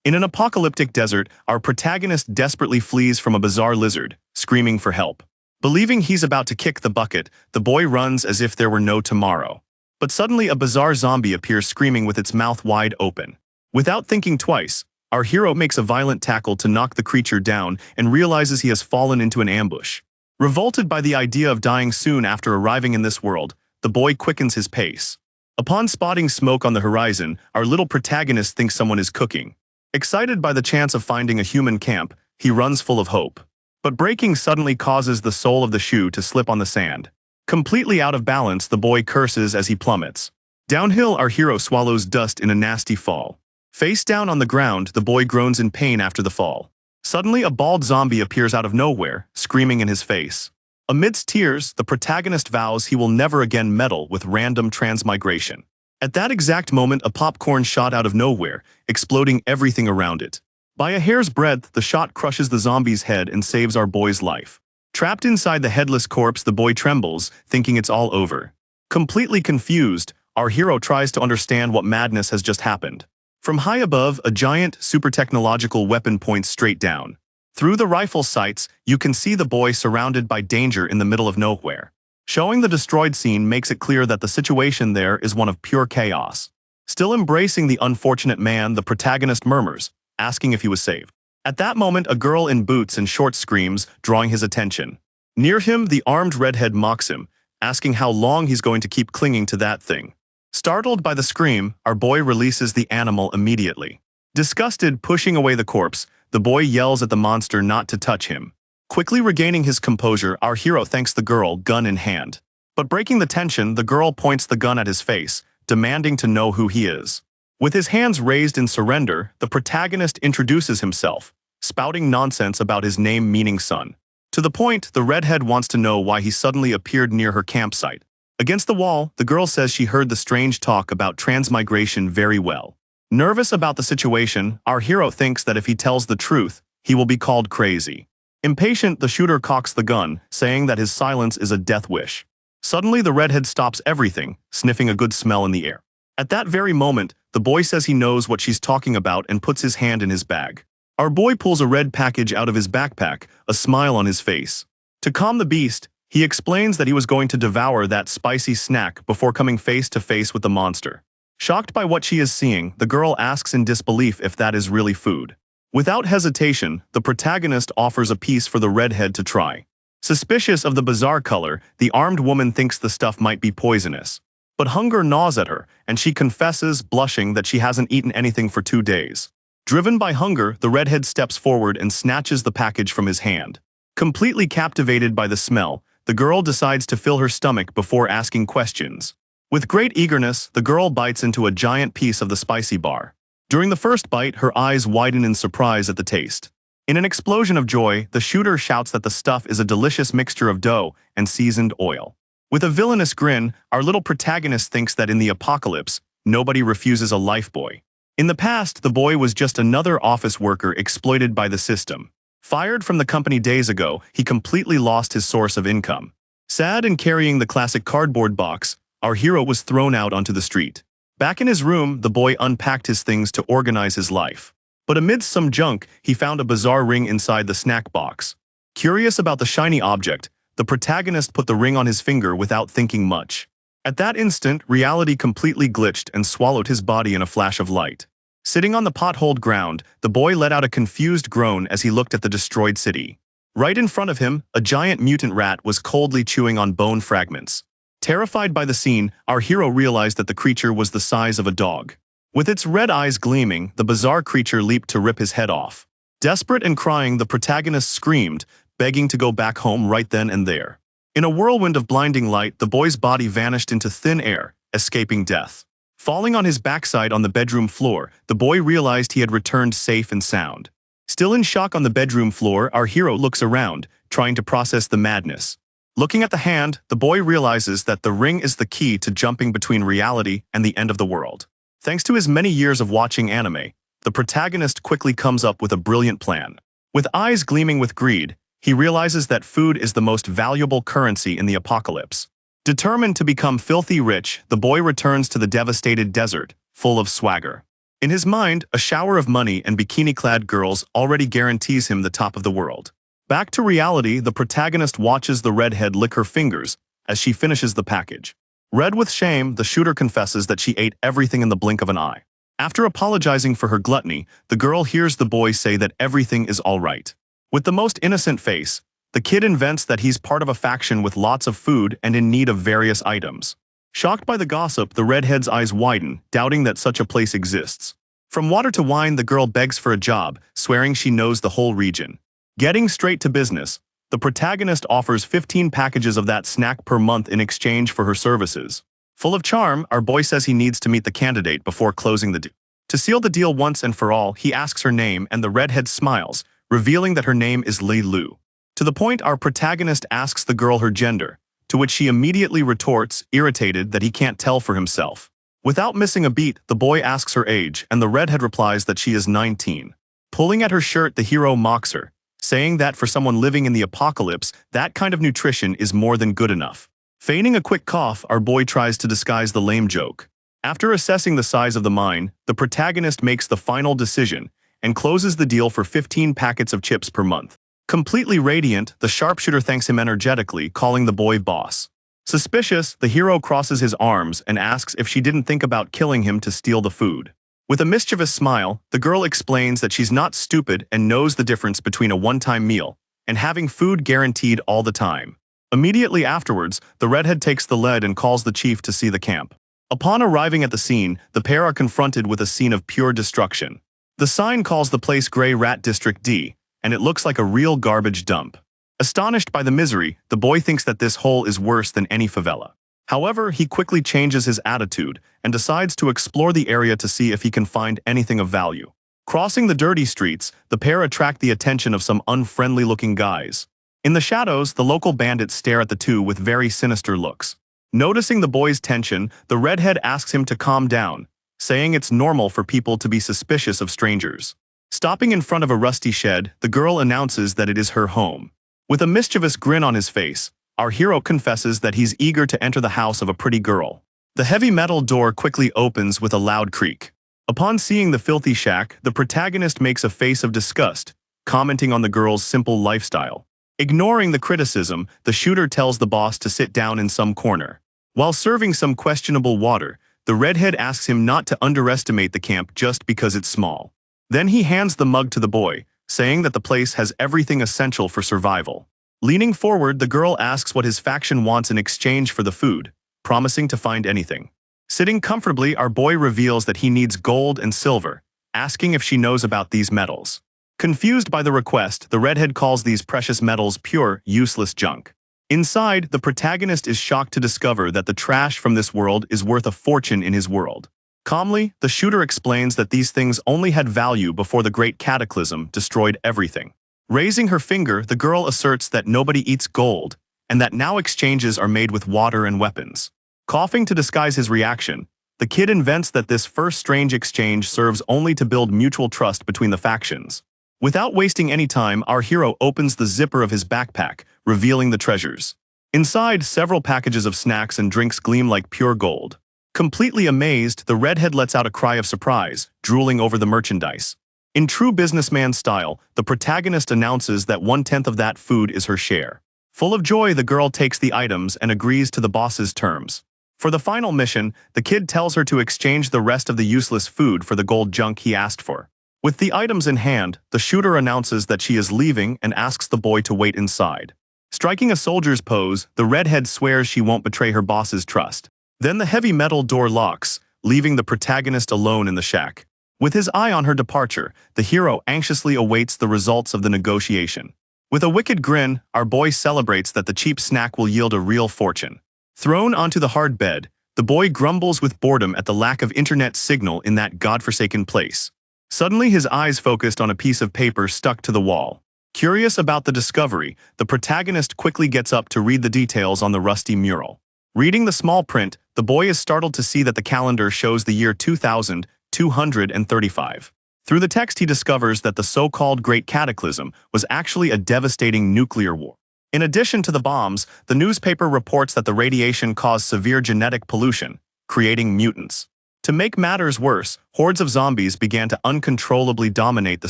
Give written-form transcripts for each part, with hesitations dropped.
In an apocalyptic desert, our protagonist desperately flees from a bizarre lizard, screaming for help. Believing he's about to kick the bucket, the boy runs as if there were no tomorrow. But suddenly a bizarre zombie appears screaming with its mouth wide open. Without thinking twice, our hero makes a violent tackle to knock the creature down and realizes he has fallen into an ambush. Revolted by the idea of dying soon after arriving in this world, the boy quickens his pace. Upon spotting smoke on the horizon, our little protagonist thinks someone is cooking. Excited by the chance of finding a human camp, he runs full of hope. But braking suddenly causes the sole of the shoe to slip on the sand. Completely out of balance, the boy curses as he plummets. Downhill, our hero swallows dust in a nasty fall. Face down on the ground, the boy groans in pain after the fall. Suddenly, a bald zombie appears out of nowhere, screaming in his face. Amidst tears, the protagonist vows he will never again meddle with random transmigration. At that exact moment, a popcorn shot out of nowhere, exploding everything around it. By a hair's breadth, the shot crushes the zombie's head and saves our boy's life. Trapped inside the headless corpse, the boy trembles, thinking it's all over. Completely confused, our hero tries to understand what madness has just happened. From high above, a giant, super-technological weapon points straight down. Through the rifle sights, you can see the boy surrounded by danger in the middle of nowhere. Showing the destroyed scene makes it clear that the situation there is one of pure chaos. Still embracing the unfortunate man, the protagonist murmurs, asking if he was saved. At that moment, a girl in boots and shorts screams, drawing his attention. Near him, the armed redhead mocks him, asking how long he's going to keep clinging to that thing. Startled by the scream, our boy releases the animal immediately. Disgusted, pushing away the corpse, the boy yells at the monster not to touch him. Quickly regaining his composure, our hero thanks the girl, gun in hand. But breaking the tension, the girl points the gun at his face, demanding to know who he is. With his hands raised in surrender, the protagonist introduces himself, spouting nonsense about his name meaning son. To the point, the redhead wants to know why he suddenly appeared near her campsite. Against the wall, the girl says she heard the strange talk about transmigration very well. Nervous about the situation, our hero thinks that if he tells the truth, he will be called crazy. Impatient, the shooter cocks the gun, saying that his silence is a death wish. Suddenly, the redhead stops everything, sniffing a good smell in the air. At that very moment, the boy says he knows what she's talking about and puts his hand in his bag. Our boy pulls a red package out of his backpack, a smile on his face. To calm the beast, he explains that he was going to devour that spicy snack before coming face to face with the monster. Shocked by what she is seeing, the girl asks in disbelief if that is really food. Without hesitation, the protagonist offers a piece for the redhead to try. Suspicious of the bizarre color, the armed woman thinks the stuff might be poisonous. But hunger gnaws at her, and she confesses, blushing, that she hasn't eaten anything for 2 days. Driven by hunger, the redhead steps forward and snatches the package from his hand. Completely captivated by the smell, the girl decides to fill her stomach before asking questions. With great eagerness, the girl bites into a giant piece of the spicy bar. During the first bite, her eyes widen in surprise at the taste. In an explosion of joy, the shooter shouts that the stuff is a delicious mixture of dough and seasoned oil. With a villainous grin, our little protagonist thinks that in the apocalypse, nobody refuses a lifebuoy. In the past, the boy was just another office worker exploited by the system. Fired from the company days ago, he completely lost his source of income. Sad and carrying the classic cardboard box, our hero was thrown out onto the street. Back in his room, the boy unpacked his things to organize his life. But amidst some junk, he found a bizarre ring inside the snack box. Curious about the shiny object, the protagonist put the ring on his finger without thinking much. At that instant, reality completely glitched and swallowed his body in a flash of light. Sitting on the potholed ground, the boy let out a confused groan as he looked at the destroyed city. Right in front of him, a giant mutant rat was coldly chewing on bone fragments. Terrified by the scene, our hero realized that the creature was the size of a dog. With its red eyes gleaming, the bizarre creature leaped to rip his head off. Desperate and crying, the protagonist screamed, begging to go back home right then and there. In a whirlwind of blinding light, the boy's body vanished into thin air, escaping death. Falling on his backside on the bedroom floor, the boy realized he had returned safe and sound. Still in shock on the bedroom floor, our hero looks around, trying to process the madness. Looking at the hand, the boy realizes that the ring is the key to jumping between reality and the end of the world. Thanks to his many years of watching anime, the protagonist quickly comes up with a brilliant plan. With eyes gleaming with greed, he realizes that food is the most valuable currency in the apocalypse. Determined to become filthy rich, the boy returns to the devastated desert, full of swagger. In his mind, a shower of money and bikini-clad girls already guarantees him the top of the world. Back to reality, the protagonist watches the redhead lick her fingers as she finishes the package. Red with shame, the shooter confesses that she ate everything in the blink of an eye. After apologizing for her gluttony, the girl hears the boy say that everything is all right. With the most innocent face, the kid invents that he's part of a faction with lots of food and in need of various items. Shocked by the gossip, the redhead's eyes widen, doubting that such a place exists. From water to wine, the girl begs for a job, swearing she knows the whole region. Getting straight to business, the protagonist offers 15 packages of that snack per month in exchange for her services. Full of charm, our boy says he needs to meet the candidate before closing the deal. To seal the deal once and for all, he asks her name and the redhead smiles, revealing that her name is Lei Lu. To the point, our protagonist asks the girl her gender, to which she immediately retorts, irritated that he can't tell for himself. Without missing a beat, the boy asks her age, and the redhead replies that she is 19. Pulling at her shirt, the hero mocks her, saying that for someone living in the apocalypse, that kind of nutrition is more than good enough. Feigning a quick cough, our boy tries to disguise the lame joke. After assessing the size of the mine, the protagonist makes the final decision and closes the deal for 15 packets of chips per month. Completely radiant, the sharpshooter thanks him energetically, calling the boy boss. Suspicious, the hero crosses his arms and asks if she didn't think about killing him to steal the food. With a mischievous smile, the girl explains that she's not stupid and knows the difference between a one-time meal and having food guaranteed all the time. Immediately afterwards, the redhead takes the lead and calls the chief to see the camp. Upon arriving at the scene, the pair are confronted with a scene of pure destruction. The sign calls the place Grey Rat District D, and it looks like a real garbage dump. Astonished by the misery, the boy thinks that this hole is worse than any favela. However, he quickly changes his attitude and decides to explore the area to see if he can find anything of value. Crossing the dirty streets, the pair attract the attention of some unfriendly-looking guys. In the shadows, the local bandits stare at the two with very sinister looks. Noticing the boy's tension, the redhead asks him to calm down, saying it's normal for people to be suspicious of strangers. Stopping in front of a rusty shed, the girl announces that it is her home. With a mischievous grin on his face, our hero confesses that he's eager to enter the house of a pretty girl. The heavy metal door quickly opens with a loud creak. Upon seeing the filthy shack, the protagonist makes a face of disgust, commenting on the girl's simple lifestyle. Ignoring the criticism, the shooter tells the boss to sit down in some corner. While serving some questionable water, the redhead asks him not to underestimate the camp just because it's small. Then he hands the mug to the boy, saying that the place has everything essential for survival. Leaning forward, the girl asks what his faction wants in exchange for the food, promising to find anything. Sitting comfortably, our boy reveals that he needs gold and silver, asking if she knows about these metals. Confused by the request, the redhead calls these precious metals pure, useless junk. Inside, the protagonist is shocked to discover that the trash from this world is worth a fortune in his world. Calmly, the shooter explains that these things only had value before the great cataclysm destroyed everything. Raising her finger, the girl asserts that nobody eats gold, and that now exchanges are made with water and weapons. Coughing to disguise his reaction, the kid invents that this first strange exchange serves only to build mutual trust between the factions. Without wasting any time, our hero opens the zipper of his backpack, revealing the treasures. Inside, several packages of snacks and drinks gleam like pure gold. Completely amazed, the redhead lets out a cry of surprise, drooling over the merchandise. In true businessman style, the protagonist announces that 1/10 of that food is her share. Full of joy, the girl takes the items and agrees to the boss's terms. For the final mission, the kid tells her to exchange the rest of the useless food for the gold junk he asked for. With the items in hand, the shooter announces that she is leaving and asks the boy to wait inside. Striking a soldier's pose, the redhead swears she won't betray her boss's trust. Then the heavy metal door locks, leaving the protagonist alone in the shack. With his eye on her departure, the hero anxiously awaits the results of the negotiation. With a wicked grin, our boy celebrates that the cheap snack will yield a real fortune. Thrown onto the hard bed, the boy grumbles with boredom at the lack of internet signal in that godforsaken place. Suddenly, his eyes focused on a piece of paper stuck to the wall. Curious about the discovery, the protagonist quickly gets up to read the details on the rusty mural. Reading the small print, the boy is startled to see that the calendar shows the year 2235. Through the text, he discovers that the so-called Great Cataclysm was actually a devastating nuclear war. In addition to the bombs, the newspaper reports that the radiation caused severe genetic pollution, creating mutants. To make matters worse, hordes of zombies began to uncontrollably dominate the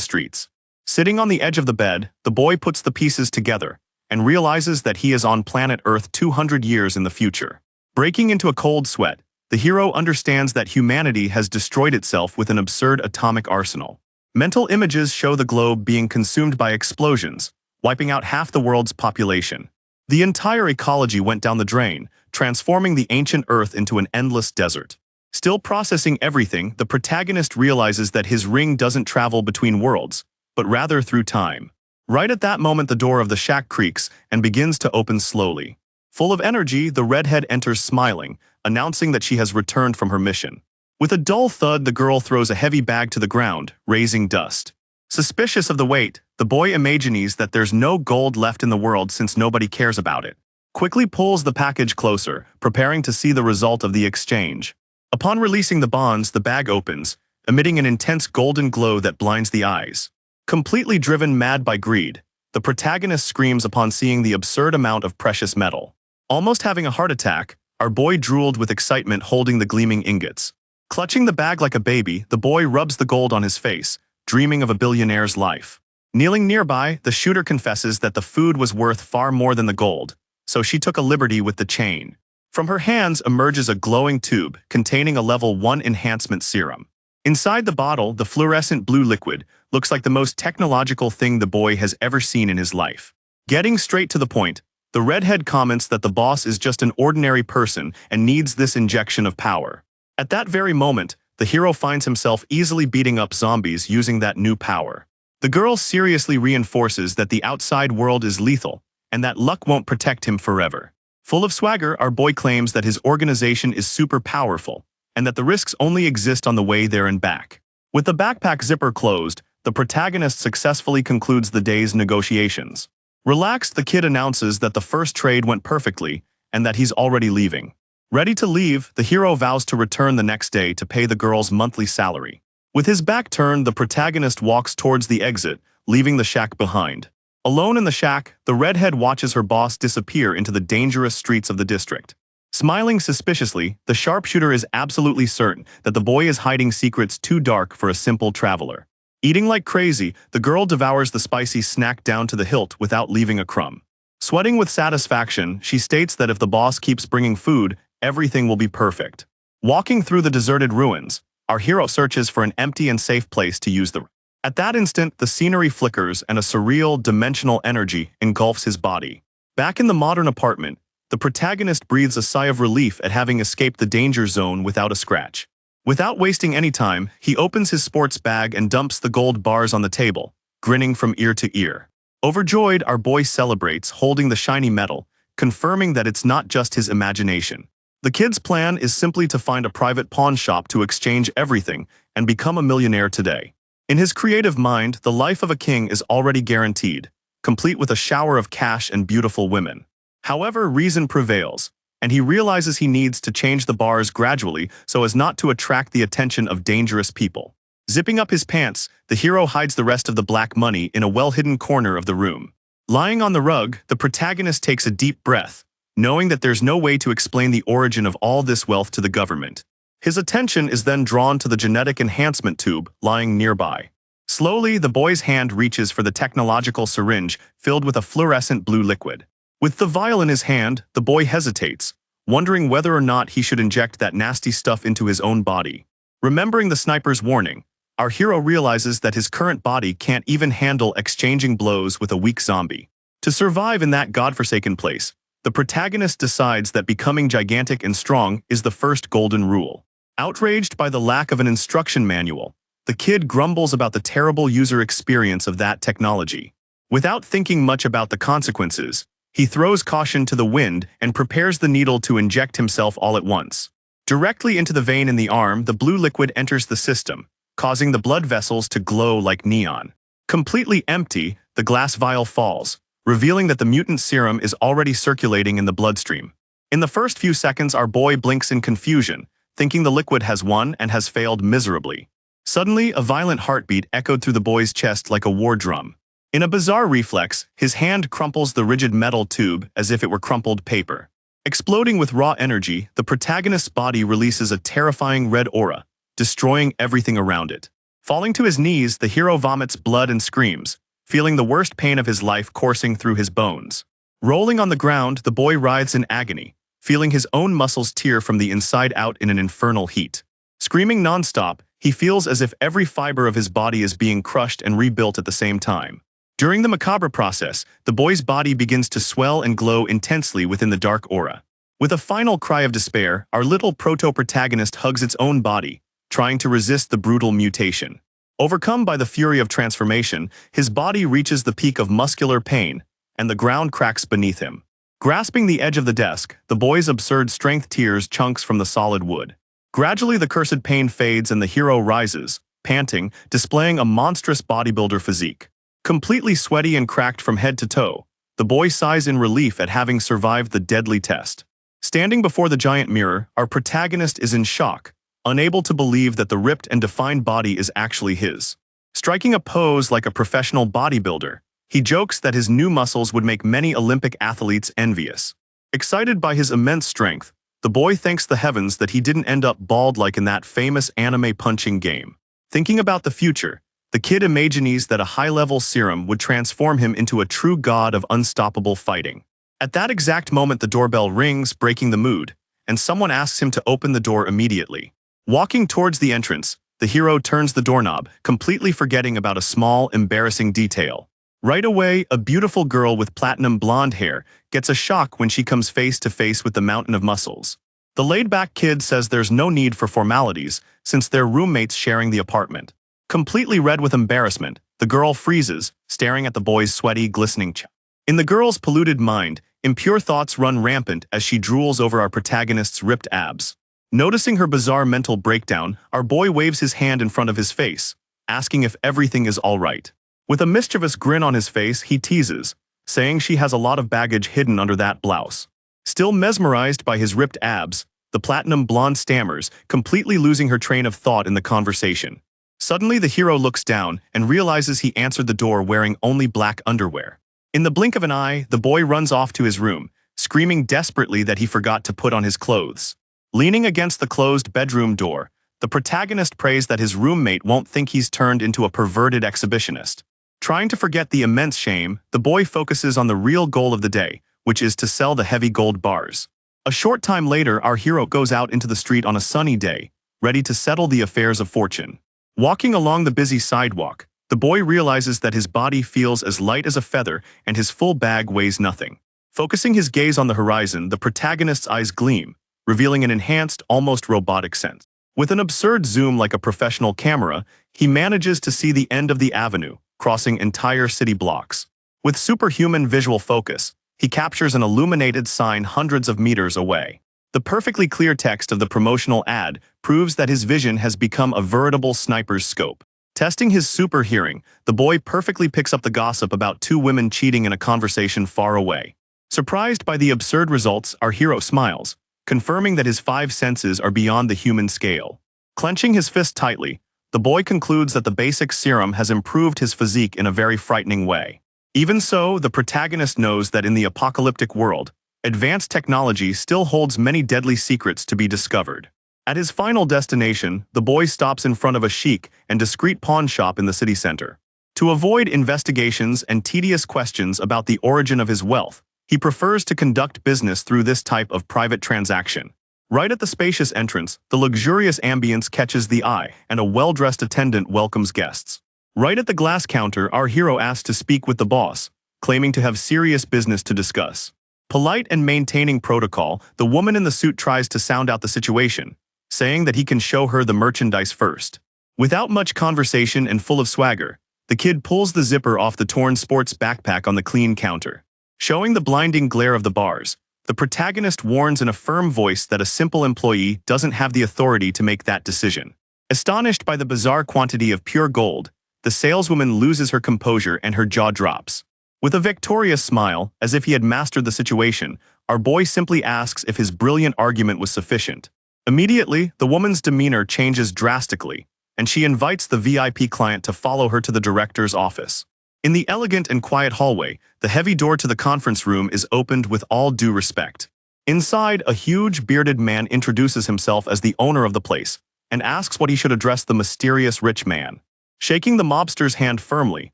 streets. Sitting on the edge of the bed, the boy puts the pieces together and realizes that he is on planet Earth 200 years in the future. Breaking into a cold sweat, the hero understands that humanity has destroyed itself with an absurd atomic arsenal. Mental images show the globe being consumed by explosions, wiping out half the world's population. The entire ecology went down the drain, transforming the ancient Earth into an endless desert. Still processing everything, the protagonist realizes that his ring doesn't travel between worlds, but rather through time. Right at that moment, the door of the shack creaks and begins to open slowly. Full of energy, the redhead enters smiling, announcing that she has returned from her mission. With a dull thud, the girl throws a heavy bag to the ground, raising dust. Suspicious of the weight, the boy imagines that there's no gold left in the world since nobody cares about it. Quickly pulls the package closer, preparing to see the result of the exchange. Upon releasing the bonds, the bag opens, emitting an intense golden glow that blinds the eyes. Completely driven mad by greed, the protagonist screams upon seeing the absurd amount of precious metal. Almost having a heart attack, our boy drooled with excitement holding the gleaming ingots. Clutching the bag like a baby, the boy rubs the gold on his face, dreaming of a billionaire's life. Kneeling nearby, the shooter confesses that the food was worth far more than the gold, so she took a liberty with the chain. From her hands emerges a glowing tube containing a level 1 enhancement serum. Inside the bottle, the fluorescent blue liquid looks like the most technological thing the boy has ever seen in his life. Getting straight to the point, the redhead comments that the boss is just an ordinary person and needs this injection of power. At that very moment, the hero finds himself easily beating up zombies using that new power. The girl seriously reinforces that the outside world is lethal and that luck won't protect him forever. Full of swagger, our boy claims that his organization is super powerful and that the risks only exist on the way there and back. With the backpack zipper closed, the protagonist successfully concludes the day's negotiations. Relaxed, the kid announces that the first trade went perfectly and that he's already leaving. Ready to leave, the hero vows to return the next day to pay the girl's monthly salary. With his back turned, the protagonist walks towards the exit, leaving the shack behind. Alone in the shack, the redhead watches her boss disappear into the dangerous streets of the district. Smiling suspiciously, the sharpshooter is absolutely certain that the boy is hiding secrets too dark for a simple traveler. Eating like crazy, the girl devours the spicy snack down to the hilt without leaving a crumb. Sweating with satisfaction, she states that if the boss keeps bringing food, everything will be perfect. Walking through the deserted ruins, our hero searches for an empty and safe place to use the. At that instant, the scenery flickers and a surreal, dimensional energy engulfs his body. Back in the modern apartment, the protagonist breathes a sigh of relief at having escaped the danger zone without a scratch. Without wasting any time, he opens his sports bag and dumps the gold bars on the table, grinning from ear to ear. Overjoyed, our boy celebrates, holding the shiny metal, confirming that it's not just his imagination. The kid's plan is simply to find a private pawn shop to exchange everything and become a millionaire today. In his creative mind, the life of a king is already guaranteed, complete with a shower of cash and beautiful women. However, reason prevails, and he realizes he needs to change the bars gradually so as not to attract the attention of dangerous people. Zipping up his pants, the hero hides the rest of the black money in a well-hidden corner of the room. Lying on the rug, the protagonist takes a deep breath, knowing that there's no way to explain the origin of all this wealth to the government. His attention is then drawn to the genetic enhancement tube lying nearby. Slowly, the boy's hand reaches for the technological syringe filled with a fluorescent blue liquid. With the vial in his hand, the boy hesitates, wondering whether or not he should inject that nasty stuff into his own body. Remembering the sniper's warning, our hero realizes that his current body can't even handle exchanging blows with a weak zombie. To survive in that godforsaken place, the protagonist decides that becoming gigantic and strong is the first golden rule. Outraged by the lack of an instruction manual, the kid grumbles about the terrible user experience of that technology. Without thinking much about the consequences, he throws caution to the wind and prepares the needle to inject himself all at once. Directly into the vein in the arm, the blue liquid enters the system, causing the blood vessels to glow like neon. Completely empty, the glass vial falls, revealing that the mutant serum is already circulating in the bloodstream. In the first few seconds, our boy blinks in confusion, thinking the liquid has won and has failed miserably. Suddenly, a violent heartbeat echoed through the boy's chest like a war drum. In a bizarre reflex, his hand crumples the rigid metal tube as if it were crumpled paper. Exploding with raw energy, the protagonist's body releases a terrifying red aura, destroying everything around it. Falling to his knees, the hero vomits blood and screams, feeling the worst pain of his life coursing through his bones. Rolling on the ground, the boy writhes in agony, feeling his own muscles tear from the inside out in an infernal heat. Screaming non-stop, he feels as if every fiber of his body is being crushed and rebuilt at the same time. During the macabre process, the boy's body begins to swell and glow intensely within the dark aura. With a final cry of despair, our little proto-protagonist hugs its own body, trying to resist the brutal mutation. Overcome by the fury of transformation, his body reaches the peak of muscular pain, and the ground cracks beneath him. Grasping the edge of the desk, the boy's absurd strength tears chunks from the solid wood. Gradually, the cursed pain fades and the hero rises, panting, displaying a monstrous bodybuilder physique. Completely sweaty and cracked from head to toe, the boy sighs in relief at having survived the deadly test. Standing before the giant mirror, our protagonist is in shock, unable to believe that the ripped and defined body is actually his. Striking a pose like a professional bodybuilder, he jokes that his new muscles would make many Olympic athletes envious. Excited by his immense strength, the boy thanks the heavens that he didn't end up bald like in that famous anime punching game. Thinking about the future, the kid imagines that a high-level serum would transform him into a true god of unstoppable fighting. At that exact moment, the doorbell rings, breaking the mood, and someone asks him to open the door immediately. Walking towards the entrance, the hero turns the doorknob, completely forgetting about a small, embarrassing detail. Right away, a beautiful girl with platinum blonde hair gets a shock when she comes face to face with the mountain of muscles. The laid-back kid says there's no need for formalities since they're roommates sharing the apartment. Completely red with embarrassment, the girl freezes, staring at the boy's sweaty, glistening chest. In the girl's polluted mind, impure thoughts run rampant as she drools over our protagonist's ripped abs. Noticing her bizarre mental breakdown, our boy waves his hand in front of his face, asking if everything is all right. With a mischievous grin on his face, he teases, saying she has a lot of baggage hidden under that blouse. Still mesmerized by his ripped abs, the platinum blonde stammers, completely losing her train of thought in the conversation. Suddenly, the hero looks down and realizes he answered the door wearing only black underwear. In the blink of an eye, the boy runs off to his room, screaming desperately that he forgot to put on his clothes. Leaning against the closed bedroom door, the protagonist prays that his roommate won't think he's turned into a perverted exhibitionist. Trying to forget the immense shame, the boy focuses on the real goal of the day, which is to sell the heavy gold bars. A short time later, our hero goes out into the street on a sunny day, ready to settle the affairs of fortune. Walking along the busy sidewalk, the boy realizes that his body feels as light as a feather and his full bag weighs nothing. Focusing his gaze on the horizon, the protagonist's eyes gleam, revealing an enhanced, almost robotic sense. With an absurd zoom like a professional camera, he manages to see the end of the avenue, crossing entire city blocks. With superhuman visual focus, he captures an illuminated sign hundreds of meters away. The perfectly clear text of the promotional ad proves that his vision has become a veritable sniper's scope. Testing his super hearing, the boy perfectly picks up the gossip about two women cheating in a conversation far away. Surprised by the absurd results, our hero smiles, confirming that his five senses are beyond the human scale. Clenching his fist tightly, the boy concludes that the basic serum has improved his physique in a very frightening way. Even so, the protagonist knows that in the apocalyptic world, advanced technology still holds many deadly secrets to be discovered. At his final destination, the boy stops in front of a chic and discreet pawn shop in the city center. To avoid investigations and tedious questions about the origin of his wealth, he prefers to conduct business through this type of private transaction. Right at the spacious entrance, the luxurious ambience catches the eye, and a well-dressed attendant welcomes guests. Right at the glass counter, our hero asks to speak with the boss, claiming to have serious business to discuss. Polite and maintaining protocol, the woman in the suit tries to sound out the situation, saying that he can show her the merchandise first. Without much conversation and full of swagger, the kid pulls the zipper off the torn sports backpack on the clean counter. Showing the blinding glare of the bars, the protagonist warns in a firm voice that a simple employee doesn't have the authority to make that decision. Astonished by the bizarre quantity of pure gold, the saleswoman loses her composure and her jaw drops. With a victorious smile, as if he had mastered the situation, our boy simply asks if his brilliant argument was sufficient. Immediately, the woman's demeanor changes drastically, and she invites the VIP client to follow her to the director's office. In the elegant and quiet hallway, the heavy door to the conference room is opened with all due respect. Inside, a huge bearded man introduces himself as the owner of the place and asks what he should address the mysterious rich man. Shaking the mobster's hand firmly,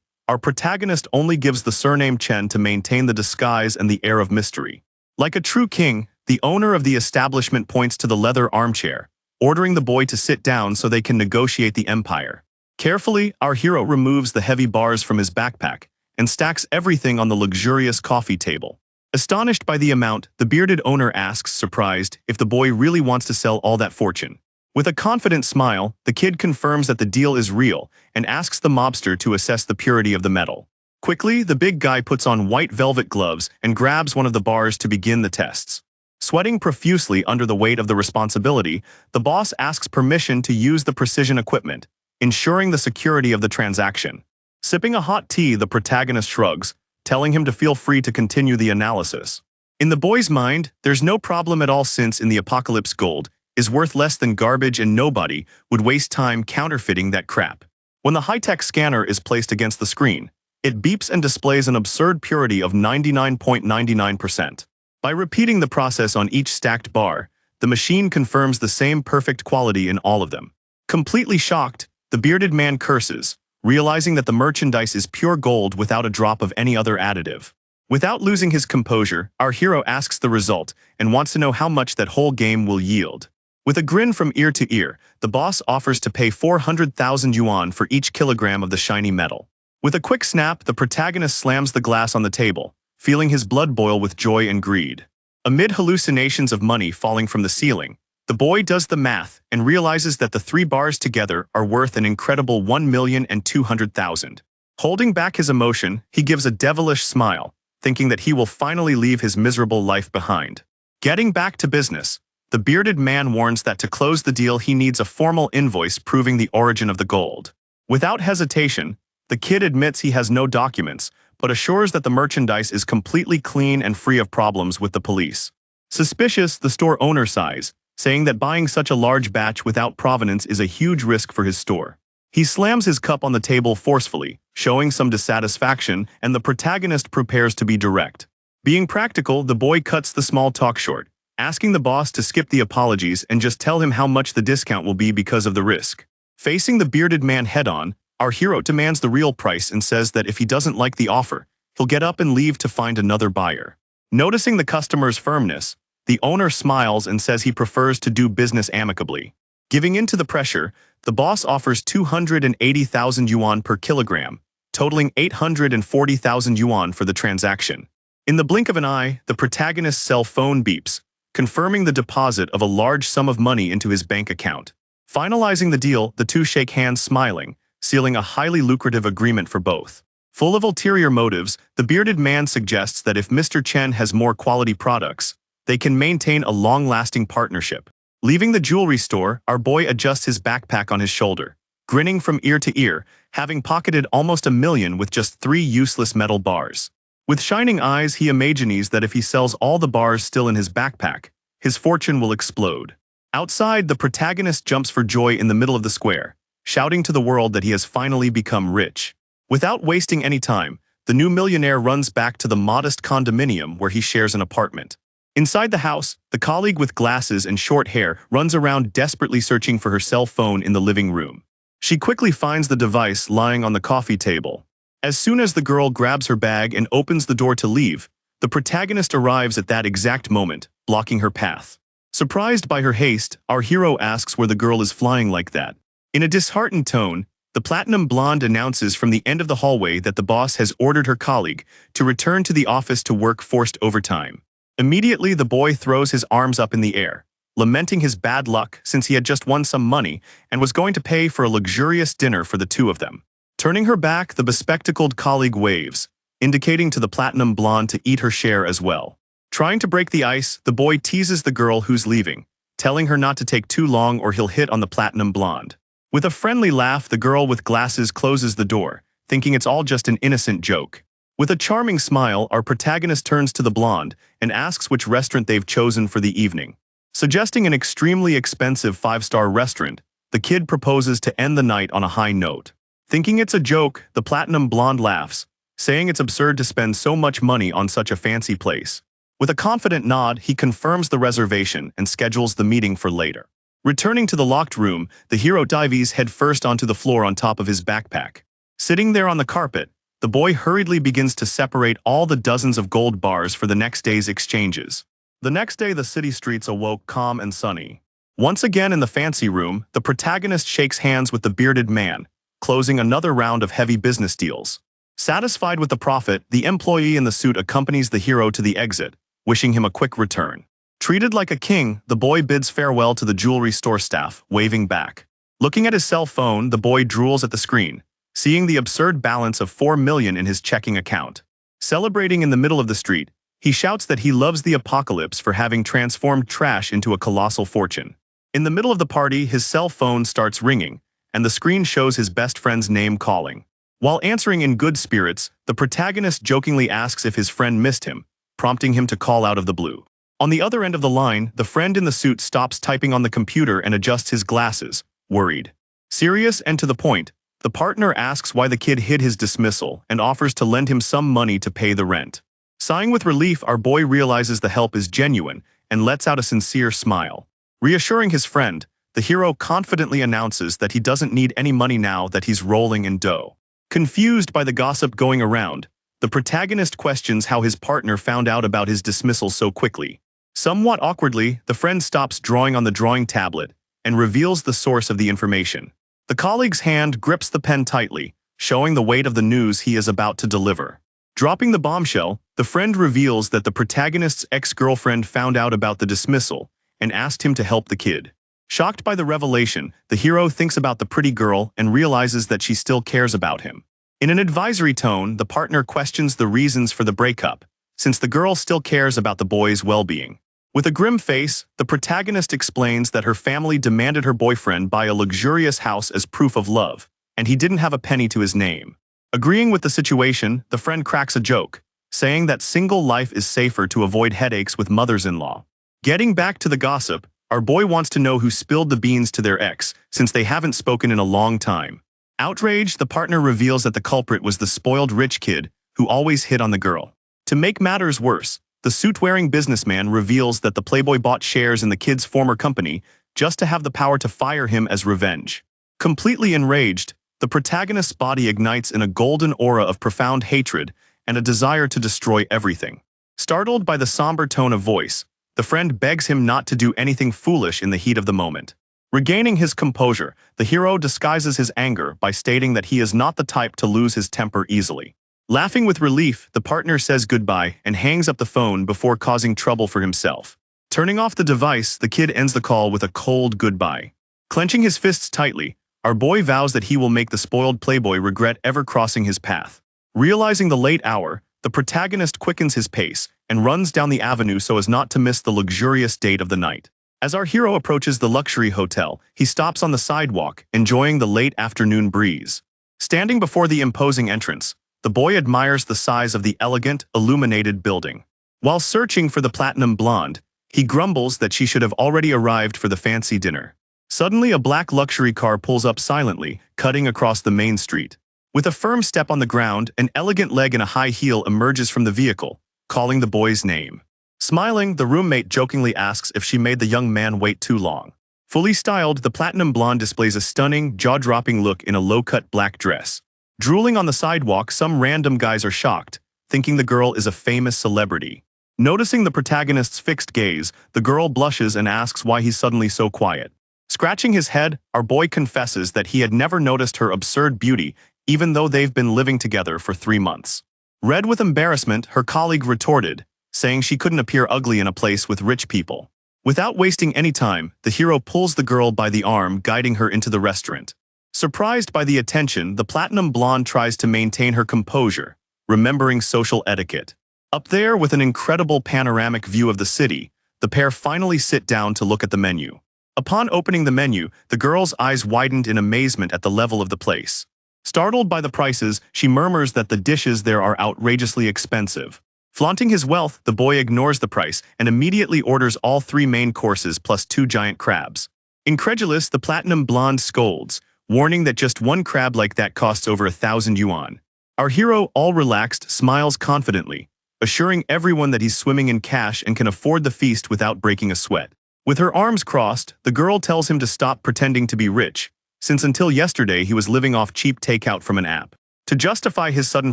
our protagonist only gives the surname Chen to maintain the disguise and the air of mystery. Like a true king, the owner of the establishment points to the leather armchair, ordering the boy to sit down so they can negotiate the empire. Carefully, our hero removes the heavy bars from his backpack and stacks everything on the luxurious coffee table. Astonished by the amount, the bearded owner asks, surprised, if the boy really wants to sell all that fortune. With a confident smile, the kid confirms that the deal is real and asks the mobster to assess the purity of the metal. Quickly, the big guy puts on white velvet gloves and grabs one of the bars to begin the tests. Sweating profusely under the weight of the responsibility, the boss asks permission to use the precision equipment, ensuring the security of the transaction. Sipping a hot tea, the protagonist shrugs, telling him to feel free to continue the analysis. In the boy's mind, there's no problem at all since in the apocalypse gold is worth less than garbage and nobody would waste time counterfeiting that crap. When the high-tech scanner is placed against the screen, it beeps and displays an absurd purity of 99.99%. By repeating the process on each stacked bar, the machine confirms the same perfect quality in all of them. Completely shocked, the bearded man curses, realizing that the merchandise is pure gold without a drop of any other additive. Without losing his composure, our hero asks the result and wants to know how much that whole game will yield. With a grin from ear to ear, the boss offers to pay 400,000 yuan for each kilogram of the shiny metal. With a quick snap, the protagonist slams the glass on the table, feeling his blood boil with joy and greed. Amid hallucinations of money falling from the ceiling, the boy does the math and realizes that the 3 bars together are worth an incredible 1,200,000. Holding back his emotion, he gives a devilish smile, thinking that he will finally leave his miserable life behind. Getting back to business, the bearded man warns that to close the deal he needs a formal invoice proving the origin of the gold. Without hesitation, the kid admits he has no documents, but assures that the merchandise is completely clean and free of problems with the police. Suspicious, the store owner sighs, saying that buying such a large batch without provenance is a huge risk for his store. He slams his cup on the table forcefully, showing some dissatisfaction, and the protagonist prepares to be direct. Being practical, the boy cuts the small talk short, asking the boss to skip the apologies and just tell him how much the discount will be because of the risk. Facing the bearded man head-on, our hero demands the real price and says that if he doesn't like the offer, he'll get up and leave to find another buyer. Noticing the customer's firmness, the owner smiles and says he prefers to do business amicably. Giving in to the pressure, the boss offers 280,000 yuan per kilogram, totaling 840,000 yuan for the transaction. In the blink of an eye, the protagonist's cell phone beeps, confirming the deposit of a large sum of money into his bank account. Finalizing the deal, the two shake hands smiling, sealing a highly lucrative agreement for both. Full of ulterior motives, the bearded man suggests that if Mr. Chen has more quality products, they can maintain a long-lasting partnership. Leaving the jewelry store, our boy adjusts his backpack on his shoulder, grinning from ear to ear, having pocketed almost $1 million with just 3 useless metal bars. With shining eyes, he imagines that if he sells all the bars still in his backpack, his fortune will explode. Outside, the protagonist jumps for joy in the middle of the square, shouting to the world that he has finally become rich. Without wasting any time, the new millionaire runs back to the modest condominium where he shares an apartment. Inside the house, the colleague with glasses and short hair runs around desperately searching for her cell phone in the living room. She quickly finds the device lying on the coffee table. As soon as the girl grabs her bag and opens the door to leave, the protagonist arrives at that exact moment, blocking her path. Surprised by her haste, our hero asks where the girl is flying like that. In a disheartened tone, the platinum blonde announces from the end of the hallway that the boss has ordered her colleague to return to the office to work forced overtime. Immediately, the boy throws his arms up in the air, lamenting his bad luck since he had just won some money and was going to pay for a luxurious dinner for the two of them. Turning her back, the bespectacled colleague waves, indicating to the platinum blonde to eat her share as well. Trying to break the ice, the boy teases the girl who's leaving, telling her not to take too long or he'll hit on the platinum blonde. With a friendly laugh, the girl with glasses closes the door, thinking it's all just an innocent joke. With a charming smile, our protagonist turns to the blonde and asks which restaurant they've chosen for the evening. Suggesting an extremely expensive 5-star restaurant, the kid proposes to end the night on a high note. Thinking it's a joke, the platinum blonde laughs, saying it's absurd to spend so much money on such a fancy place. With a confident nod, he confirms the reservation and schedules the meeting for later. Returning to the locked room, the hero dives headfirst onto the floor on top of his backpack. Sitting there on the carpet, the boy hurriedly begins to separate all the dozens of gold bars for the next day's exchanges. The next day, the city streets awoke calm and sunny. Once again in the fancy room, the protagonist shakes hands with the bearded man, closing another round of heavy business deals. Satisfied with the profit, the employee in the suit accompanies the hero to the exit, wishing him a quick return. Treated like a king, the boy bids farewell to the jewelry store staff, waving back. Looking at his cell phone, the boy drools at the screen, seeing the absurd balance of 4 million in his checking account. Celebrating in the middle of the street, he shouts that he loves the apocalypse for having transformed trash into a colossal fortune. In the middle of the party, his cell phone starts ringing, and the screen shows his best friend's name calling. While answering in good spirits, the protagonist jokingly asks if his friend missed him, prompting him to call out of the blue. On the other end of the line, the friend in the suit stops typing on the computer and adjusts his glasses, worried. Serious and to the point, the partner asks why the kid hid his dismissal and offers to lend him some money to pay the rent. Sighing with relief, our boy realizes the help is genuine and lets out a sincere smile. Reassuring his friend, the hero confidently announces that he doesn't need any money now that he's rolling in dough. Confused by the gossip going around, the protagonist questions how his partner found out about his dismissal so quickly. Somewhat awkwardly, the friend stops drawing on the drawing tablet and reveals the source of the information. The colleague's hand grips the pen tightly, showing the weight of the news he is about to deliver. Dropping the bombshell, the friend reveals that the protagonist's ex-girlfriend found out about the dismissal and asked him to help the kid. Shocked by the revelation, the hero thinks about the pretty girl and realizes that she still cares about him. In an advisory tone, the partner questions the reasons for the breakup, since the girl still cares about the boy's well-being. With a grim face, the protagonist explains that her family demanded her boyfriend buy a luxurious house as proof of love, and he didn't have a penny to his name. Agreeing with the situation, the friend cracks a joke, saying that single life is safer to avoid headaches with mothers-in-law. Getting back to the gossip, our boy wants to know who spilled the beans to their ex, since they haven't spoken in a long time. Outraged, the partner reveals that the culprit was the spoiled rich kid who always hit on the girl. To make matters worse, the suit-wearing businessman reveals that the playboy bought shares in the kid's former company just to have the power to fire him as revenge. Completely enraged, the protagonist's body ignites in a golden aura of profound hatred and a desire to destroy everything. Startled by the somber tone of voice, the friend begs him not to do anything foolish in the heat of the moment. Regaining his composure, the hero disguises his anger by stating that he is not the type to lose his temper easily. Laughing with relief, the partner says goodbye and hangs up the phone before causing trouble for himself. Turning off the device, the kid ends the call with a cold goodbye. Clenching his fists tightly, our boy vows that he will make the spoiled playboy regret ever crossing his path. Realizing the late hour, the protagonist quickens his pace and runs down the avenue so as not to miss the luxurious date of the night. As our hero approaches the luxury hotel, he stops on the sidewalk, enjoying the late afternoon breeze. Standing before the imposing entrance, the boy admires the size of the elegant, illuminated building. While searching for the platinum blonde, he grumbles that she should have already arrived for the fancy dinner. Suddenly, a black luxury car pulls up silently, cutting across the main street. With a firm step on the ground, an elegant leg in a high heel emerges from the vehicle, calling the boy's name. Smiling, the roommate jokingly asks if she made the young man wait too long. Fully styled, the platinum blonde displays a stunning, jaw-dropping look in a low-cut black dress. Drooling on the sidewalk, some random guys are shocked, thinking the girl is a famous celebrity. Noticing the protagonist's fixed gaze, the girl blushes and asks why he's suddenly so quiet. Scratching his head, our boy confesses that he had never noticed her absurd beauty, even though they've been living together for 3 months. Red with embarrassment, her colleague retorted, saying she couldn't appear ugly in a place with rich people. Without wasting any time, the hero pulls the girl by the arm, guiding her into the restaurant. Surprised by the attention, the platinum blonde tries to maintain her composure, remembering social etiquette. Up there, with an incredible panoramic view of the city, the pair finally sit down to look at the menu. Upon opening the menu, the girl's eyes widened in amazement at the level of the place. Startled by the prices, she murmurs that the dishes there are outrageously expensive. Flaunting his wealth, the boy ignores the price and immediately orders all 3 main courses plus 2 giant crabs. Incredulous, the platinum blonde scolds, warning that just 1 crab like that costs over 1,000 yuan. Our hero, all relaxed, smiles confidently, assuring everyone that he's swimming in cash and can afford the feast without breaking a sweat. With her arms crossed, the girl tells him to stop pretending to be rich, since until yesterday he was living off cheap takeout from an app. To justify his sudden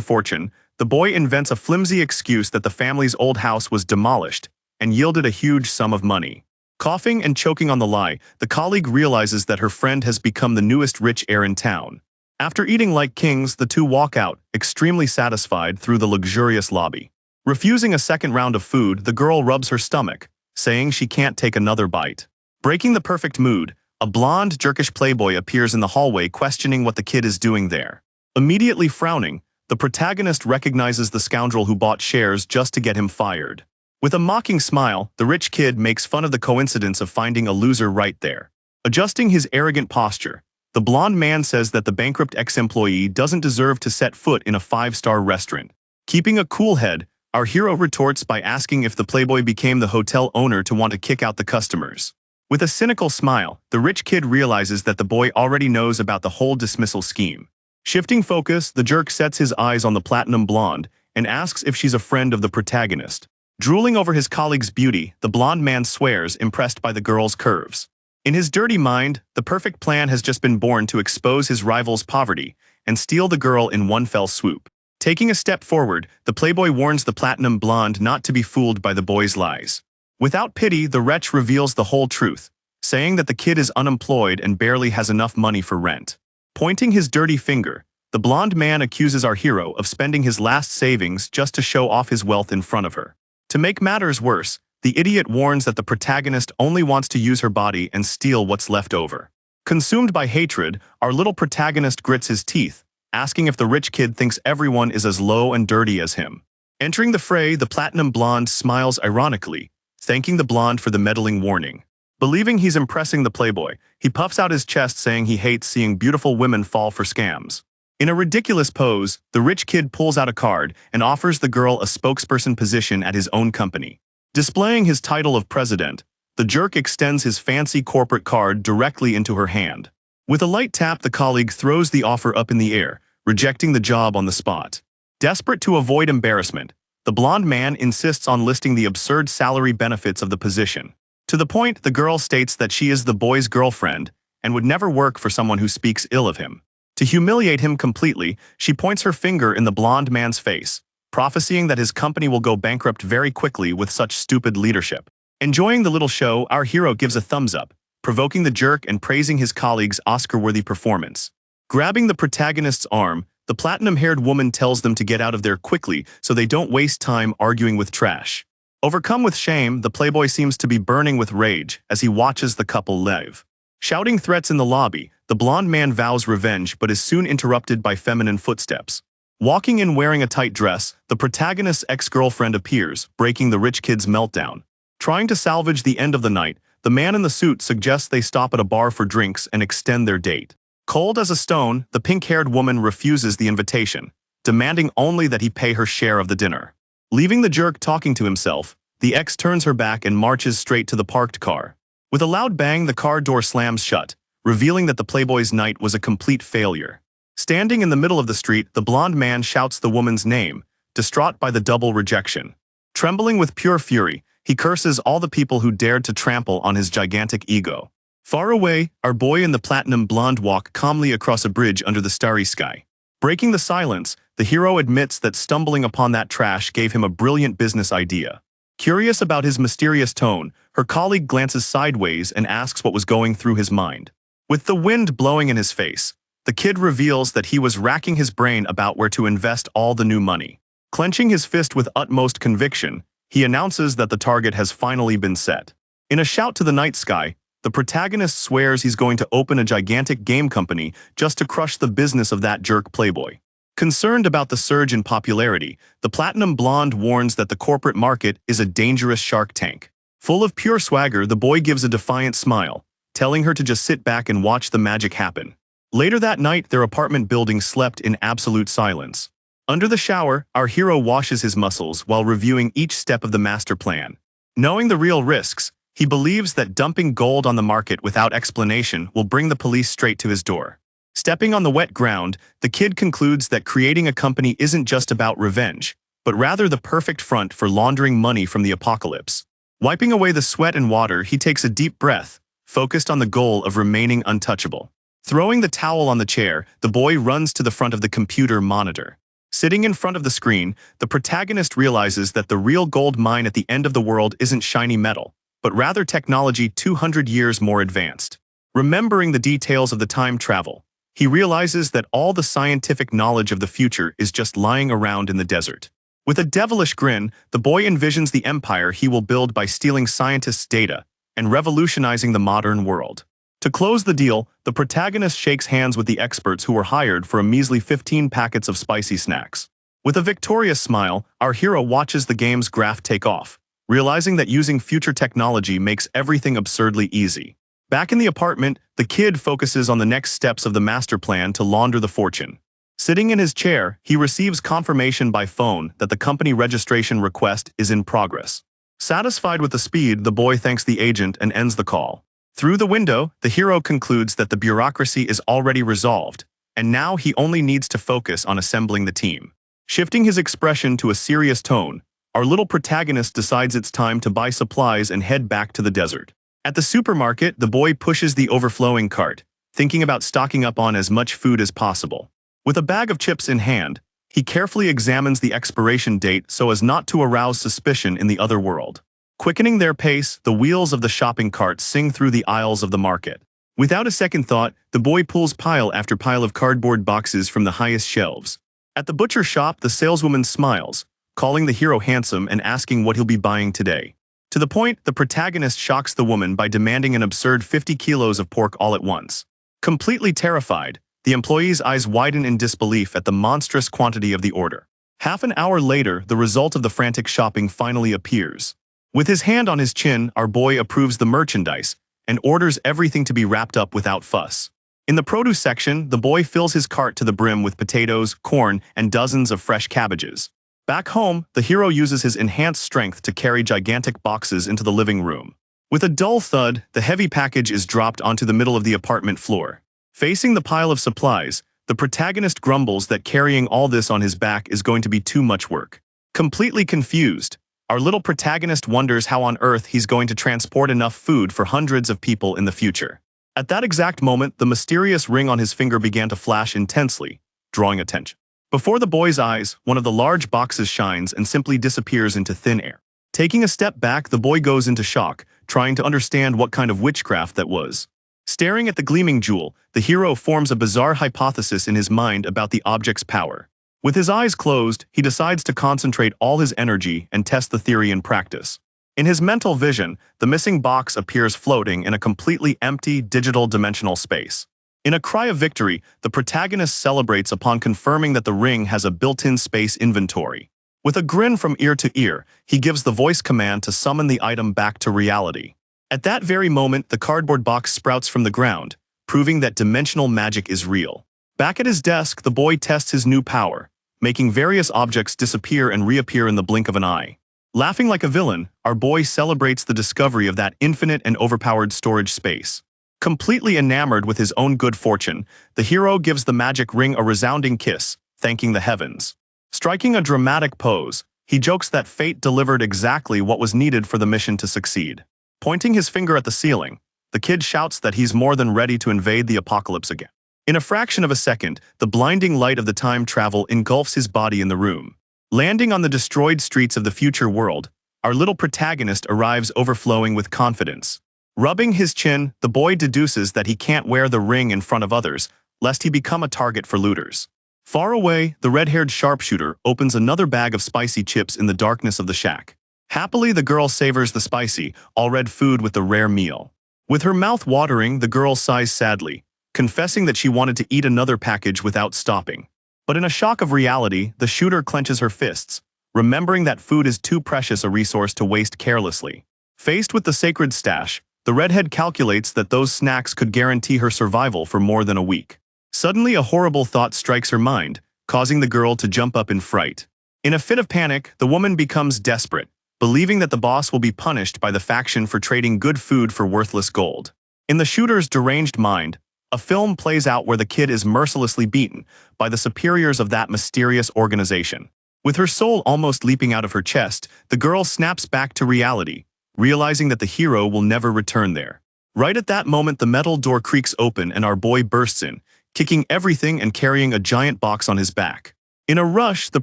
fortune, the boy invents a flimsy excuse that the family's old house was demolished and yielded a huge sum of money. Coughing and choking on the lie, the colleague realizes that her friend has become the newest rich heir in town. After eating like kings, the two walk out, extremely satisfied, through the luxurious lobby. Refusing a second round of food, the girl rubs her stomach, saying she can't take another bite. Breaking the perfect mood, a blonde, jerkish playboy appears in the hallway questioning what the kid is doing there. Immediately frowning, the protagonist recognizes the scoundrel who bought shares just to get him fired. With a mocking smile, the rich kid makes fun of the coincidence of finding a loser right there. Adjusting his arrogant posture, the blonde man says that the bankrupt ex-employee doesn't deserve to set foot in a five-star restaurant. Keeping a cool head, our hero retorts by asking if the playboy became the hotel owner to want to kick out the customers. With a cynical smile, the rich kid realizes that the boy already knows about the whole dismissal scheme. Shifting focus, the jerk sets his eyes on the platinum blonde and asks if she's a friend of the protagonist. Drooling over his colleague's beauty, the blonde man swears, impressed by the girl's curves. In his dirty mind, the perfect plan has just been born to expose his rival's poverty and steal the girl in one fell swoop. Taking a step forward, the playboy warns the platinum blonde not to be fooled by the boy's lies. Without pity, the wretch reveals the whole truth, saying that the kid is unemployed and barely has enough money for rent. Pointing his dirty finger, the blonde man accuses our hero of spending his last savings just to show off his wealth in front of her. To make matters worse, the idiot warns that the protagonist only wants to use her body and steal what's left over. Consumed by hatred, our little protagonist grits his teeth, asking if the rich kid thinks everyone is as low and dirty as him. Entering the fray, the platinum blonde smiles ironically, thanking the blonde for the meddling warning. Believing he's impressing the playboy, he puffs out his chest saying he hates seeing beautiful women fall for scams. In a ridiculous pose, the rich kid pulls out a card and offers the girl a spokesperson position at his own company. Displaying his title of president, the jerk extends his fancy corporate card directly into her hand. With a light tap, the colleague throws the offer up in the air, rejecting the job on the spot. Desperate to avoid embarrassment, the blonde man insists on listing the absurd salary benefits of the position. To the point, the girl states that she is the boy's girlfriend and would never work for someone who speaks ill of him. To humiliate him completely, she points her finger in the blonde man's face, prophesying that his company will go bankrupt very quickly with such stupid leadership. Enjoying the little show, our hero gives a thumbs up, provoking the jerk and praising his colleague's Oscar-worthy performance. Grabbing the protagonist's arm, the platinum-haired woman tells them to get out of there quickly so they don't waste time arguing with trash. Overcome with shame, the playboy seems to be burning with rage as he watches the couple leave. Shouting threats in the lobby, the blonde man vows revenge but is soon interrupted by feminine footsteps. Walking in wearing a tight dress, the protagonist's ex-girlfriend appears, breaking the rich kid's meltdown. Trying to salvage the end of the night, the man in the suit suggests they stop at a bar for drinks and extend their date. Cold as a stone, the pink-haired woman refuses the invitation, demanding only that he pay her share of the dinner. Leaving the jerk talking to himself, the ex turns her back and marches straight to the parked car. With a loud bang, the car door slams shut, revealing that the playboy's night was a complete failure. Standing in the middle of the street, the blonde man shouts the woman's name, distraught by the double rejection. Trembling with pure fury, he curses all the people who dared to trample on his gigantic ego. Far away, our boy and the platinum blonde walk calmly across a bridge under the starry sky. Breaking the silence, the hero admits that stumbling upon that trash gave him a brilliant business idea. Curious about his mysterious tone, her colleague glances sideways and asks what was going through his mind. With the wind blowing in his face, the kid reveals that he was racking his brain about where to invest all the new money. Clenching his fist with utmost conviction, he announces that the target has finally been set. In a shout to the night sky, the protagonist swears he's going to open a gigantic game company just to crush the business of that jerk playboy. Concerned about the surge in popularity, the platinum blonde warns that the corporate market is a dangerous shark tank. Full of pure swagger, the boy gives a defiant smile, telling her to just sit back and watch the magic happen. Later that night, their apartment building slept in absolute silence. Under the shower, our hero washes his muscles while reviewing each step of the master plan. Knowing the real risks, he believes that dumping gold on the market without explanation will bring the police straight to his door. Stepping on the wet ground, the kid concludes that creating a company isn't just about revenge, but rather the perfect front for laundering money from the apocalypse. Wiping away the sweat and water, he takes a deep breath, focused on the goal of remaining untouchable. Throwing the towel on the chair, the boy runs to the front of the computer monitor. Sitting in front of the screen, the protagonist realizes that the real gold mine at the end of the world isn't shiny metal, but rather technology 200 years more advanced. Remembering the details of the time travel, he realizes that all the scientific knowledge of the future is just lying around in the desert. With a devilish grin, the boy envisions the empire he will build by stealing scientists' data and revolutionizing the modern world. To close the deal, the protagonist shakes hands with the experts who were hired for a measly 15 packets of spicy snacks. With a victorious smile, our hero watches the game's graph take off, realizing that using future technology makes everything absurdly easy. Back in the apartment, the kid focuses on the next steps of the master plan to launder the fortune. Sitting in his chair, he receives confirmation by phone that the company registration request is in progress. Satisfied with the speed, the boy thanks the agent and ends the call. Through the window, the hero concludes that the bureaucracy is already resolved, and now he only needs to focus on assembling the team. Shifting his expression to a serious tone, our little protagonist decides it's time to buy supplies and head back to the desert. At the supermarket, the boy pushes the overflowing cart, thinking about stocking up on as much food as possible. With a bag of chips in hand, he carefully examines the expiration date so as not to arouse suspicion in the other world. Quickening their pace, the wheels of the shopping cart sing through the aisles of the market. Without a second thought, the boy pulls pile after pile of cardboard boxes from the highest shelves. At the butcher shop, the saleswoman smiles, calling the hero handsome and asking what he'll be buying today. To the point, the protagonist shocks the woman by demanding an absurd 50 kilos of pork all at once. Completely terrified, the employee's eyes widen in disbelief at the monstrous quantity of the order. Half an hour later, the result of the frantic shopping finally appears. With his hand on his chin, our boy approves the merchandise and orders everything to be wrapped up without fuss. In the produce section, the boy fills his cart to the brim with potatoes, corn, and dozens of fresh cabbages. Back home, the hero uses his enhanced strength to carry gigantic boxes into the living room. With a dull thud, the heavy package is dropped onto the middle of the apartment floor. Facing the pile of supplies, the protagonist grumbles that carrying all this on his back is going to be too much work. Completely confused, our little protagonist wonders how on earth he's going to transport enough food for hundreds of people in the future. At that exact moment, the mysterious ring on his finger began to flash intensely, drawing attention. Before the boy's eyes, one of the large boxes shines and simply disappears into thin air. Taking a step back, the boy goes into shock, trying to understand what kind of witchcraft that was. Staring at the gleaming jewel, the hero forms a bizarre hypothesis in his mind about the object's power. With his eyes closed, he decides to concentrate all his energy and test the theory in practice. In his mental vision, the missing box appears floating in a completely empty digital dimensional space. In a cry of victory, the protagonist celebrates upon confirming that the ring has a built-in space inventory. With a grin from ear to ear, he gives the voice command to summon the item back to reality. At that very moment, the cardboard box sprouts from the ground, proving that dimensional magic is real. Back at his desk, the boy tests his new power, making various objects disappear and reappear in the blink of an eye. Laughing like a villain, our boy celebrates the discovery of that infinite and overpowered storage space. Completely enamored with his own good fortune, the hero gives the magic ring a resounding kiss, thanking the heavens. Striking a dramatic pose, he jokes that fate delivered exactly what was needed for the mission to succeed. Pointing his finger at the ceiling, the kid shouts that he's more than ready to invade the apocalypse again. In a fraction of a second, the blinding light of the time travel engulfs his body in the room. Landing on the destroyed streets of the future world, our little protagonist arrives overflowing with confidence. Rubbing his chin, the boy deduces that he can't wear the ring in front of others, lest he become a target for looters. Far away, the red-haired sharpshooter opens another bag of spicy chips in the darkness of the shack. Happily, the girl savors the spicy, all-red food with the rare meal. With her mouth watering, the girl sighs sadly, confessing that she wanted to eat another package without stopping. But in a shock of reality, the shooter clenches her fists, remembering that food is too precious a resource to waste carelessly. Faced with the sacred stash, the redhead calculates that those snacks could guarantee her survival for more than a week. Suddenly, a horrible thought strikes her mind, causing the girl to jump up in fright. In a fit of panic, the woman becomes desperate, believing that the boss will be punished by the faction for trading good food for worthless gold. In the shooter's deranged mind, a film plays out where the kid is mercilessly beaten by the superiors of that mysterious organization. With her soul almost leaping out of her chest, the girl snaps back to reality, realizing that the hero will never return there. Right at that moment, the metal door creaks open and our boy bursts in, kicking everything and carrying a giant box on his back. In a rush, the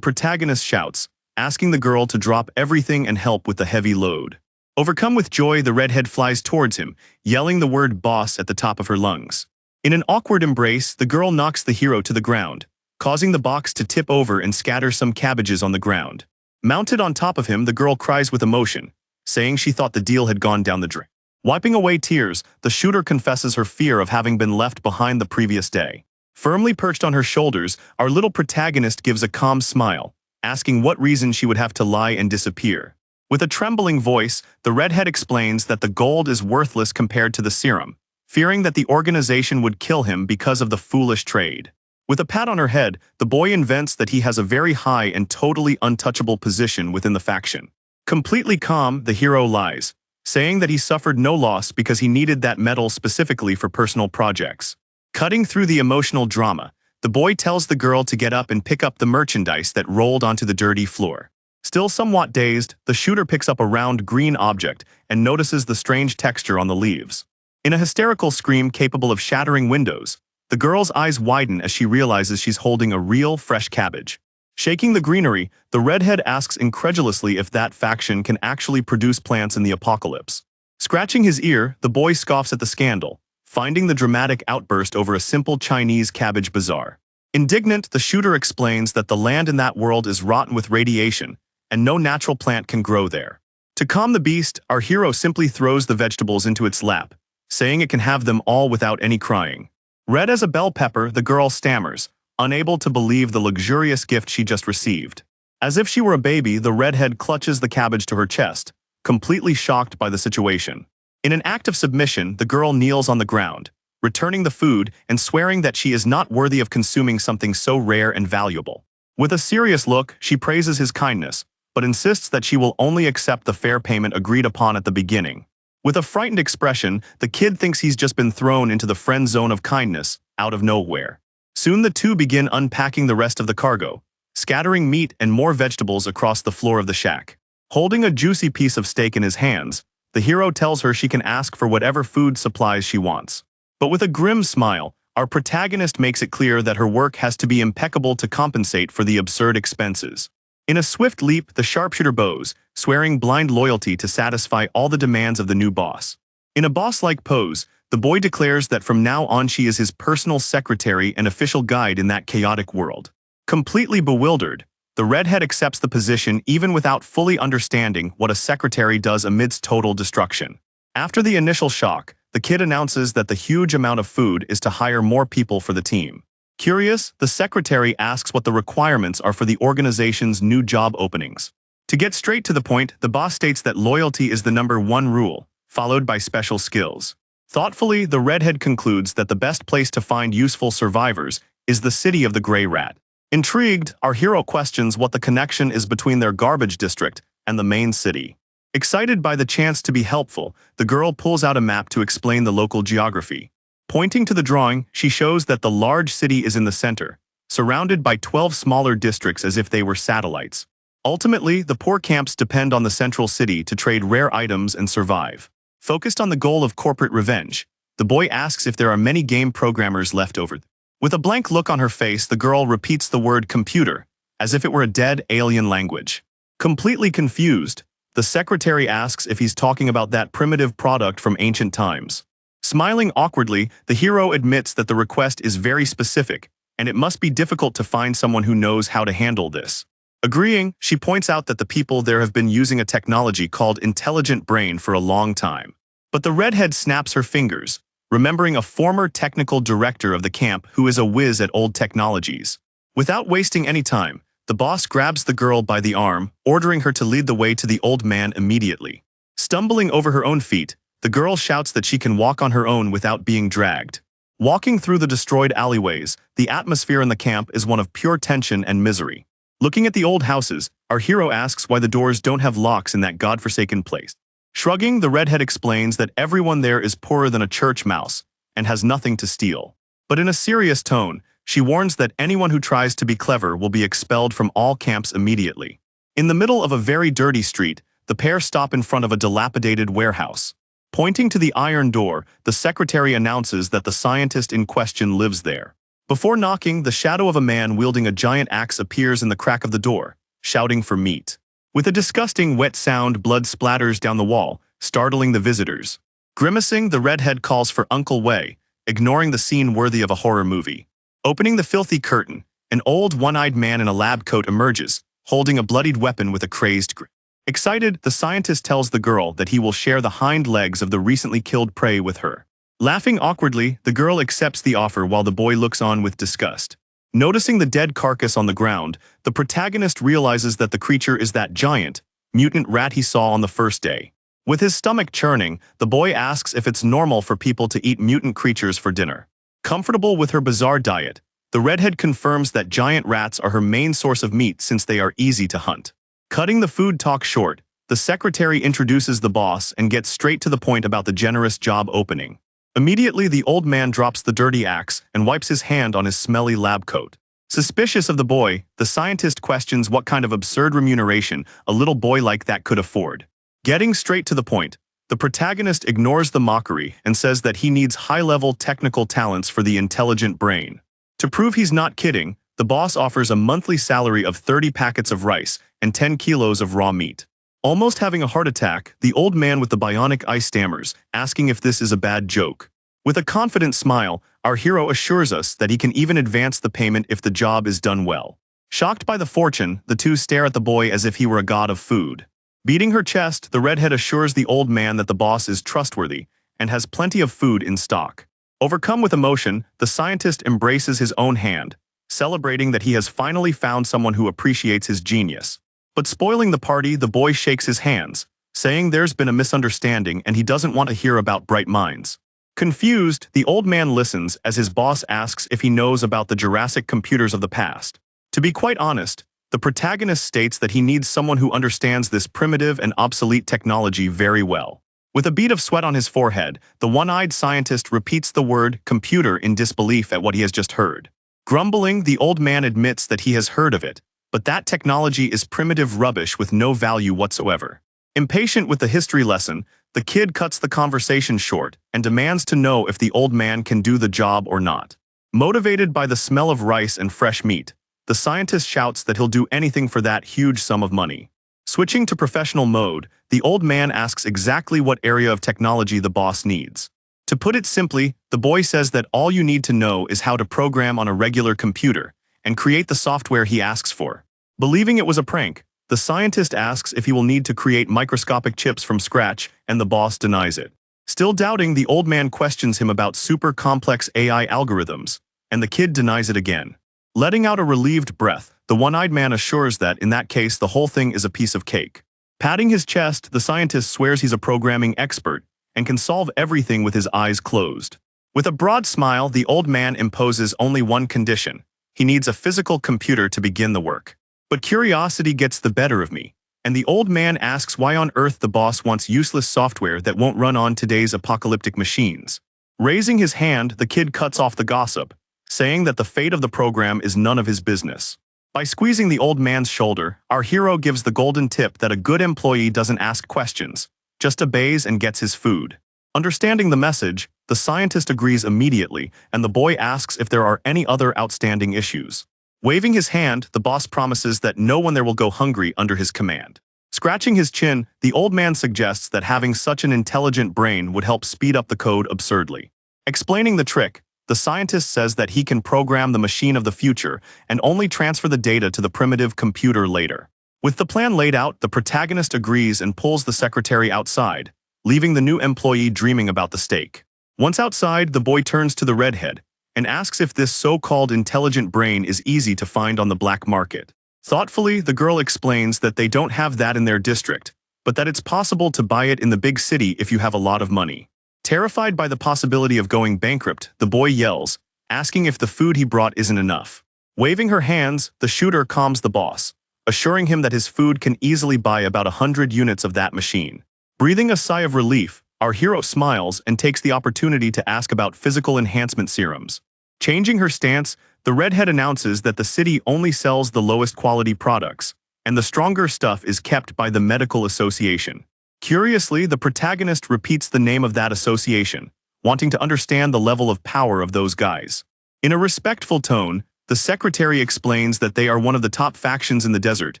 protagonist shouts, asking the girl to drop everything and help with the heavy load. Overcome with joy, the redhead flies towards him, yelling the word boss at the top of her lungs. In an awkward embrace, the girl knocks the hero to the ground, causing the box to tip over and scatter some cabbages on the ground. Mounted on top of him, the girl cries with emotion, saying she thought the deal had gone down the drain. Wiping away tears, the shooter confesses her fear of having been left behind the previous day. Firmly perched on her shoulders, our little protagonist gives a calm smile, asking what reason she would have to lie and disappear. With a trembling voice, the redhead explains that the gold is worthless compared to the serum, fearing that the organization would kill him because of the foolish trade. With a pat on her head, the boy invents that he has a very high and totally untouchable position within the faction. Completely calm, the hero lies, saying that he suffered no loss because he needed that metal specifically for personal projects. Cutting through the emotional drama, the boy tells the girl to get up and pick up the merchandise that rolled onto the dirty floor. Still somewhat dazed, the shooter picks up a round green object and notices the strange texture on the leaves. In a hysterical scream capable of shattering windows, the girl's eyes widen as she realizes she's holding a real, fresh cabbage. Shaking the greenery, the redhead asks incredulously if that faction can actually produce plants in the apocalypse. Scratching his ear, the boy scoffs at the scandal, finding the dramatic outburst over a simple Chinese cabbage bazaar. Indignant, the shooter explains that the land in that world is rotten with radiation, and no natural plant can grow there. To calm the beast, our hero simply throws the vegetables into its lap, saying it can have them all without any crying. Red as a bell pepper, the girl stammers, unable to believe the luxurious gift she just received. As if she were a baby, the redhead clutches the cabbage to her chest, completely shocked by the situation. In an act of submission, the girl kneels on the ground, returning the food and swearing that she is not worthy of consuming something so rare and valuable. With a serious look, she praises his kindness, but insists that she will only accept the fair payment agreed upon at the beginning. With a frightened expression, the kid thinks he's just been thrown into the friend zone of kindness, out of nowhere. Soon the two begin unpacking the rest of the cargo, scattering meat and more vegetables across the floor of the shack. Holding a juicy piece of steak in his hands, the hero tells her she can ask for whatever food supplies she wants. But with a grim smile, our protagonist makes it clear that her work has to be impeccable to compensate for the absurd expenses. In a swift leap, the sharpshooter bows, swearing blind loyalty to satisfy all the demands of the new boss. In a boss-like pose, the boy declares that from now on she is his personal secretary and official guide in that chaotic world. Completely bewildered, the redhead accepts the position even without fully understanding what a secretary does amidst total destruction. After the initial shock, the kid announces that the huge amount of food is to hire more people for the team. Curious, the secretary asks what the requirements are for the organization's new job openings. To get straight to the point, the boss states that loyalty is the #1 rule, followed by special skills. Thoughtfully, the redhead concludes that the best place to find useful survivors is the city of the Grey Rat. Intrigued, our hero questions what the connection is between their garbage district and the main city. Excited by the chance to be helpful, the girl pulls out a map to explain the local geography. Pointing to the drawing, she shows that the large city is in the center, surrounded by 12 smaller districts as if they were satellites. Ultimately, the poor camps depend on the central city to trade rare items and survive. Focused on the goal of corporate revenge, the boy asks if there are many game programmers left over. With a blank look on her face, the girl repeats the word computer, as if it were a dead alien language. Completely confused, the secretary asks if he's talking about that primitive product from ancient times. Smiling awkwardly, the hero admits that the request is very specific, and it must be difficult to find someone who knows how to handle this. Agreeing, she points out that the people there have been using a technology called intelligent brain for a long time. But the redhead snaps her fingers, remembering a former technical director of the camp who is a whiz at old technologies. Without wasting any time, the boss grabs the girl by the arm, ordering her to lead the way to the old man immediately. Stumbling over her own feet, the girl shouts that she can walk on her own without being dragged. Walking through the destroyed alleyways, the atmosphere in the camp is one of pure tension and misery. Looking at the old houses, our hero asks why the doors don't have locks in that godforsaken place. Shrugging, the redhead explains that everyone there is poorer than a church mouse and has nothing to steal. But in a serious tone, she warns that anyone who tries to be clever will be expelled from all camps immediately. In the middle of a very dirty street, the pair stop in front of a dilapidated warehouse. Pointing to the iron door, the secretary announces that the scientist in question lives there. Before knocking, the shadow of a man wielding a giant axe appears in the crack of the door, shouting for meat. With a disgusting wet sound, blood splatters down the wall, startling the visitors. Grimacing, the redhead calls for Uncle Wei, ignoring the scene worthy of a horror movie. Opening the filthy curtain, an old one-eyed man in a lab coat emerges, holding a bloodied weapon with a crazed grin. Excited, the scientist tells the girl that he will share the hind legs of the recently killed prey with her. Laughing awkwardly, the girl accepts the offer while the boy looks on with disgust. Noticing the dead carcass on the ground, the protagonist realizes that the creature is that giant, mutant rat he saw on the first day. With his stomach churning, the boy asks if it's normal for people to eat mutant creatures for dinner. Comfortable with her bizarre diet, the redhead confirms that giant rats are her main source of meat since they are easy to hunt. Cutting the food talk short, the secretary introduces the boss and gets straight to the point about the generous job opening. Immediately, the old man drops the dirty axe and wipes his hand on his smelly lab coat. Suspicious of the boy, the scientist questions what kind of absurd remuneration a little boy like that could afford. Getting straight to the point, the protagonist ignores the mockery and says that he needs high-level technical talents for the intelligent brain. To prove he's not kidding, the boss offers a monthly salary of 30 packets of rice and 10 kilos of raw meat. Almost having a heart attack, the old man with the bionic eye stammers, asking if this is a bad joke. With a confident smile, our hero assures us that he can even advance the payment if the job is done well. Shocked by the fortune, the two stare at the boy as if he were a god of food. Beating her chest, the redhead assures the old man that the boss is trustworthy and has plenty of food in stock. Overcome with emotion, the scientist embraces his own hand, celebrating that he has finally found someone who appreciates his genius. But spoiling the party, the boy shakes his hands, saying there's been a misunderstanding and he doesn't want to hear about bright minds. Confused, the old man listens as his boss asks if he knows about the Jurassic computers of the past. To be quite honest, the protagonist states that he needs someone who understands this primitive and obsolete technology very well. With a bead of sweat on his forehead, the one-eyed scientist repeats the word computer in disbelief at what he has just heard. Grumbling, the old man admits that he has heard of it, but that technology is primitive rubbish with no value whatsoever. Impatient with the history lesson, the kid cuts the conversation short and demands to know if the old man can do the job or not. Motivated by the smell of rice and fresh meat, the scientist shouts that he'll do anything for that huge sum of money. Switching to professional mode, the old man asks exactly what area of technology the boss needs. To put it simply, the boy says that all you need to know is how to program on a regular computer and create the software he asks for. Believing it was a prank, the scientist asks if he will need to create microscopic chips from scratch, and the boss denies it. Still doubting, the old man questions him about super complex AI algorithms, and the kid denies it again. Letting out a relieved breath, the one-eyed man assures that, in that case, the whole thing is a piece of cake. Patting his chest, the scientist swears he's a programming expert and can solve everything with his eyes closed. With a broad smile, the old man imposes only one condition. He needs a physical computer to begin the work. But curiosity gets the better of me, and the old man asks why on earth the boss wants useless software that won't run on today's apocalyptic machines. Raising his hand, the kid cuts off the gossip, saying that the fate of the program is none of his business. By squeezing the old man's shoulder, our hero gives the golden tip that a good employee doesn't ask questions, just obeys and gets his food. Understanding the message, the scientist agrees immediately, and the boy asks if there are any other outstanding issues. Waving his hand, the boss promises that no one there will go hungry under his command. Scratching his chin, the old man suggests that having such an intelligent brain would help speed up the code absurdly. Explaining the trick, the scientist says that he can program the machine of the future and only transfer the data to the primitive computer later. With the plan laid out, the protagonist agrees and pulls the secretary outside, leaving the new employee dreaming about the steak. Once outside, the boy turns to the redhead and asks if this so-called intelligent brain is easy to find on the black market. Thoughtfully, the girl explains that they don't have that in their district, but that it's possible to buy it in the big city if you have a lot of money. Terrified by the possibility of going bankrupt, the boy yells, asking if the food he brought isn't enough. Waving her hands, the shooter calms the boss, assuring him that his food can easily buy about 100 units of that machine. Breathing a sigh of relief, our hero smiles and takes the opportunity to ask about physical enhancement serums. Changing her stance, The redhead announces that the city only sells the lowest quality products, and the stronger stuff is kept by the medical association. Curiously, the protagonist repeats the name of that association, wanting to understand the level of power of those guys. In a respectful tone, the secretary explains that they are one of the top factions in the desert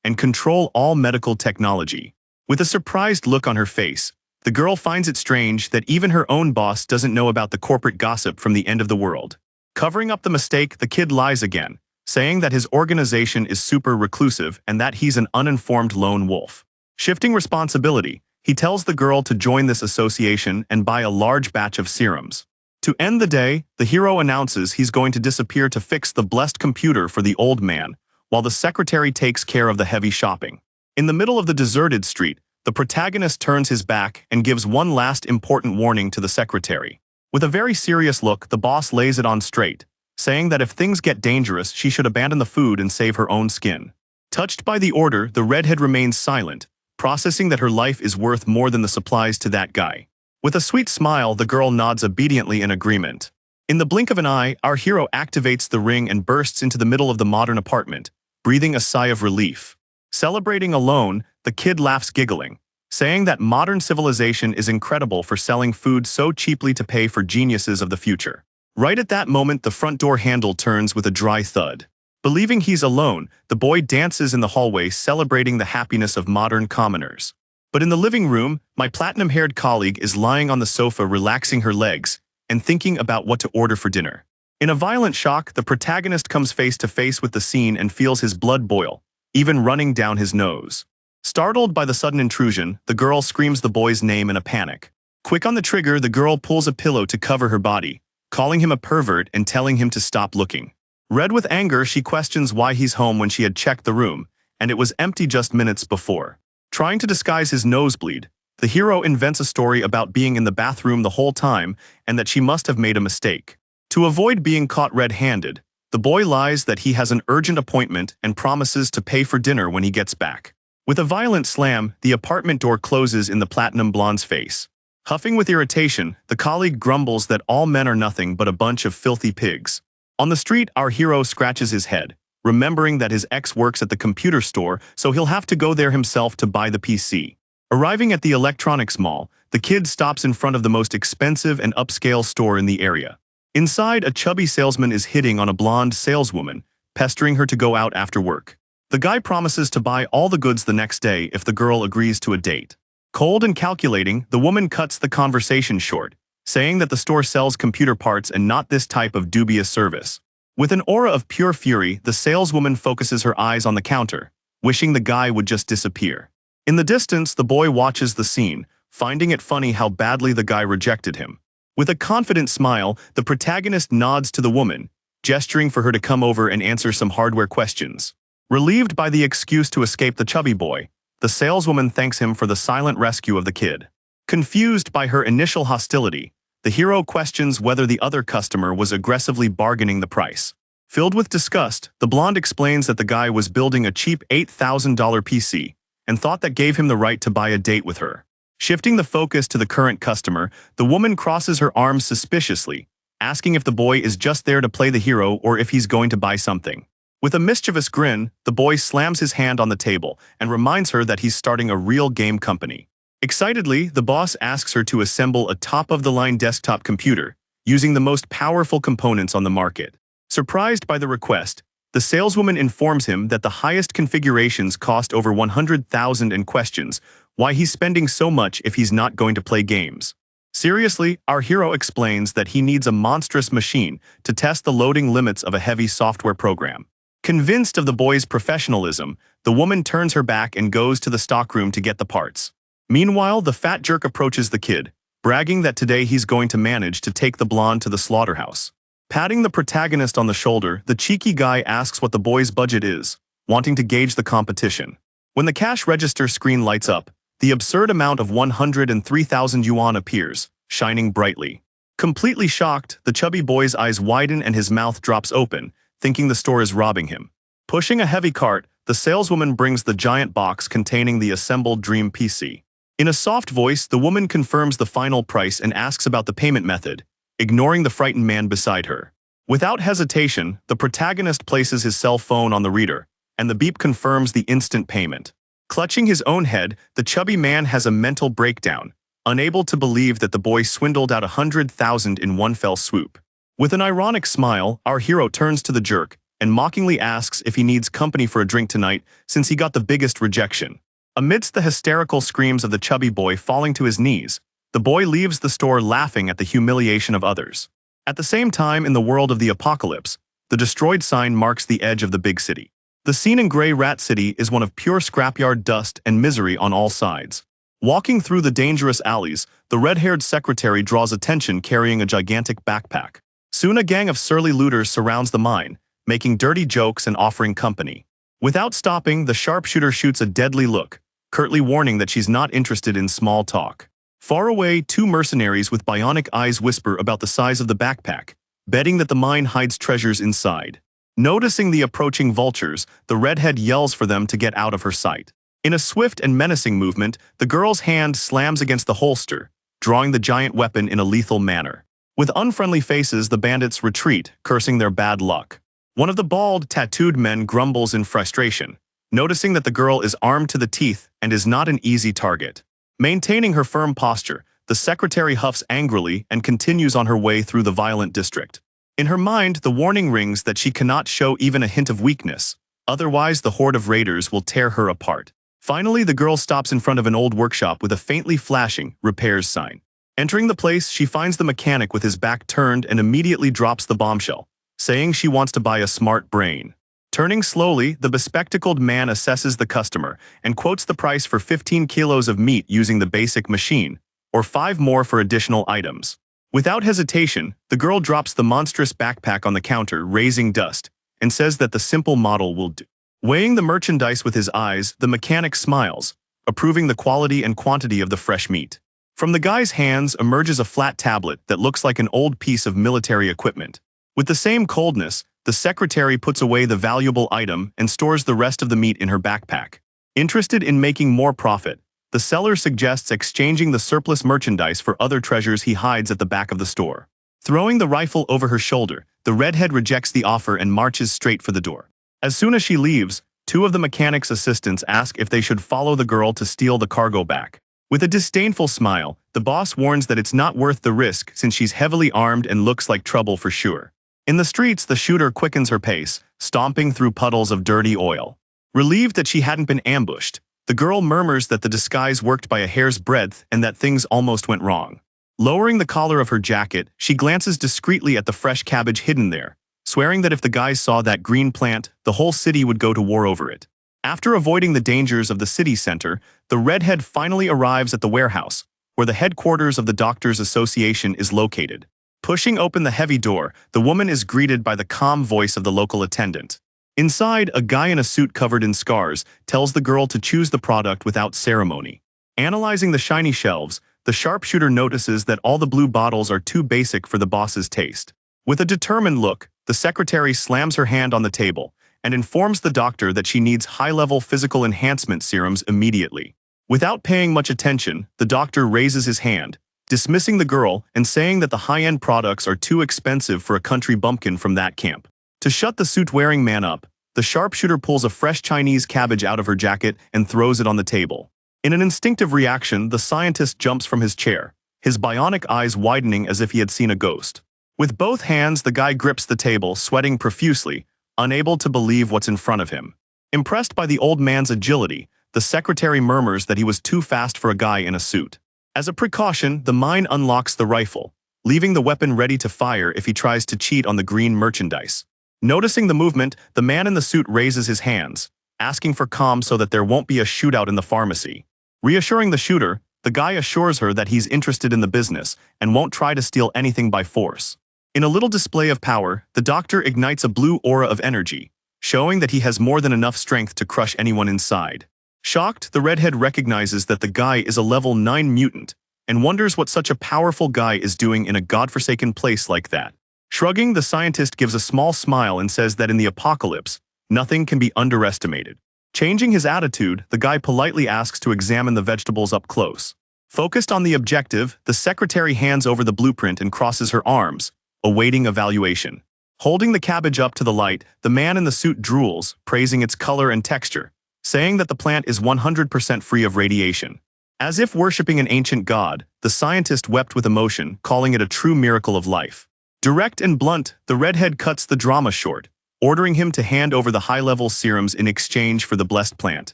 and control all medical technology. With a surprised look on her face, the girl finds it strange that even her own boss doesn't know about the corporate gossip from the end of the world. Covering up the mistake, the kid lies again, saying that his organization is super reclusive and that he's an uninformed lone wolf. Shifting responsibility, he tells the girl to join this association and buy a large batch of serums. To end the day, the hero announces he's going to disappear to fix the blessed computer for the old man, while the secretary takes care of the heavy shopping. In the middle of the deserted street, the protagonist turns his back and gives one last important warning to the secretary. With a very serious look, the boss lays it on straight, saying that if things get dangerous, she should abandon the food and save her own skin. Touched by the order, the redhead remains silent, processing that her life is worth more than the supplies to that guy. With a sweet smile, the girl nods obediently in agreement. In the blink of an eye, our hero activates the ring and bursts into the middle of the modern apartment, breathing a sigh of relief. Celebrating alone, the kid laughs giggling, saying that modern civilization is incredible for selling food so cheaply to pay for geniuses of the future. Right at that moment, the front door handle turns with a dry thud. Believing he's alone, the boy dances in the hallway celebrating the happiness of modern commoners. But in the living room, my platinum-haired colleague is lying on the sofa relaxing her legs and thinking about what to order for dinner. In a violent shock, the protagonist comes face to face with the scene and feels his blood boil, even running down his nose. Startled by the sudden intrusion, the girl screams the boy's name in a panic. Quick on the trigger, the girl pulls a pillow to cover her body, calling him a pervert and telling him to stop looking. Red with anger, she questions why he's home when she had checked the room, and it was empty just minutes before. Trying to disguise his nosebleed, the hero invents a story about being in the bathroom the whole time and that she must have made a mistake. To avoid being caught red-handed, the boy lies that he has an urgent appointment and promises to pay for dinner when he gets back. With a violent slam, the apartment door closes in the platinum blonde's face. Huffing with irritation, the colleague grumbles that all men are nothing but a bunch of filthy pigs. On the street, our hero scratches his head, remembering that his ex works at the computer store, so he'll have to go there himself to buy the PC. Arriving at the electronics mall, the kid stops in front of the most expensive and upscale store in the area. Inside, a chubby salesman is hitting on a blonde saleswoman, pestering her to go out after work. The guy promises to buy all the goods the next day if the girl agrees to a date. Cold and calculating, the woman cuts the conversation short, saying that the store sells computer parts and not this type of dubious service. With an aura of pure fury, the saleswoman focuses her eyes on the counter, wishing the guy would just disappear. In the distance, the boy watches the scene, finding it funny how badly the guy rejected him. With a confident smile, the protagonist nods to the woman, gesturing for her to come over and answer some hardware questions. Relieved by the excuse to escape the chubby boy, the saleswoman thanks him for the silent rescue of the kid. Confused by her initial hostility, the hero questions whether the other customer was aggressively bargaining the price. Filled with disgust, the blonde explains that the guy was building a cheap $8,000 PC and thought that gave him the right to buy a date with her. Shifting the focus to the current customer, the woman crosses her arms suspiciously, asking if the boy is just there to play the hero or if he's going to buy something. With a mischievous grin, the boy slams his hand on the table and reminds her that he's starting a real game company. Excitedly, the boss asks her to assemble a top-of-the-line desktop computer, using the most powerful components on the market. Surprised by the request, the saleswoman informs him that the highest configurations cost over $100,000 and questions why he's spending so much if he's not going to play games. Seriously, our hero explains that he needs a monstrous machine to test the loading limits of a heavy software program. Convinced of the boy's professionalism, the woman turns her back and goes to the stockroom to get the parts. Meanwhile, the fat jerk approaches the kid, bragging that today he's going to manage to take the blonde to the slaughterhouse. Patting the protagonist on the shoulder, the cheeky guy asks what the boy's budget is, wanting to gauge the competition. When the cash register screen lights up, the absurd amount of 103,000 yuan appears, shining brightly. Completely shocked, the chubby boy's eyes widen and his mouth drops open, thinking the store is robbing him. Pushing a heavy cart, the saleswoman brings the giant box containing the assembled dream PC. In a soft voice, the woman confirms the final price and asks about the payment method, ignoring the frightened man beside her. Without hesitation, the protagonist places his cell phone on the reader, and the beep confirms the instant payment. Clutching his own head, the chubby man has a mental breakdown, unable to believe that the boy swindled out 100,000 in one fell swoop. With an ironic smile, our hero turns to the jerk and mockingly asks if he needs company for a drink tonight since he got the biggest rejection. Amidst the hysterical screams of the chubby boy falling to his knees, the boy leaves the store laughing at the humiliation of others. At the same time, in the world of the apocalypse, the destroyed sign marks the edge of the big city. The scene in Grey Rat City is one of pure scrapyard dust and misery on all sides. Walking through the dangerous alleys, the red-haired secretary draws attention carrying a gigantic backpack. Soon a gang of surly looters surrounds the mine, making dirty jokes and offering company. Without stopping, the sharpshooter shoots a deadly look, curtly warning that she's not interested in small talk. Far away, two mercenaries with bionic eyes whisper about the size of the backpack, betting that the mine hides treasures inside. Noticing the approaching vultures, the redhead yells for them to get out of her sight. In a swift and menacing movement, the girl's hand slams against the holster, drawing the giant weapon in a lethal manner. With unfriendly faces, the bandits retreat, cursing their bad luck. One of the bald, tattooed men grumbles in frustration, noticing that the girl is armed to the teeth and is not an easy target. Maintaining her firm posture, the secretary huffs angrily and continues on her way through the violent district. In her mind, the warning rings that she cannot show even a hint of weakness, otherwise the horde of raiders will tear her apart. Finally, the girl stops in front of an old workshop with a faintly flashing repairs sign. Entering the place, she finds the mechanic with his back turned and immediately drops the bombshell, saying she wants to buy a smart brain. Turning slowly, the bespectacled man assesses the customer and quotes the price for 15 kilos of meat using the basic machine, or 5 more for additional items. Without hesitation, the girl drops the monstrous backpack on the counter, raising dust, and says that the simple model will do. Weighing the merchandise with his eyes, the mechanic smiles, approving the quality and quantity of the fresh meat. From the guy's hands emerges a flat tablet that looks like an old piece of military equipment. With the same coldness, the secretary puts away the valuable item and stores the rest of the meat in her backpack. Interested in making more profit, the seller suggests exchanging the surplus merchandise for other treasures he hides at the back of the store. Throwing the rifle over her shoulder, the redhead rejects the offer and marches straight for the door. As soon as she leaves, 2 of the mechanic's assistants ask if they should follow the girl to steal the cargo back. With a disdainful smile, the boss warns that it's not worth the risk since she's heavily armed and looks like trouble for sure. In the streets, the shooter quickens her pace, stomping through puddles of dirty oil. Relieved that she hadn't been ambushed, the girl murmurs that the disguise worked by a hair's breadth and that things almost went wrong. Lowering the collar of her jacket, she glances discreetly at the fresh cabbage hidden there, swearing that if the guys saw that green plant, the whole city would go to war over it. After avoiding the dangers of the city center, the redhead finally arrives at the warehouse, where the headquarters of the Doctors Association is located. Pushing open the heavy door, the woman is greeted by the calm voice of the local attendant. Inside, a guy in a suit covered in scars tells the girl to choose the product without ceremony. Analyzing the shiny shelves, the sharpshooter notices that all the blue bottles are too basic for the boss's taste. With a determined look, the secretary slams her hand on the table and informs the doctor that she needs high-level physical enhancement serums immediately. Without paying much attention, the doctor raises his hand, dismissing the girl and saying that the high-end products are too expensive for a country bumpkin from that camp. To shut the suit-wearing man up, the sharpshooter pulls a fresh Chinese cabbage out of her jacket and throws it on the table. In an instinctive reaction, the scientist jumps from his chair, his bionic eyes widening as if he had seen a ghost. With both hands, the guy grips the table, sweating profusely, unable to believe what's in front of him. Impressed by the old man's agility, the secretary murmurs that he was too fast for a guy in a suit. As a precaution, the mine unlocks the rifle, leaving the weapon ready to fire if he tries to cheat on the green merchandise. Noticing the movement, the man in the suit raises his hands, asking for calm so that there won't be a shootout in the pharmacy. Reassuring the shooter, the guy assures her that he's interested in the business and won't try to steal anything by force. In a little display of power, the doctor ignites a blue aura of energy, showing that he has more than enough strength to crush anyone inside. Shocked, the redhead recognizes that the guy is a level 9 mutant and wonders what such a powerful guy is doing in a godforsaken place like that. Shrugging, the scientist gives a small smile and says that in the apocalypse, nothing can be underestimated. Changing his attitude, the guy politely asks to examine the vegetables up close. Focused on the objective, the secretary hands over the blueprint and crosses her arms, awaiting evaluation. Holding the cabbage up to the light, the man in the suit drools, praising its color and texture, saying that the plant is 100% free of radiation. As if worshipping an ancient god, the scientist wept with emotion, calling it a true miracle of life. Direct and blunt, the redhead cuts the drama short, ordering him to hand over the high-level serums in exchange for the blessed plant.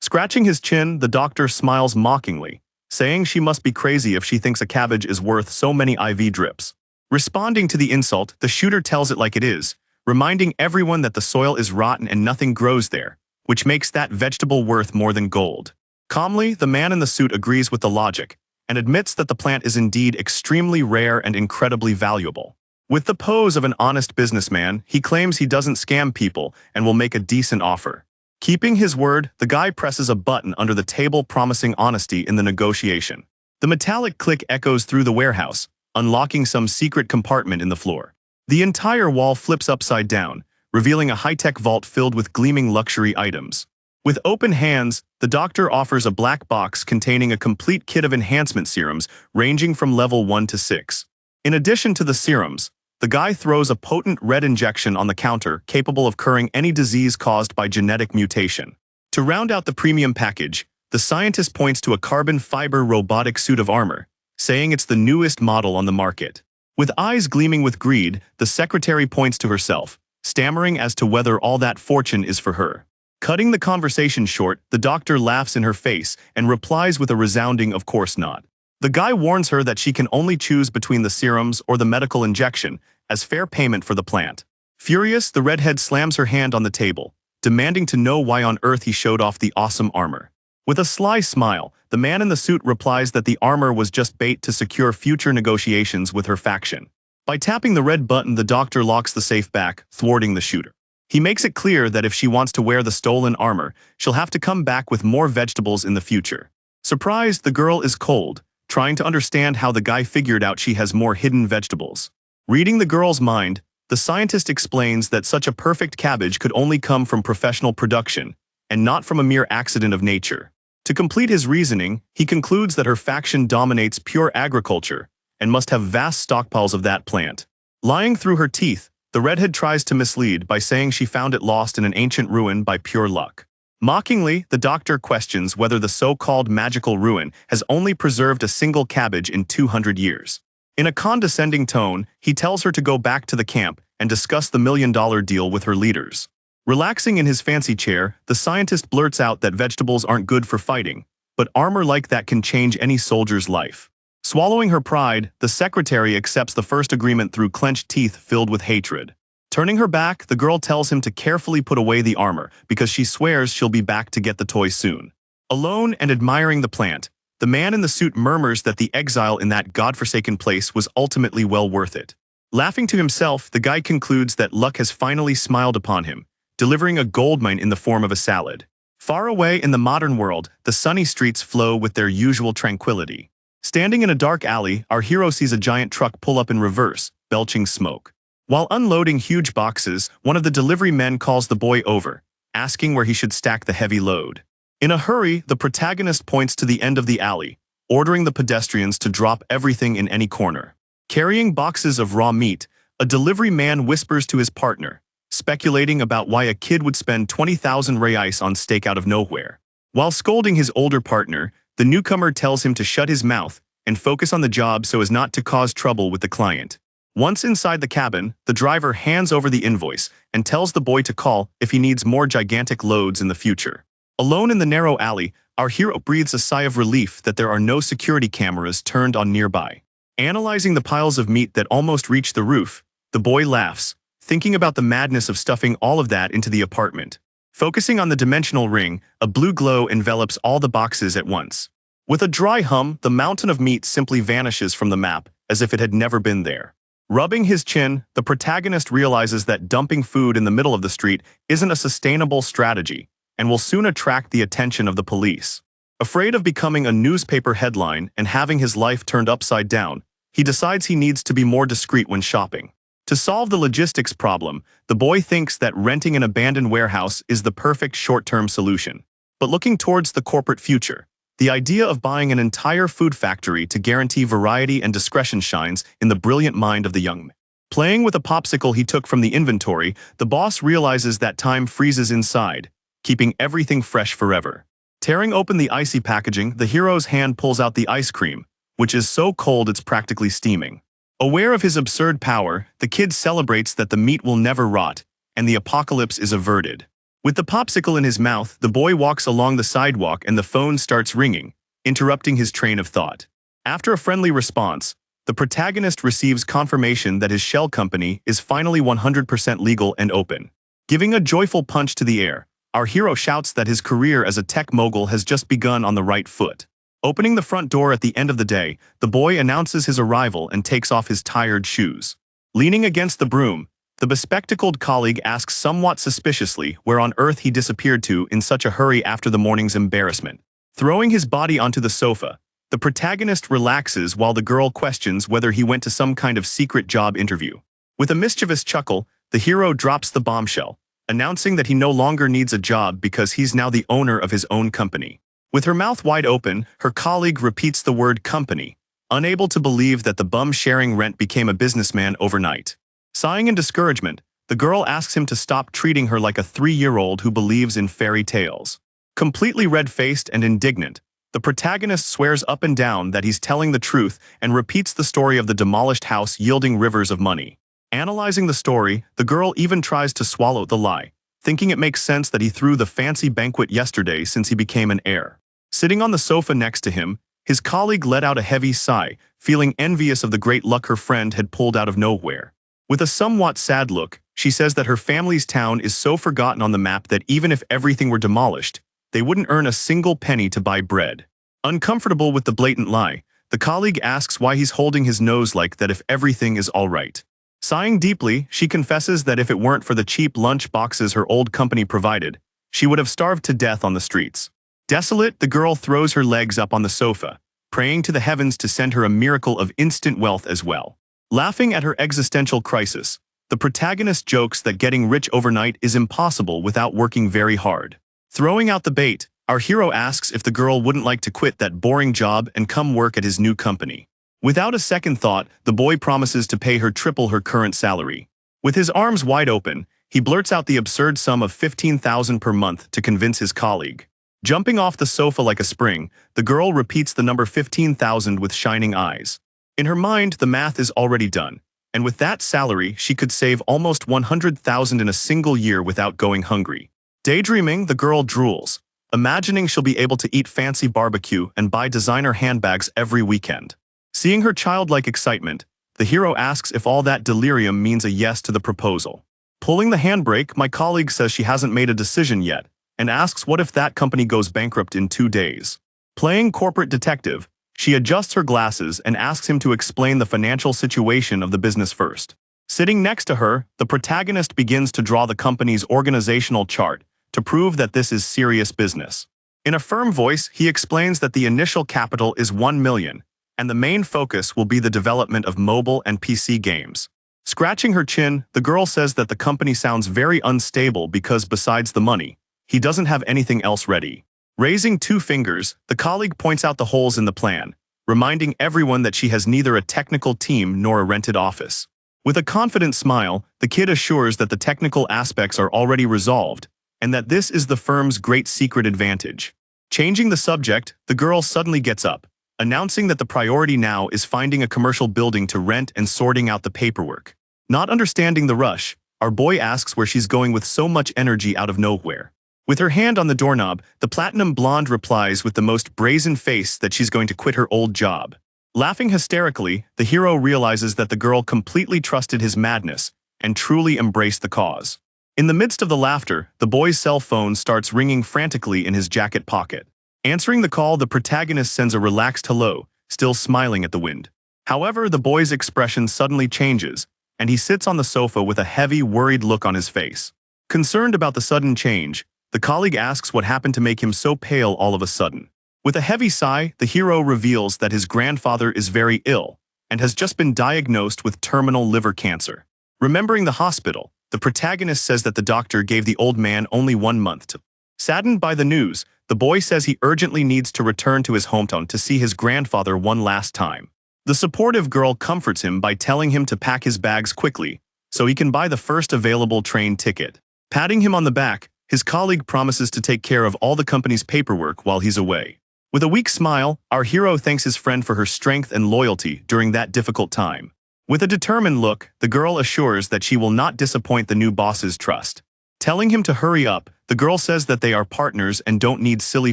Scratching his chin, the doctor smiles mockingly, saying she must be crazy if she thinks a cabbage is worth so many IV drips. Responding to the insult, the shooter tells it like it is, reminding everyone that the soil is rotten and nothing grows there, which makes that vegetable worth more than gold. Calmly, the man in the suit agrees with the logic and admits that the plant is indeed extremely rare and incredibly valuable. With the pose of an honest businessman, he claims he doesn't scam people and will make a decent offer. Keeping his word, the guy presses a button under the table promising honesty in the negotiation. The metallic click echoes through the warehouse, unlocking some secret compartment in the floor. The entire wall flips upside down, revealing a high-tech vault filled with gleaming luxury items. With open hands, the doctor offers a black box containing a complete kit of enhancement serums ranging from level 1 to 6. In addition to the serums, the guy throws a potent red injection on the counter capable of curing any disease caused by genetic mutation. To round out the premium package, the scientist points to a carbon fiber robotic suit of armor, saying it's the newest model on the market. With eyes gleaming with greed, the secretary points to herself, stammering as to whether all that fortune is for her. Cutting the conversation short, the doctor laughs in her face and replies with a resounding "of course not." The guy warns her that she can only choose between the serums or the medical injection as fair payment for the plant. Furious, the redhead slams her hand on the table, demanding to know why on earth he showed off the awesome armor. With a sly smile, the man in the suit replies that the armor was just bait to secure future negotiations with her faction. By tapping the red button, the doctor locks the safe back, thwarting the shooter. He makes it clear that if she wants to wear the stolen armor, she'll have to come back with more vegetables in the future. Surprised, the girl is cold, trying to understand how the guy figured out she has more hidden vegetables. Reading the girl's mind, the scientist explains that such a perfect cabbage could only come from professional production, and not from a mere accident of nature. To complete his reasoning, he concludes that her faction dominates pure agriculture, and must have vast stockpiles of that plant. Lying through her teeth, the redhead tries to mislead by saying she found it lost in an ancient ruin by pure luck. Mockingly, the doctor questions whether the so-called magical ruin has only preserved a single cabbage in 200 years. In a condescending tone, he tells her to go back to the camp and discuss the million-dollar deal with her leaders. Relaxing in his fancy chair, the scientist blurts out that vegetables aren't good for fighting, but armor like that can change any soldier's life. Swallowing her pride, the secretary accepts the first agreement through clenched teeth filled with hatred. Turning her back, the girl tells him to carefully put away the armor because she swears she'll be back to get the toy soon. Alone and admiring the plant, the man in the suit murmurs that the exile in that godforsaken place was ultimately well worth it. Laughing to himself, the guy concludes that luck has finally smiled upon him, delivering a goldmine in the form of a salad. Far away in the modern world, the sunny streets flow with their usual tranquility. Standing in a dark alley, our hero sees a giant truck pull up in reverse, belching smoke. While unloading huge boxes, one of the delivery men calls the boy over, asking where he should stack the heavy load. In a hurry, the protagonist points to the end of the alley, ordering the pedestrians to drop everything in any corner. Carrying boxes of raw meat, a delivery man whispers to his partner, speculating about why a kid would spend 20,000 reais on steak out of nowhere. While scolding his older partner, the newcomer tells him to shut his mouth and focus on the job so as not to cause trouble with the client. Once inside the cabin, the driver hands over the invoice and tells the boy to call if he needs more gigantic loads in the future. Alone in the narrow alley, our hero breathes a sigh of relief that there are no security cameras turned on nearby. Analyzing the piles of meat that almost reach the roof, the boy laughs, thinking about the madness of stuffing all of that into the apartment. Focusing on the dimensional ring, a blue glow envelops all the boxes at once. With a dry hum, the mountain of meat simply vanishes from the map, as if it had never been there. Rubbing his chin, the protagonist realizes that dumping food in the middle of the street isn't a sustainable strategy, and will soon attract the attention of the police. Afraid of becoming a newspaper headline and having his life turned upside down, he decides he needs to be more discreet when shopping. To solve the logistics problem, the boy thinks that renting an abandoned warehouse is the perfect short-term solution. But looking towards the corporate future, the idea of buying an entire food factory to guarantee variety and discretion shines in the brilliant mind of the young man. Playing with a popsicle he took from the inventory, the boss realizes that time freezes inside, keeping everything fresh forever. Tearing open the icy packaging, the hero's hand pulls out the ice cream, which is so cold it's practically steaming. Aware of his absurd power, the kid celebrates that the meat will never rot, and the apocalypse is averted. With the popsicle in his mouth, the boy walks along the sidewalk and the phone starts ringing, interrupting his train of thought. After a friendly response, the protagonist receives confirmation that his shell company is finally 100% legal and open. Giving a joyful punch to the air, our hero shouts that his career as a tech mogul has just begun on the right foot. Opening the front door at the end of the day, the boy announces his arrival and takes off his tired shoes. Leaning against the broom, the bespectacled colleague asks somewhat suspiciously where on earth he disappeared to in such a hurry after the morning's embarrassment. Throwing his body onto the sofa, the protagonist relaxes while the girl questions whether he went to some kind of secret job interview. With a mischievous chuckle, the hero drops the bombshell, announcing that he no longer needs a job because he's now the owner of his own company. With her mouth wide open, her colleague repeats the word company, unable to believe that the bum sharing rent became a businessman overnight. Sighing in discouragement, the girl asks him to stop treating her like a 3-year-old who believes in fairy tales. Completely red-faced and indignant, the protagonist swears up and down that he's telling the truth and repeats the story of the demolished house yielding rivers of money. Analyzing the story, the girl even tries to swallow the lie, thinking it makes sense that he threw the fancy banquet yesterday since he became an heir. Sitting on the sofa next to him, his colleague let out a heavy sigh, feeling envious of the great luck her friend had pulled out of nowhere. With a somewhat sad look, she says that her family's town is so forgotten on the map that even if everything were demolished, they wouldn't earn a single penny to buy bread. Uncomfortable with the blatant lie, the colleague asks why he's holding his nose like that if everything is all right. Sighing deeply, she confesses that if it weren't for the cheap lunch boxes her old company provided, she would have starved to death on the streets. Desolate, the girl throws her legs up on the sofa, praying to the heavens to send her a miracle of instant wealth as well. Laughing at her existential crisis, the protagonist jokes that getting rich overnight is impossible without working very hard. Throwing out the bait, our hero asks if the girl wouldn't like to quit that boring job and come work at his new company. Without a second thought, the boy promises to pay her triple her current salary. With his arms wide open, he blurts out the absurd sum of $15,000 per month to convince his colleague. Jumping off the sofa like a spring, the girl repeats the number 15,000 with shining eyes. In her mind, the math is already done, and with that salary, she could save almost 100,000 in a single year without going hungry. Daydreaming, the girl drools, imagining she'll be able to eat fancy barbecue and buy designer handbags every weekend. Seeing her childlike excitement, the hero asks if all that delirium means a yes to the proposal. Pulling the handbrake, my colleague says she hasn't made a decision yet, and asks what if that company goes bankrupt in 2 days. Playing corporate detective, she adjusts her glasses and asks him to explain the financial situation of the business first. Sitting next to her, the protagonist begins to draw the company's organizational chart to prove that this is serious business. In a firm voice, he explains that the initial capital is $1 million, and the main focus will be the development of mobile and PC games. Scratching her chin, the girl says that the company sounds very unstable because besides the money, he doesn't have anything else ready. Raising 2 fingers, the colleague points out the holes in the plan, reminding everyone that she has neither a technical team nor a rented office. With a confident smile, the kid assures that the technical aspects are already resolved, and that this is the firm's great secret advantage. Changing the subject, the girl suddenly gets up, announcing that the priority now is finding a commercial building to rent and sorting out the paperwork. Not understanding the rush, our boy asks where she's going with so much energy out of nowhere. With her hand on the doorknob, the platinum blonde replies with the most brazen face that she's going to quit her old job. Laughing hysterically, the hero realizes that the girl completely trusted his madness and truly embraced the cause. In the midst of the laughter, the boy's cell phone starts ringing frantically in his jacket pocket. Answering the call, the protagonist sends a relaxed hello, still smiling at the wind. However, the boy's expression suddenly changes, and he sits on the sofa with a heavy, worried look on his face. Concerned about the sudden change, the colleague asks what happened to make him so pale all of a sudden. With a heavy sigh, the hero reveals that his grandfather is very ill and has just been diagnosed with terminal liver cancer. Remembering the hospital, the protagonist says that the doctor gave the old man only 1 month to. Saddened by the news, the boy says he urgently needs to return to his hometown to see his grandfather one last time. The supportive girl comforts him by telling him to pack his bags quickly so he can buy the first available train ticket. Patting him on the back, his colleague promises to take care of all the company's paperwork while he's away. With a weak smile, our hero thanks his friend for her strength and loyalty during that difficult time. With a determined look, the girl assures that she will not disappoint the new boss's trust. Telling him to hurry up, the girl says that they are partners and don't need silly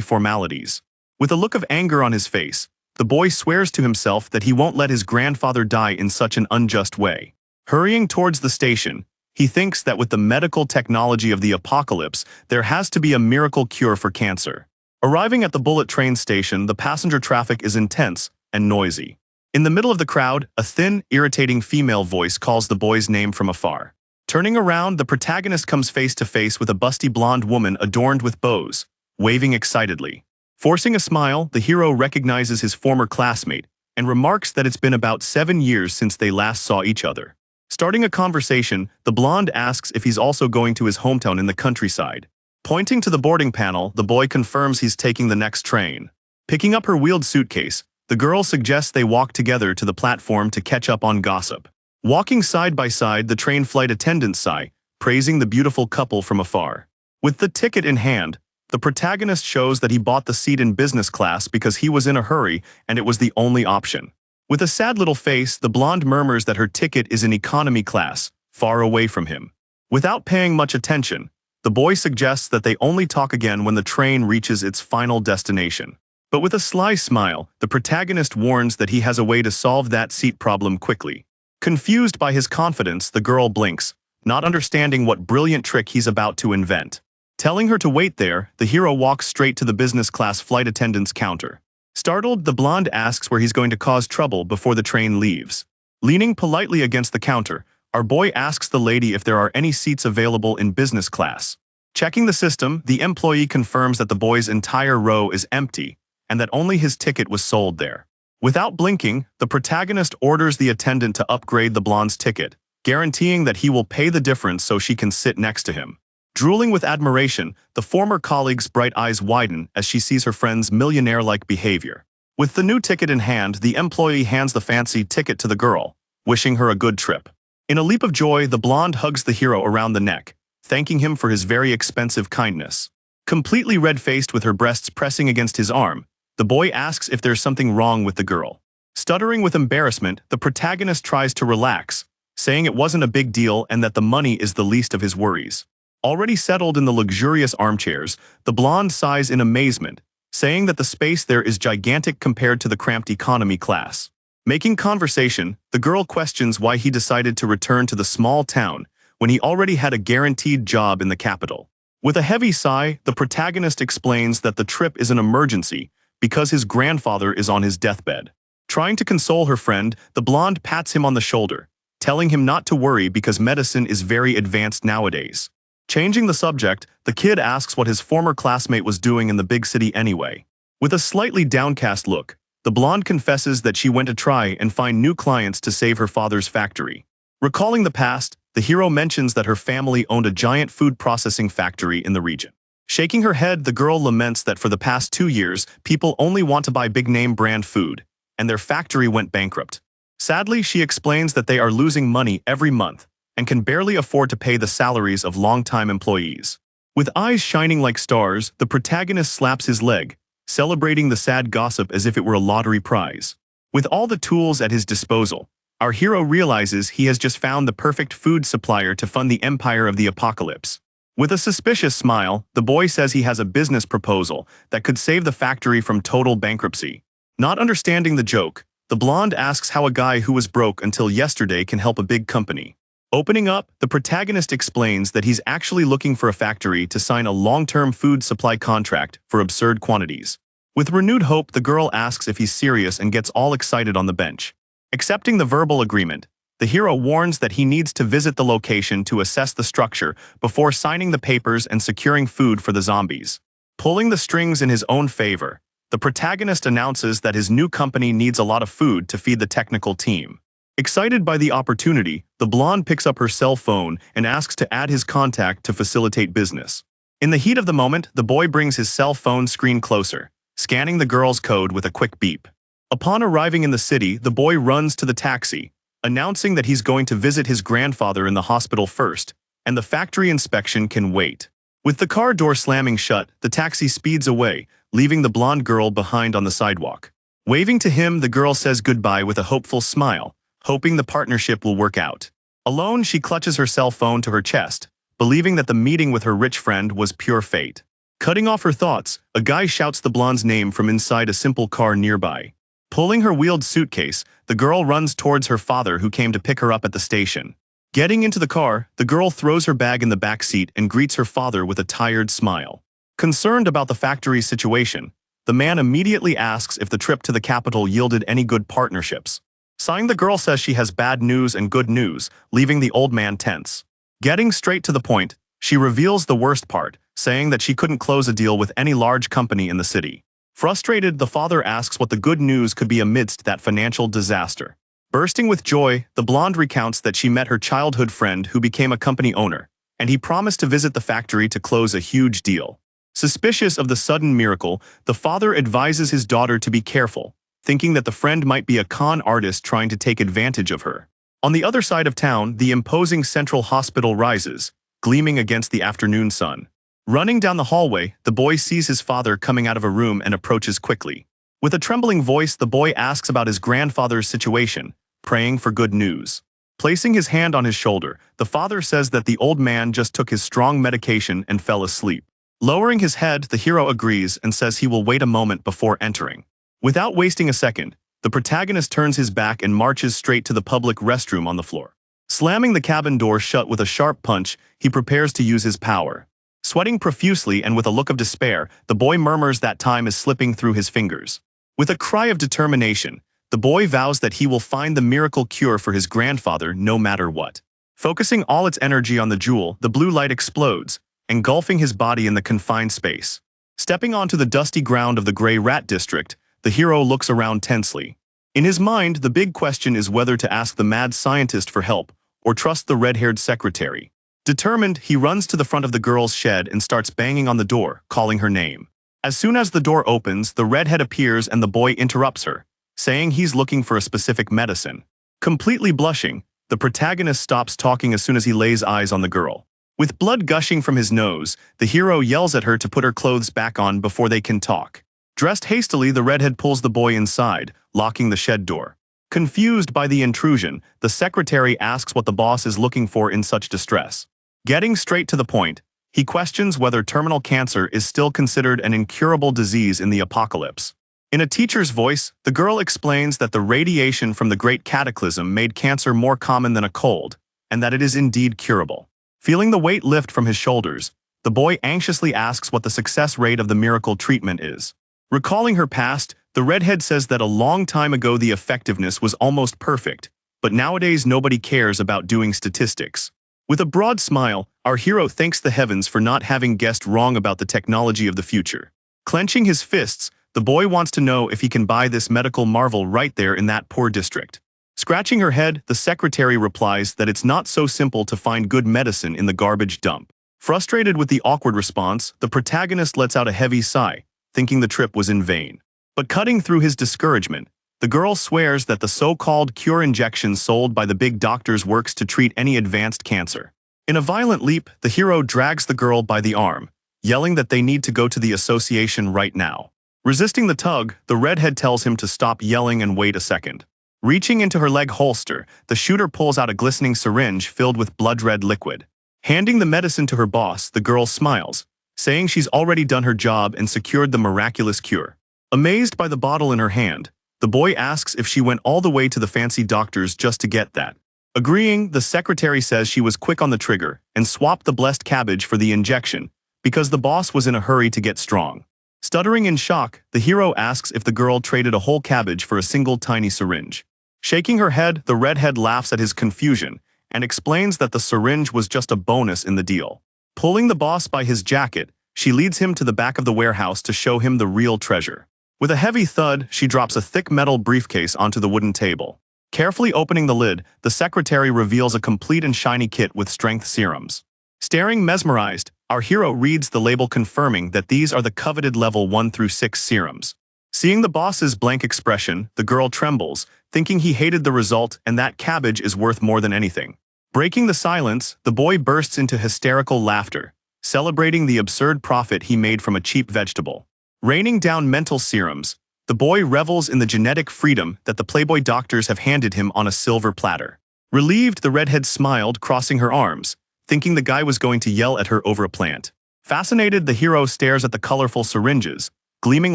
formalities. With a look of anger on his face, the boy swears to himself that he won't let his grandfather die in such an unjust way. Hurrying towards the station, he thinks that with the medical technology of the apocalypse, there has to be a miracle cure for cancer. Arriving at the bullet train station, the passenger traffic is intense and noisy. In the middle of the crowd, a thin, irritating female voice calls the boy's name from afar. Turning around, the protagonist comes face to face with a busty blonde woman adorned with bows, waving excitedly. Forcing a smile, the hero recognizes his former classmate and remarks that it's been about 7 years since they last saw each other. Starting a conversation, the blonde asks if he's also going to his hometown in the countryside. Pointing to the boarding panel, the boy confirms he's taking the next train. Picking up her wheeled suitcase, the girl suggests they walk together to the platform to catch up on gossip. Walking side by side, the train flight attendants sigh, praising the beautiful couple from afar. With the ticket in hand, the protagonist shows that he bought the seat in business class because he was in a hurry and it was the only option. With a sad little face, the blonde murmurs that her ticket is in economy class, far away from him. Without paying much attention, the boy suggests that they only talk again when the train reaches its final destination. But with a sly smile, the protagonist warns that he has a way to solve that seat problem quickly. Confused by his confidence, the girl blinks, not understanding what brilliant trick he's about to invent. Telling her to wait there, the hero walks straight to the business class flight attendant's counter. Startled, the blonde asks where he's going to cause trouble before the train leaves. Leaning politely against the counter, our boy asks the lady if there are any seats available in business class. Checking the system, the employee confirms that the boy's entire row is empty and that only his ticket was sold there. Without blinking, the protagonist orders the attendant to upgrade the blonde's ticket, guaranteeing that he will pay the difference so she can sit next to him. Drooling with admiration, the former colleague's bright eyes widen as she sees her friend's millionaire-like behavior. With the new ticket in hand, the employee hands the fancy ticket to the girl, wishing her a good trip. In a leap of joy, the blonde hugs the hero around the neck, thanking him for his very expensive kindness. Completely red-faced with her breasts pressing against his arm, the boy asks if there's something wrong with the girl. Stuttering with embarrassment, the protagonist tries to relax, saying it wasn't a big deal and that the money is the least of his worries. Already settled in the luxurious armchairs, the blonde sighs in amazement, saying that the space there is gigantic compared to the cramped economy class. Making conversation, the girl questions why he decided to return to the small town when he already had a guaranteed job in the capital. With a heavy sigh, the protagonist explains that the trip is an emergency because his grandfather is on his deathbed. Trying to console her friend, the blonde pats him on the shoulder, telling him not to worry because medicine is very advanced nowadays. Changing the subject, the kid asks what his former classmate was doing in the big city anyway. With a slightly downcast look, the blonde confesses that she went to try and find new clients to save her father's factory. Recalling the past, the hero mentions that her family owned a giant food processing factory in the region. Shaking her head, the girl laments that for the past 2 years, people only want to buy big-name brand food, and their factory went bankrupt. Sadly, she explains that they are losing money every month and can barely afford to pay the salaries of longtime employees. With eyes shining like stars, the protagonist slaps his leg, celebrating the sad gossip as if it were a lottery prize. With all the tools at his disposal, our hero realizes he has just found the perfect food supplier to fund the empire of the apocalypse. With a suspicious smile, the boy says he has a business proposal that could save the factory from total bankruptcy. Not understanding the joke, the blonde asks how a guy who was broke until yesterday can help a big company. Opening up, the protagonist explains that he's actually looking for a factory to sign a long-term food supply contract for absurd quantities. With renewed hope, the girl asks if he's serious and gets all excited on the bench. Accepting the verbal agreement, the hero warns that he needs to visit the location to assess the structure before signing the papers and securing food for the zombies. Pulling the strings in his own favor, the protagonist announces that his new company needs a lot of food to feed the technical team. Excited by the opportunity, the blonde picks up her cell phone and asks to add his contact to facilitate business. In the heat of the moment, the boy brings his cell phone screen closer, scanning the girl's code with a quick beep. Upon arriving in the city, the boy runs to the taxi, announcing that he's going to visit his grandfather in the hospital first, and the factory inspection can wait. With the car door slamming shut, the taxi speeds away, leaving the blonde girl behind on the sidewalk. Waving to him, the girl says goodbye with a hopeful smile, hoping the partnership will work out. Alone, she clutches her cell phone to her chest, believing that the meeting with her rich friend was pure fate. Cutting off her thoughts, a guy shouts the blonde's name from inside a simple car nearby. Pulling her wheeled suitcase, the girl runs towards her father who came to pick her up at the station. Getting into the car, the girl throws her bag in the back seat and greets her father with a tired smile. Concerned about the factory's situation, the man immediately asks if the trip to the capital yielded any good partnerships. Sighing, the girl says she has bad news and good news, leaving the old man tense. Getting straight to the point, she reveals the worst part, saying that she couldn't close a deal with any large company in the city. Frustrated, the father asks what the good news could be amidst that financial disaster. Bursting with joy, the blonde recounts that she met her childhood friend who became a company owner, and he promised to visit the factory to close a huge deal. Suspicious of the sudden miracle, the father advises his daughter to be careful, thinking that the friend might be a con artist trying to take advantage of her. On the other side of town, the imposing central hospital rises, gleaming against the afternoon sun. Running down the hallway, the boy sees his father coming out of a room and approaches quickly. With a trembling voice, the boy asks about his grandfather's situation, praying for good news. Placing his hand on his shoulder, the father says that the old man just took his strong medication and fell asleep. Lowering his head, the hero agrees and says he will wait a moment before entering. Without wasting a second, the protagonist turns his back and marches straight to the public restroom on the floor. Slamming the cabin door shut with a sharp punch, he prepares to use his power. Sweating profusely and with a look of despair, the boy murmurs that time is slipping through his fingers. With a cry of determination, the boy vows that he will find the miracle cure for his grandfather no matter what. Focusing all its energy on the jewel, the blue light explodes, engulfing his body in the confined space. Stepping onto the dusty ground of the Gray Rat District, the hero looks around tensely. In his mind, the big question is whether to ask the mad scientist for help or trust the red-haired secretary. Determined, he runs to the front of the girl's shed and starts banging on the door, calling her name. As soon as the door opens, the redhead appears and the boy interrupts her, saying he's looking for a specific medicine. Completely blushing, the protagonist stops talking as soon as he lays eyes on the girl. With blood gushing from his nose, the hero yells at her to put her clothes back on before they can talk. Dressed hastily, the redhead pulls the boy inside, locking the shed door. Confused by the intrusion, the secretary asks what the boss is looking for in such distress. Getting straight to the point, he questions whether terminal cancer is still considered an incurable disease in the apocalypse. In a teacher's voice, the girl explains that the radiation from the Great Cataclysm made cancer more common than a cold, and that it is indeed curable. Feeling the weight lift from his shoulders, the boy anxiously asks what the success rate of the miracle treatment is. Recalling her past, the redhead says that a long time ago the effectiveness was almost perfect, but nowadays nobody cares about doing statistics. With a broad smile, our hero thanks the heavens for not having guessed wrong about the technology of the future. Clenching his fists, the boy wants to know if he can buy this medical marvel right there in that poor district. Scratching her head, the secretary replies that it's not so simple to find good medicine in the garbage dump. Frustrated with the awkward response, the protagonist lets out a heavy sigh, thinking the trip was in vain. But cutting through his discouragement, the girl swears that the so-called cure injection sold by the big doctors works to treat any advanced cancer. In a violent leap, the hero drags the girl by the arm, yelling that they need to go to the association right now. Resisting the tug, the redhead tells him to stop yelling and wait a second. Reaching into her leg holster, the shooter pulls out a glistening syringe filled with blood-red liquid. Handing the medicine to her boss, the girl smiles, saying she's already done her job and secured the miraculous cure. Amazed by the bottle in her hand, the boy asks if she went all the way to the fancy doctors just to get that. Agreeing, the secretary says she was quick on the trigger and swapped the blessed cabbage for the injection because the boss was in a hurry to get strong. Stuttering in shock, the hero asks if the girl traded a whole cabbage for a single tiny syringe. Shaking her head, the redhead laughs at his confusion and explains that the syringe was just a bonus in the deal. Pulling the boss by his jacket, she leads him to the back of the warehouse to show him the real treasure. With a heavy thud, she drops a thick metal briefcase onto the wooden table. Carefully opening the lid, the secretary reveals a complete and shiny kit with strength serums. Staring mesmerized, our hero reads the label confirming that these are the coveted level 1 through 6 serums. Seeing the boss's blank expression, the girl trembles, thinking he hated the result and that cabbage is worth more than anything. Breaking the silence, the boy bursts into hysterical laughter, celebrating the absurd profit he made from a cheap vegetable. Raining down mental serums, the boy revels in the genetic freedom that the Playboy doctors have handed him on a silver platter. Relieved, the redhead smiled, crossing her arms, thinking the guy was going to yell at her over a plant. Fascinated, the hero stares at the colorful syringes, gleaming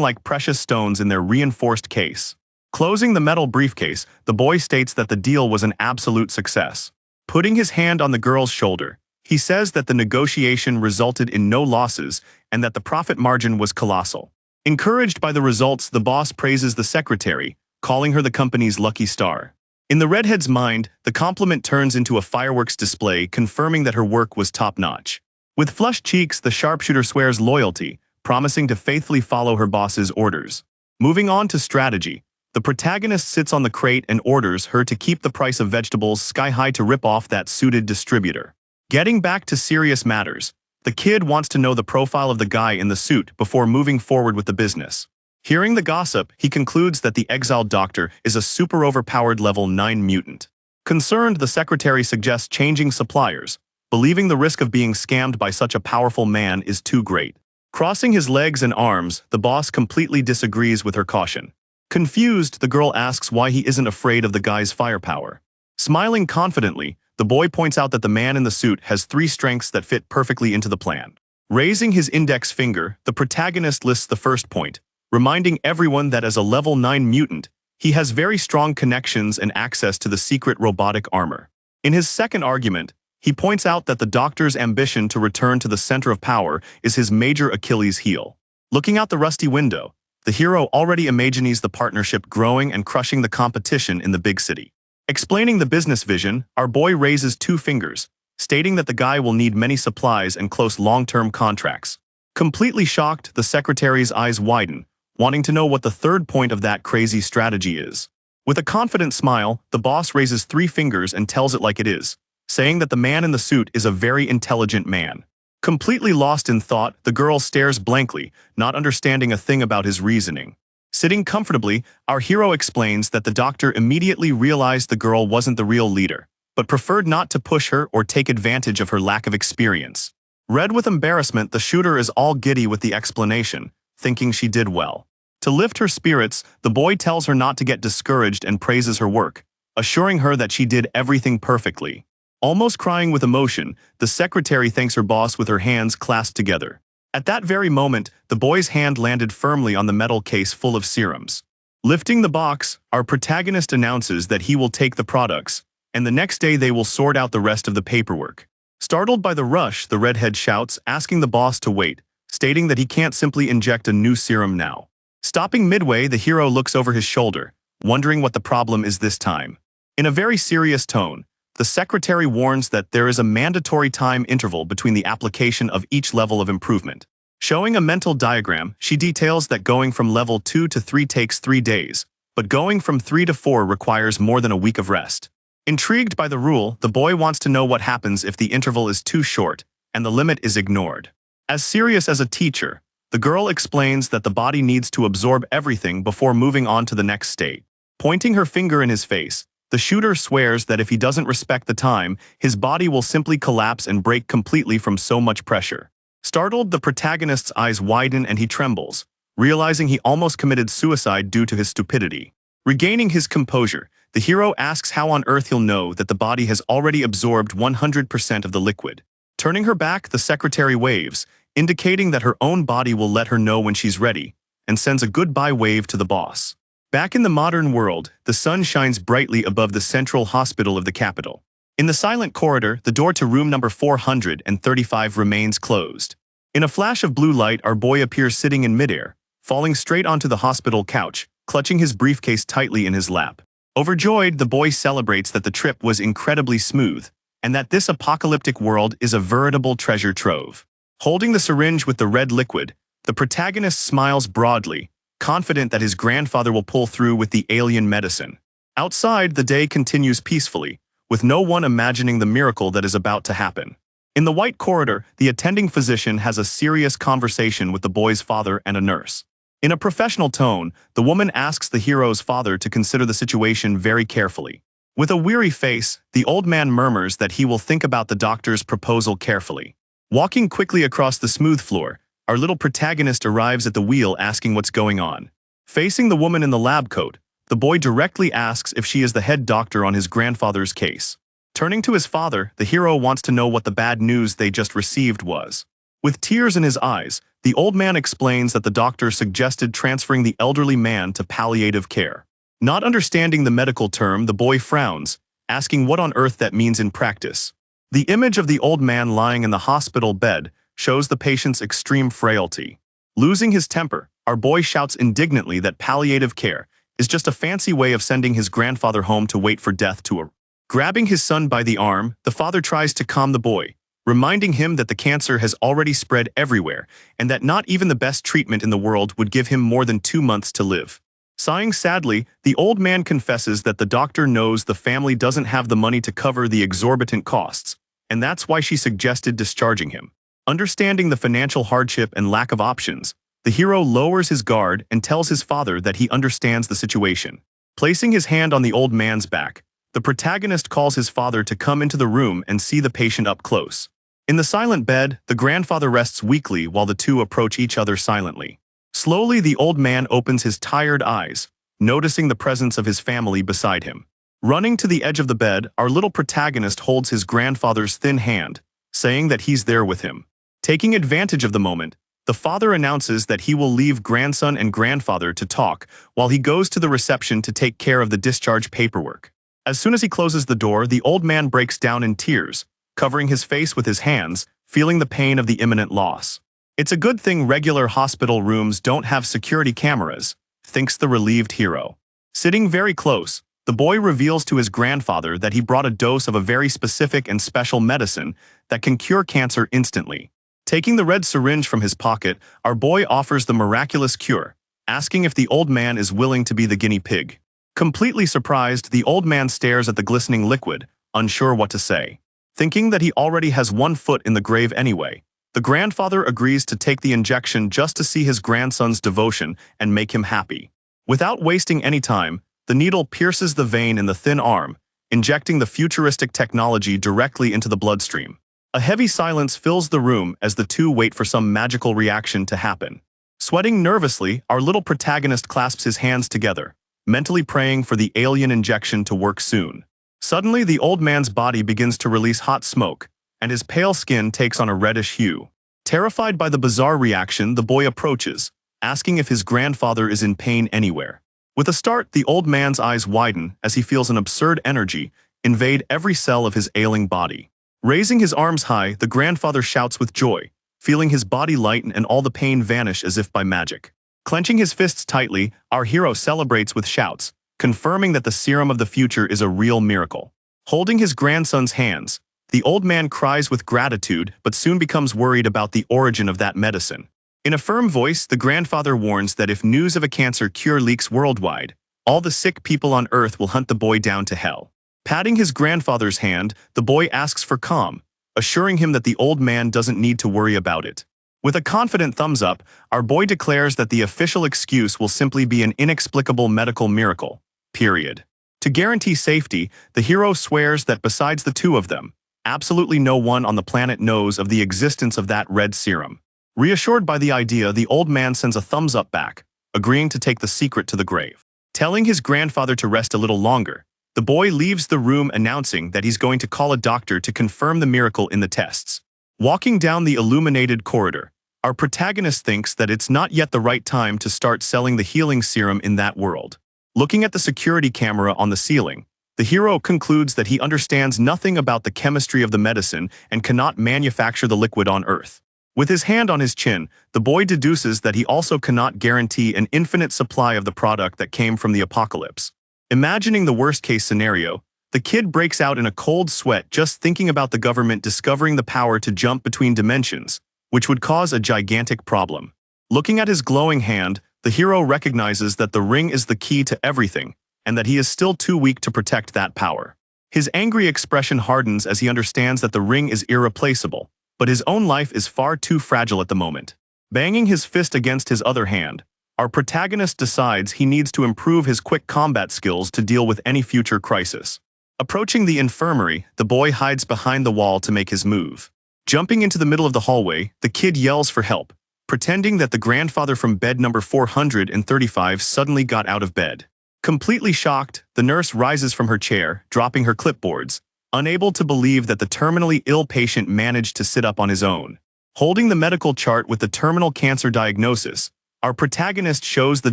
like precious stones in their reinforced case. Closing the metal briefcase, the boy states that the deal was an absolute success. Putting his hand on the girl's shoulder, he says that the negotiation resulted in no losses and that the profit margin was colossal. Encouraged by the results, the boss praises the secretary, calling her the company's lucky star. In the redhead's mind, the compliment turns into a fireworks display, confirming that her work was top-notch. With flushed cheeks, the sharpshooter swears loyalty, promising to faithfully follow her boss's orders. Moving on to strategy, the protagonist sits on the crate and orders her to keep the price of vegetables sky-high to rip off that suited distributor. Getting back to serious matters, the kid wants to know the profile of the guy in the suit before moving forward with the business. Hearing the gossip, he concludes that the exiled doctor is a super overpowered level 9 mutant. Concerned, the secretary suggests changing suppliers, believing the risk of being scammed by such a powerful man is too great. Crossing his legs and arms, the boss completely disagrees with her caution. Confused, the girl asks why he isn't afraid of the guy's firepower. Smiling confidently, the boy points out that the man in the suit has 3 strengths that fit perfectly into the plan. Raising his index finger, the protagonist lists the first point, reminding everyone that as a level 9 mutant, he has very strong connections and access to the secret robotic armor. In his second argument, he points out that the doctor's ambition to return to the center of power is his major Achilles heel. Looking out the rusty window, the hero already imagines the partnership growing and crushing the competition in the big city. Explaining the business vision, our boy raises 2 fingers, stating that the guy will need many supplies and close long-term contracts. Completely shocked, the secretary's eyes widen, wanting to know what the third point of that crazy strategy is. With a confident smile, the boss raises 3 fingers and tells it like it is, saying that the man in the suit is a very intelligent man. Completely lost in thought, the girl stares blankly, not understanding a thing about his reasoning. Sitting comfortably, our hero explains that the doctor immediately realized the girl wasn't the real leader, but preferred not to push her or take advantage of her lack of experience. Red with embarrassment, the shooter is all giddy with the explanation, thinking she did well. To lift her spirits, the boy tells her not to get discouraged and praises her work, assuring her that she did everything perfectly. Almost crying with emotion, the secretary thanks her boss with her hands clasped together. At that very moment, the boy's hand landed firmly on the metal case full of serums. Lifting the box, our protagonist announces that he will take the products, and the next day they will sort out the rest of the paperwork. Startled by the rush, the redhead shouts, asking the boss to wait, stating that he can't simply inject a new serum now. Stopping midway, the hero looks over his shoulder, wondering what the problem is this time. In a very serious tone, the secretary warns that there is a mandatory time interval between the application of each level of improvement. Showing a mental diagram, she details that going from level 2 to 3 takes 3 days, but going from 3 to 4 requires more than a week of rest. Intrigued by the rule, the boy wants to know what happens if the interval is too short and the limit is ignored. As serious as a teacher, the girl explains that the body needs to absorb everything before moving on to the next state. Pointing her finger in his face, the shooter swears that if he doesn't respect the time, his body will simply collapse and break completely from so much pressure. Startled, the protagonist's eyes widen and he trembles, realizing he almost committed suicide due to his stupidity. Regaining his composure, the hero asks how on earth he'll know that the body has already absorbed 100% of the liquid. Turning her back, the secretary waves, indicating that her own body will let her know when she's ready, and sends a goodbye wave to the boss. Back in the modern world, the sun shines brightly above the central hospital of the capital. In the silent corridor, the door to room number 435 remains closed. In a flash of blue light, our boy appears sitting in midair, falling straight onto the hospital couch, clutching his briefcase tightly in his lap. Overjoyed, the boy celebrates that the trip was incredibly smooth, and that this apocalyptic world is a veritable treasure trove. Holding the syringe with the red liquid, the protagonist smiles broadly, confident that his grandfather will pull through with the alien medicine. Outside, the day continues peacefully, with no one imagining the miracle that is about to happen. In the white corridor, the attending physician has a serious conversation with the boy's father and a nurse. In a professional tone, the woman asks the hero's father to consider the situation very carefully. With a weary face, the old man murmurs that he will think about the doctor's proposal carefully. Walking quickly across the smooth floor, our little protagonist arrives at the wheel asking what's going on. Facing the woman in the lab coat, the boy directly asks if she is the head doctor on his grandfather's case. Turning to his father, the hero wants to know what the bad news they just received was. With tears in his eyes, the old man explains that the doctor suggested transferring the elderly man to palliative care. Not understanding the medical term, the boy frowns, asking what on earth that means in practice. The image of the old man lying in the hospital bed shows the patient's extreme frailty. Losing his temper, our boy shouts indignantly that palliative care is just a fancy way of sending his grandfather home to wait for death to arrive. Grabbing his son by the arm, the father tries to calm the boy, reminding him that the cancer has already spread everywhere and that not even the best treatment in the world would give him more than 2 months to live. Sighing sadly, the old man confesses that the doctor knows the family doesn't have the money to cover the exorbitant costs, and that's why she suggested discharging him. Understanding the financial hardship and lack of options, the hero lowers his guard and tells his father that he understands the situation. Placing his hand on the old man's back, the protagonist calls his father to come into the room and see the patient up close. In the silent bed, the grandfather rests weakly while the two approach each other silently. Slowly, the old man opens his tired eyes, noticing the presence of his family beside him. Running to the edge of the bed, our little protagonist holds his grandfather's thin hand, saying that he's there with him. Taking advantage of the moment, the father announces that he will leave grandson and grandfather to talk while he goes to the reception to take care of the discharge paperwork. As soon as he closes the door, the old man breaks down in tears, covering his face with his hands, feeling the pain of the imminent loss. It's a good thing regular hospital rooms don't have security cameras, thinks the relieved hero. Sitting very close, the boy reveals to his grandfather that he brought a dose of a very specific and special medicine that can cure cancer instantly. Taking the red syringe from his pocket, our boy offers the miraculous cure, asking if the old man is willing to be the guinea pig. Completely surprised, the old man stares at the glistening liquid, unsure what to say. Thinking that he already has one foot in the grave anyway, the grandfather agrees to take the injection just to see his grandson's devotion and make him happy. Without wasting any time, the needle pierces the vein in the thin arm, injecting the futuristic technology directly into the bloodstream. A heavy silence fills the room as the two wait for some magical reaction to happen. Sweating nervously, our little protagonist clasps his hands together, mentally praying for the alien injection to work soon. Suddenly, the old man's body begins to release hot smoke, and his pale skin takes on a reddish hue. Terrified by the bizarre reaction, the boy approaches, asking if his grandfather is in pain anywhere. With a start, the old man's eyes widen as he feels an absurd energy invade every cell of his ailing body. Raising his arms high, the grandfather shouts with joy, feeling his body lighten and all the pain vanish as if by magic. Clenching his fists tightly, our hero celebrates with shouts, confirming that the serum of the future is a real miracle. Holding his grandson's hands, the old man cries with gratitude but soon becomes worried about the origin of that medicine. In a firm voice, the grandfather warns that if news of a cancer cure leaks worldwide, all the sick people on Earth will hunt the boy down to hell. Patting his grandfather's hand, the boy asks for calm, assuring him that the old man doesn't need to worry about it. With a confident thumbs up, our boy declares that the official excuse will simply be an inexplicable medical miracle. Period. To guarantee safety, the hero swears that besides the two of them, absolutely no one on the planet knows of the existence of that red serum. Reassured by the idea, the old man sends a thumbs up back, agreeing to take the secret to the grave. Telling his grandfather to rest a little longer, the boy leaves the room announcing that he's going to call a doctor to confirm the miracle in the tests. Walking down the illuminated corridor, our protagonist thinks that it's not yet the right time to start selling the healing serum in that world. Looking at the security camera on the ceiling, the hero concludes that he understands nothing about the chemistry of the medicine and cannot manufacture the liquid on Earth. With his hand on his chin, the boy deduces that he also cannot guarantee an infinite supply of the product that came from the apocalypse. Imagining the worst-case scenario, the kid breaks out in a cold sweat just thinking about the government discovering the power to jump between dimensions, which would cause a gigantic problem. Looking at his glowing hand, the hero recognizes that the ring is the key to everything, and that he is still too weak to protect that power. His angry expression hardens as he understands that the ring is irreplaceable, but his own life is far too fragile at the moment. Banging his fist against his other hand, our protagonist decides he needs to improve his quick combat skills to deal with any future crisis. Approaching the infirmary, the boy hides behind the wall to make his move. Jumping into the middle of the hallway, the kid yells for help, pretending that the grandfather from bed number 435 suddenly got out of bed. Completely shocked, the nurse rises from her chair, dropping her clipboards, unable to believe that the terminally ill patient managed to sit up on his own. Holding the medical chart with the terminal cancer diagnosis, our protagonist shows the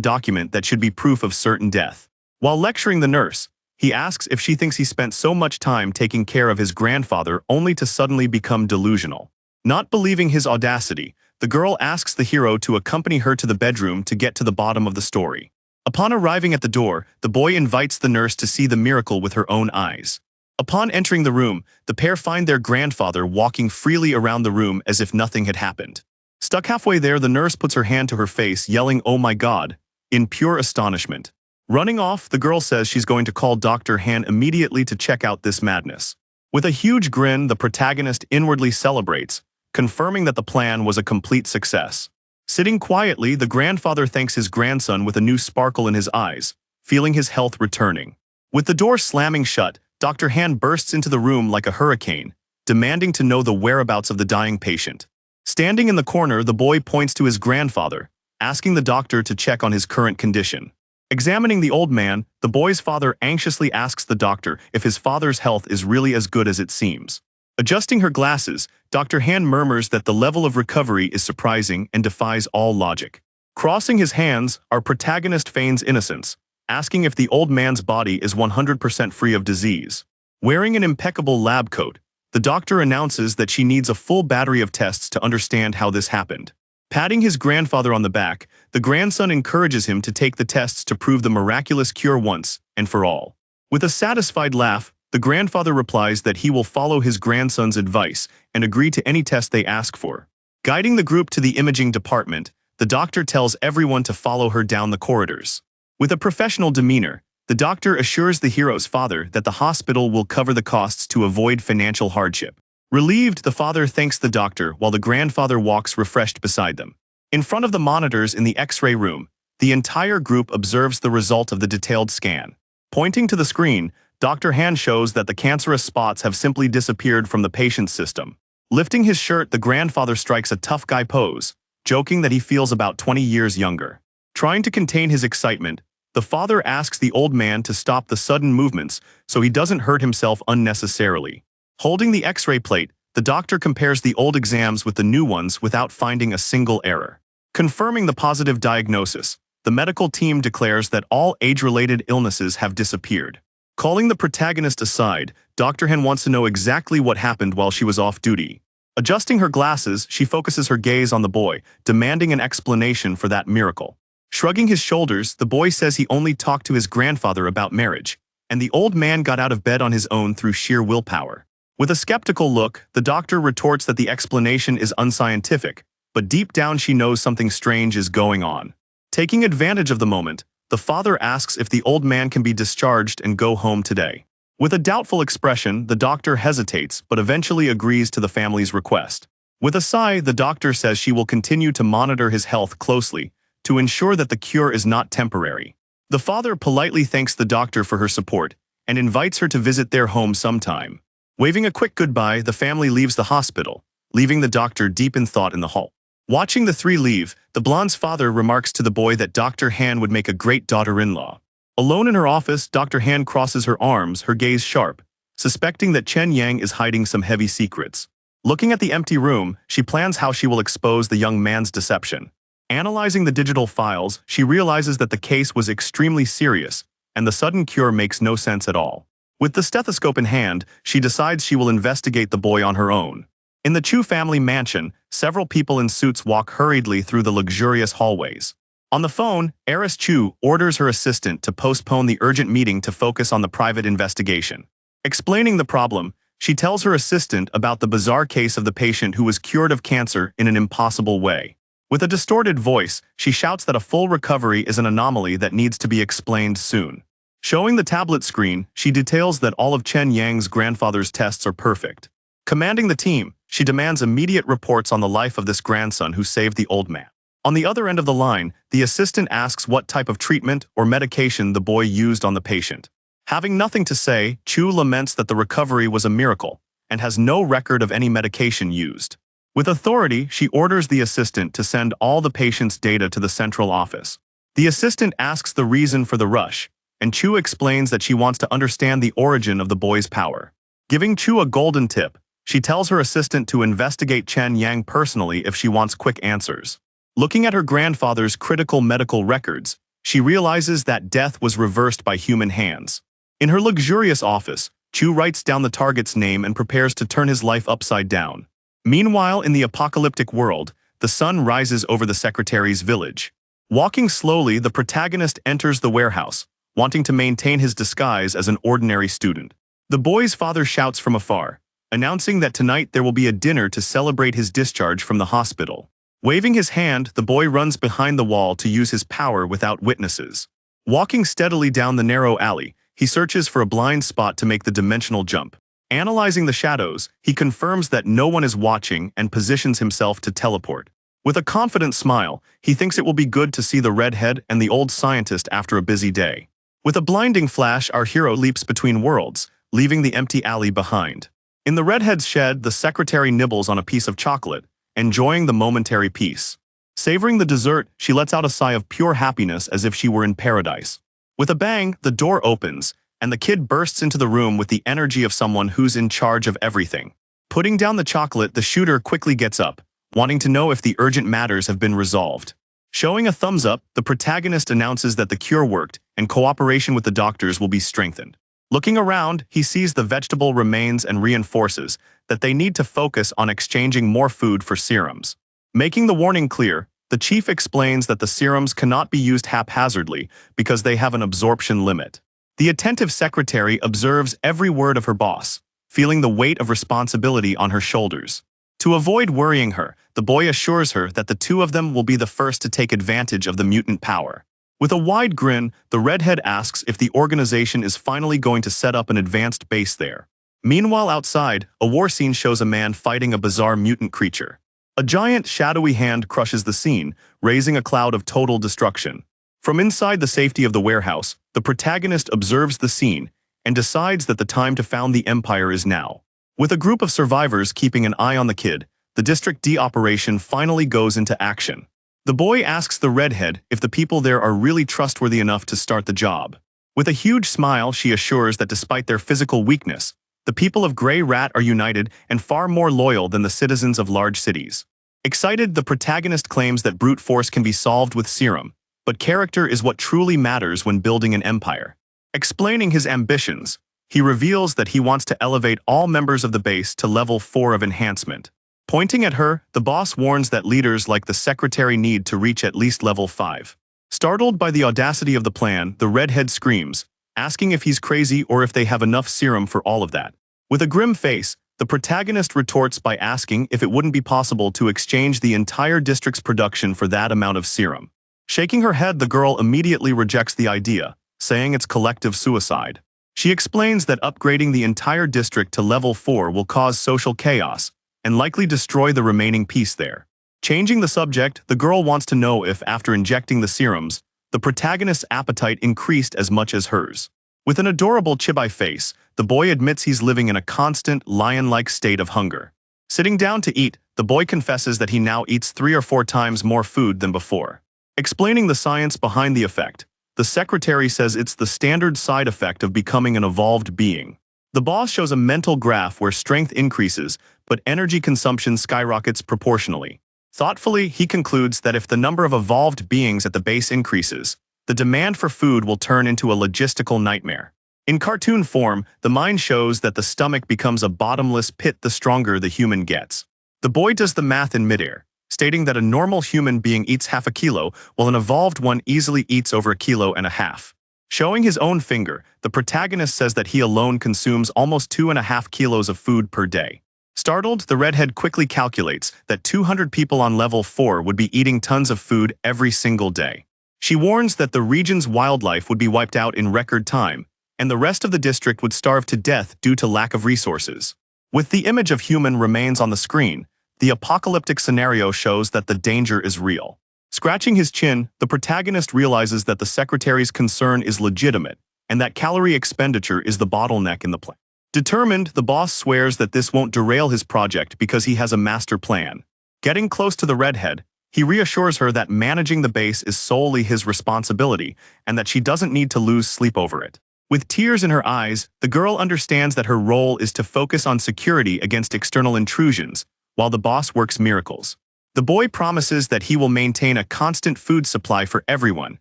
document that should be proof of certain death. While lecturing the nurse, he asks if she thinks he spent so much time taking care of his grandfather only to suddenly become delusional. Not believing his audacity, the girl asks the hero to accompany her to the bedroom to get to the bottom of the story. Upon arriving at the door, the boy invites the nurse to see the miracle with her own eyes. Upon entering the room, the pair find their grandfather walking freely around the room as if nothing had happened. Stuck halfway there, the nurse puts her hand to her face, yelling, "Oh my God," in pure astonishment. Running off, the girl says she's going to call Dr. Han immediately to check out this madness. With a huge grin, the protagonist inwardly celebrates, confirming that the plan was a complete success. Sitting quietly, the grandfather thanks his grandson with a new sparkle in his eyes, feeling his health returning. With the door slamming shut, Dr. Han bursts into the room like a hurricane, demanding to know the whereabouts of the dying patient. Standing in the corner, the boy points to his grandfather, asking the doctor to check on his current condition. Examining the old man, the boy's father anxiously asks the doctor if his father's health is really as good as it seems. Adjusting her glasses, Dr. Han murmurs that the level of recovery is surprising and defies all logic. Crossing his hands, our protagonist feigns innocence, asking if the old man's body is 100% free of disease. Wearing an impeccable lab coat, the doctor announces that she needs a full battery of tests to understand how this happened. Patting his grandfather on the back, the grandson encourages him to take the tests to prove the miraculous cure once and for all. With a satisfied laugh, the grandfather replies that he will follow his grandson's advice and agree to any test they ask for. Guiding the group to the imaging department, the doctor tells everyone to follow her down the corridors. With a professional demeanor, the doctor assures the hero's father that the hospital will cover the costs to avoid financial hardship. Relieved, the father thanks the doctor while the grandfather walks refreshed beside them. In front of the monitors in the X-ray room, the entire group observes the result of the detailed scan. Pointing to the screen, Dr. Han shows that the cancerous spots have simply disappeared from the patient's system. Lifting his shirt, the grandfather strikes a tough guy pose, joking that he feels about 20 years younger. Trying to contain his excitement, the father asks the old man to stop the sudden movements so he doesn't hurt himself unnecessarily. Holding the X-ray plate, the doctor compares the old exams with the new ones without finding a single error. Confirming the positive diagnosis, the medical team declares that all age-related illnesses have disappeared. Calling the protagonist aside, Dr. Han wants to know exactly what happened while she was off duty. Adjusting her glasses, she focuses her gaze on the boy, demanding an explanation for that miracle. Shrugging his shoulders, the boy says he only talked to his grandfather about marriage, and the old man got out of bed on his own through sheer willpower. With a skeptical look, the doctor retorts that the explanation is unscientific, but deep down she knows something strange is going on. Taking advantage of the moment, the father asks if the old man can be discharged and go home today. With a doubtful expression, the doctor hesitates but eventually agrees to the family's request. With a sigh, the doctor says she will continue to monitor his health closely to ensure that the cure is not temporary. The father politely thanks the doctor for her support and invites her to visit their home sometime. Waving a quick goodbye, the family leaves the hospital, leaving the doctor deep in thought in the hall. Watching the three leave, the blonde's father remarks to the boy that Dr. Han would make a great daughter-in-law. Alone in her office, Dr. Han crosses her arms, her gaze sharp, suspecting that Chen Yang is hiding some heavy secrets. Looking at the empty room, she plans how she will expose the young man's deception. Analyzing the digital files, she realizes that the case was extremely serious, and the sudden cure makes no sense at all. With the stethoscope in hand, she decides she will investigate the boy on her own. In the Chu family mansion, several people in suits walk hurriedly through the luxurious hallways. On the phone, heiress Chu orders her assistant to postpone the urgent meeting to focus on the private investigation. Explaining the problem, she tells her assistant about the bizarre case of the patient who was cured of cancer in an impossible way. With a distorted voice, she shouts that a full recovery is an anomaly that needs to be explained soon. Showing the tablet screen, she details that all of Chen Yang's grandfather's tests are perfect. Commanding the team, she demands immediate reports on the life of this grandson who saved the old man. On the other end of the line, the assistant asks what type of treatment or medication the boy used on the patient. Having nothing to say, Chu laments that the recovery was a miracle and has no record of any medication used. With authority, she orders the assistant to send all the patient's data to the central office. The assistant asks the reason for the rush, and Chu explains that she wants to understand the origin of the boy's power. Giving Chu a golden tip, she tells her assistant to investigate Chen Yang personally if she wants quick answers. Looking at her grandfather's critical medical records, she realizes that death was reversed by human hands. In her luxurious office, Chu writes down the target's name and prepares to turn his life upside down. Meanwhile, in the apocalyptic world, the sun rises over the secretary's village. Walking slowly, the protagonist enters the warehouse, wanting to maintain his disguise as an ordinary student. The boy's father shouts from afar, announcing that tonight there will be a dinner to celebrate his discharge from the hospital. Waving his hand, the boy runs behind the wall to use his power without witnesses. Walking steadily down the narrow alley, he searches for a blind spot to make the dimensional jump. Analyzing the shadows, he confirms that no one is watching and positions himself to teleport. With a confident smile, he thinks it will be good to see the redhead and the old scientist after a busy day. With a blinding flash, our hero leaps between worlds, leaving the empty alley behind. In the redhead's shed, the secretary nibbles on a piece of chocolate, enjoying the momentary peace. Savoring the dessert, she lets out a sigh of pure happiness as if she were in paradise. With a bang, the door opens, and the kid bursts into the room with the energy of someone who's in charge of everything. Putting down the chocolate, the shooter quickly gets up, wanting to know if the urgent matters have been resolved. Showing a thumbs up, the protagonist announces that the cure worked and cooperation with the doctors will be strengthened. Looking around, he sees the vegetable remains and reinforces that they need to focus on exchanging more food for serums. Making the warning clear, the chief explains that the serums cannot be used haphazardly because they have an absorption limit. The attentive secretary observes every word of her boss, feeling the weight of responsibility on her shoulders. To avoid worrying her, the boy assures her that the two of them will be the first to take advantage of the mutant power. With a wide grin, the redhead asks if the organization is finally going to set up an advanced base there. Meanwhile, outside, a war scene shows a man fighting a bizarre mutant creature. A giant, shadowy hand crushes the scene, raising a cloud of total destruction. From inside the safety of the warehouse, the protagonist observes the scene and decides that the time to found the empire is now. With a group of survivors keeping an eye on the kid, the District D operation finally goes into action. The boy asks the redhead if the people there are really trustworthy enough to start the job. With a huge smile, she assures that despite their physical weakness, the people of Grey Rat are united and far more loyal than the citizens of large cities. Excited, the protagonist claims that brute force can be solved with serum, but character is what truly matters when building an empire. Explaining his ambitions, he reveals that he wants to elevate all members of the base to level 4 of enhancement. Pointing at her, the boss warns that leaders like the secretary need to reach at least level 5. Startled by the audacity of the plan, the redhead screams, asking if he's crazy or if they have enough serum for all of that. With a grim face, the protagonist retorts by asking if it wouldn't be possible to exchange the entire district's production for that amount of serum. Shaking her head, the girl immediately rejects the idea, saying it's collective suicide. She explains that upgrading the entire district to level 4 will cause social chaos and likely destroy the remaining piece there. Changing the subject, the girl wants to know if, after injecting the serums, the protagonist's appetite increased as much as hers. With an adorable chibi face, the boy admits he's living in a constant, lion-like state of hunger. Sitting down to eat, the boy confesses that he now eats 3 or 4 times more food than before. Explaining the science behind the effect, the secretary says it's the standard side effect of becoming an evolved being. The boss shows a mental graph where strength increases, but energy consumption skyrockets proportionally. Thoughtfully, he concludes that if the number of evolved beings at the base increases, the demand for food will turn into a logistical nightmare. In cartoon form, the mind shows that the stomach becomes a bottomless pit the stronger the human gets. The boy does the math in midair, stating that a normal human being eats half a kilo, while an evolved one easily eats over 1.5 kilos. Showing his own finger, the protagonist says that he alone consumes almost 2.5 kilos of food per day. Startled, the redhead quickly calculates that 200 people on level 4 would be eating tons of food every single day. She warns that the region's wildlife would be wiped out in record time, and the rest of the district would starve to death due to lack of resources. With the image of human remains on the screen, the apocalyptic scenario shows that the danger is real. Scratching his chin, the protagonist realizes that the secretary's concern is legitimate, and that calorie expenditure is the bottleneck in the plan. Determined, the boss swears that this won't derail his project because he has a master plan. Getting close to the redhead, he reassures her that managing the base is solely his responsibility and that she doesn't need to lose sleep over it. With tears in her eyes, the girl understands that her role is to focus on security against external intrusions, while the boss works miracles. The boy promises that he will maintain a constant food supply for everyone,